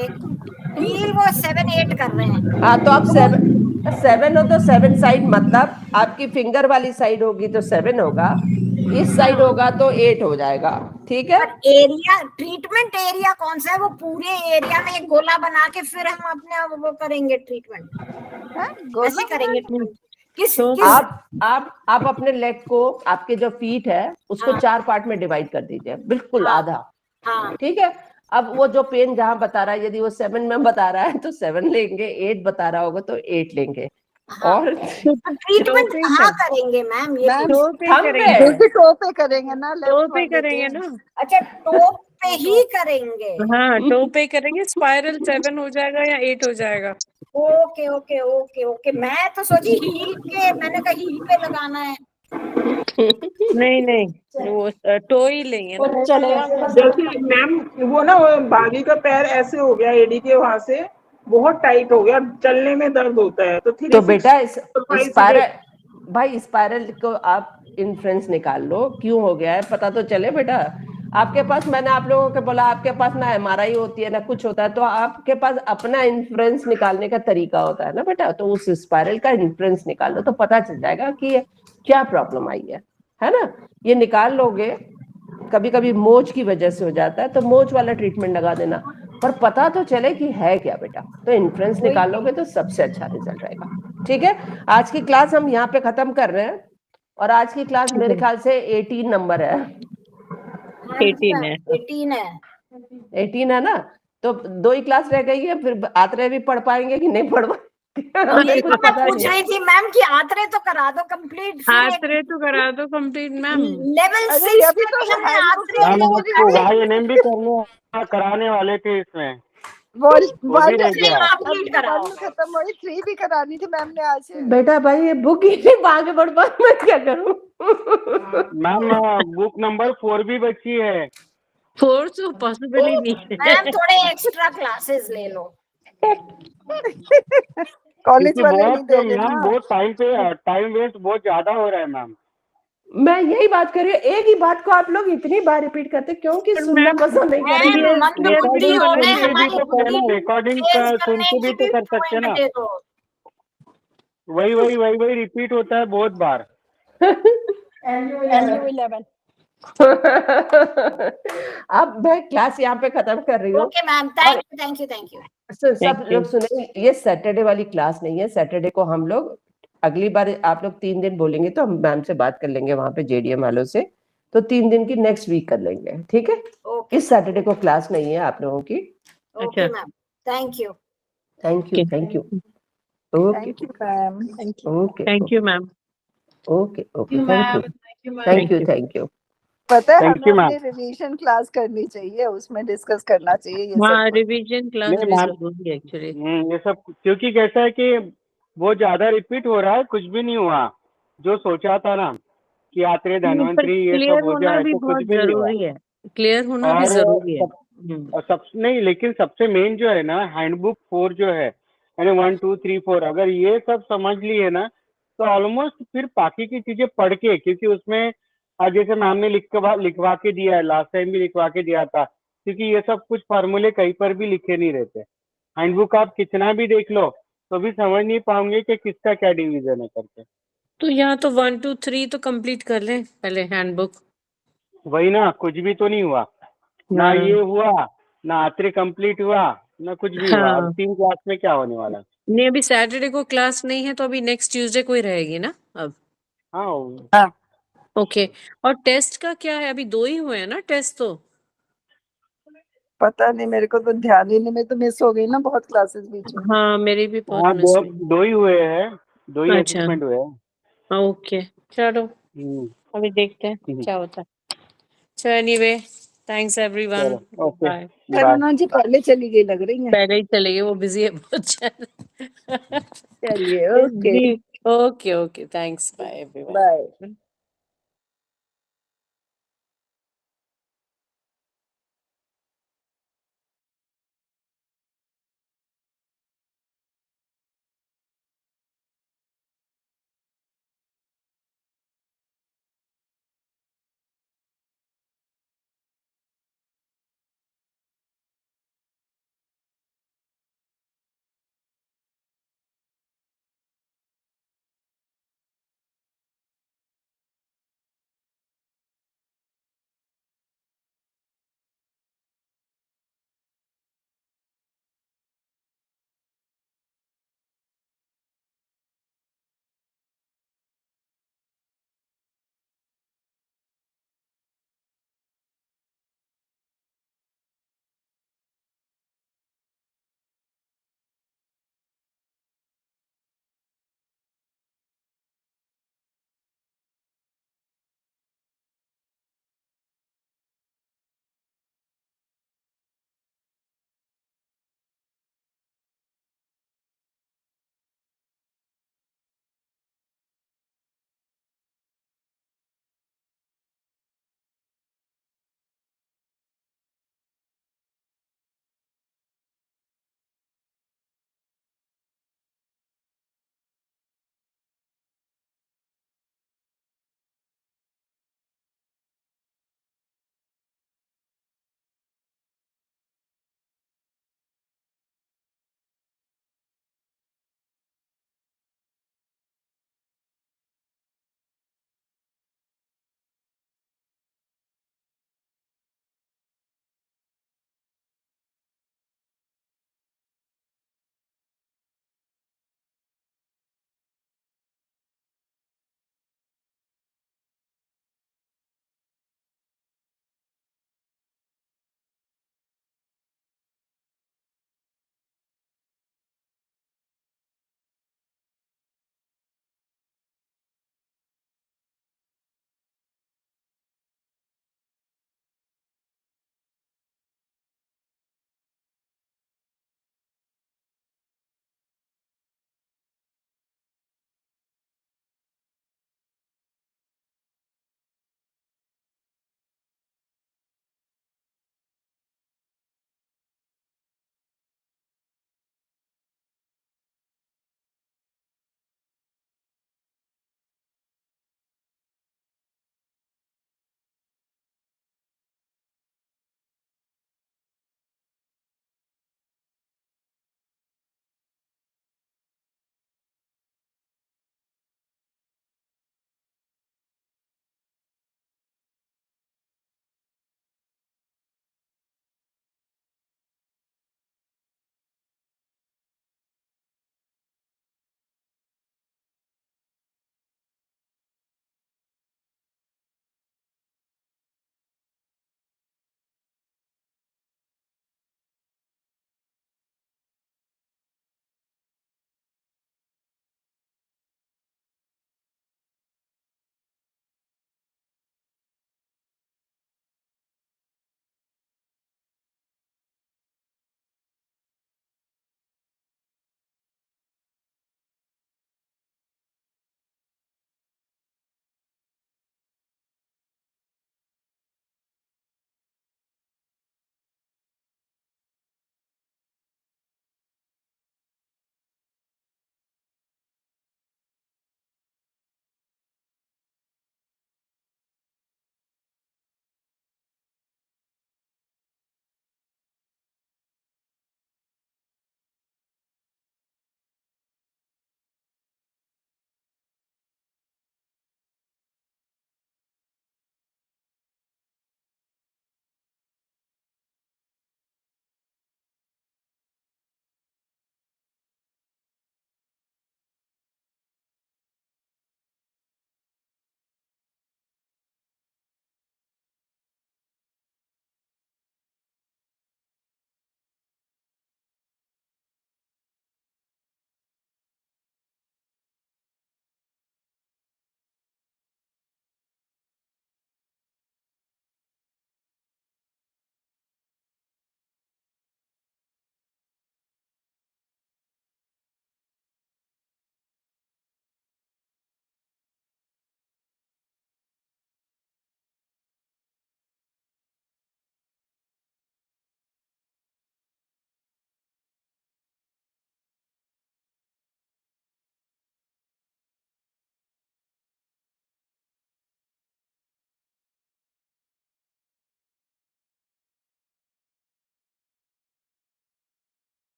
हील वो 7-8 कर रहे हैं, हाँ तो आप 7 हो तो 7 साइड, मतलब आपकी फिंगर वाली साइड होगी तो 7 होगा, इस साइड होगा तो 8 हो जाएगा। ठीक है। एरिया ट्रीटमेंट एरिया कौन सा है? वो पूरे एरिया में एक गोला बना के फिर हम अपने वो करेंगे ट्रीटमेंट, कैसे करेंगे? किस आप अपने लेग को, आपके जो फीट है उसको 4 पार्ट में डिवाइड कर दीजिए, बिल्कुल आधा। ठीक है। अब वो जो पेन जहां बता रहा है, यदि वो 7 में बता रहा है तो 7 लेंगे, 8 बता रहा होगा तो 8 लेंगे। और ट्रीटमेंट कहाँ करेंगे मैम? ये टो पे करेंगे ना, टो पे करेंगे ना। अच्छा टो पे ही करेंगे? हाँ टो पे करेंगे। स्पाइरल 7 हो जाएगा या 8 हो जाएगा। Okay okay okay okay. मैं तो सोची हील के, मैंने कहा हील पे लगाना है। नहीं वो टो ही लेंगे ना। जैसे मैम वो ना बागी का पैर ऐसे हो गया, एडी के वहां से बहुत टाइट हो गया, चलने में दर्द होता है, तो बेटा भाई स्पाइरल को आप इन्फ्रेंस निकाल लो, क्यों हो गया है पता तो चले बेटा। आपके पास, मैंने आप लोगों को बोला आपके पास ना एमआरआई होती है ना कुछ होता है, तो आपके पास अपना इन्फ्रेंस निकालने का तरीका होता है ना बेटा, तो उस स्पाइरल का इन्फ्रेंस निकाल लो तो पता चल जाएगा कि ये क्या प्रॉब्लम आई है ना। ये निकाल लोगे, कभी कभी मोच की वजह से हो जाता है तो मोच वाला ट्रीटमेंट लगा देना, पर पता तो चले कि है क्या बेटा, तो इन्फ्रेंस निकालोगे तो सबसे अच्छा रिजल्ट रहेगा। ठीक है, आज की क्लास हम यहाँ पे खत्म कर रहे हैं, और आज की क्लास मेरे ख्याल से 18 नंबर है। 18 है। 18 है। 18 है ना, तो 2 ही क्लास रह गई है, फिर आतरे भी पढ़ पाएंगे कि नहीं पढ़ यही तो मैं पूछ रही थी मैम कि आतरे तो करा दो कंप्लीट, आतरे तो करा दो कंप्लीट मैम। लेवल अरे 6 अभी तो हमने handbook आतरे मैम वगैरह आपको YNM भी कराने वाले थे इसमें, वो भी रह गया। कंप्लीट कराओ। 1 खत्म हुई, 3 भी करानी थी मैम ने आज। बेटा भाई ये बुक ही नहीं आगे बढ़ पा, मैं क्या करूं। मैम बुक नंबर 4 भी बची है। 4 तो पॉसिबल ही नहीं है। मैम थोड़े एक्स्ट्रा क्लासेस ले लो। कॉलेज क्योंकि वाले नहीं दे बहुत रहे मैम ना। बहुत टाइम वेस्ट बहुत ज्यादा हो रहा है मैम। मैं यही बात कर रही हूँ, एक ही बात को आप लोग इतनी बार रिपीट करते, क्योंकि सुनना पसंद नहीं मैम करेंगे। मंदबुद्धि हो गए, हमारी बुद्धि रिकॉर्डिंग तेज सुन करने के की भी तो भी कर सकते हैं पॉइंट ना, दे दो। वही रिपीट होता है बहुत बार। LU 11 अब मैं क्लास यहाँ पे खत्म कर रही हूँ। Okay ma'am, thank you. सब लोग सुने, ये सैटरडे वाली क्लास नहीं है, सैटरडे को हम लोग अगली बार आप लोग 3 दिन बोलेंगे तो हम मैम से बात कर लेंगे वहां पे JDM वालों से, तो 3 दिन की नेक्स्ट वीक कर लेंगे, ठीक है। इस सैटरडे को क्लास नहीं है आप लोगों की। Okay ma'am, thank you. Thank you okay thank you ma'am. Thank you ma'am. Okay thank you. पता है Thank you, हमें ma'am. अपनी रिवीजन क्लास करनी चाहिए, उसमें डिस्कस करना चाहिए ये हाँ सब। रिवीजन क्लास नहीं, भी मैम। जरूरी है एक्चुअली। ये सब क्योंकि कैसा है कि बहुत ज्यादा रिपीट हो रहा है, कुछ भी नहीं हुआ जो सोचा था ना कि आत्रेय धन्वंतरी ये क्लियर सब हो होना जाए, भी तो कुछ बहुत भी नहीं हुआ। जरूरी है, क्लियर होना भी और जरूरी है। सब नहीं, लेकिन सबसे मेन जो है ना हैंडबुक 4 जो है, यानी 1 2 3 4, अगर ये सब समझ लिए ना तो ऑलमोस्ट फिर बाकी की चीजें पढ़ के, क्योंकि उसमें जैसे मैम ने लिखवा के दिया है, लास्ट टाइम भी लिखवा के दिया था, क्योंकि ये सब कुछ फार्मूले कहीं पर भी लिखे नहीं रहते। हैंडबुक आप कितना भी देख लो तो भी समझ नहीं पाओगे कि किसका क्या डिवीजन है करके। तो यहाँ तो 1 2 3 तो कंप्लीट कर लें पहले हैंडबुक। वही ना, कुछ भी तो नहीं हुआ ना, ये हुआ ना, आत्रे कंप्लीट हुआ ना, कुछ भी हुआ। अब हाँ 3 क्लास में क्या होने वाला। नहीं, अभी सैटरडे को क्लास नहीं है तो अभी नेक्स्ट ट्यूसडे को ही रहेगी ना अब। हाँ ओके, और टेस्ट का क्या है? अभी 2 ही हुए हैं ना टेस्ट तो। पता नहीं, मेरे को तो ध्यान ही नहीं, मैं तो मिस हो गई ना बहुत क्लासेस बीच में। हाँ मेरी भी बहुत हाँ, मिस हुई। 2 ही हुए हैं, 2 ही अच्छा असेसमेंट हुए हैं। हाँ ओके चलो अभी देखते हैं क्या होता है। चलो एनीवे थैंक्स एवरीवन, चलो ओके बाय। बाय। करुणा जी पहले चली गई लग रही है। पहले ही चले गए, वो बिजी है बहुत ज्यादा। चलिए okay okay okay thanks, bye everyone. Bye.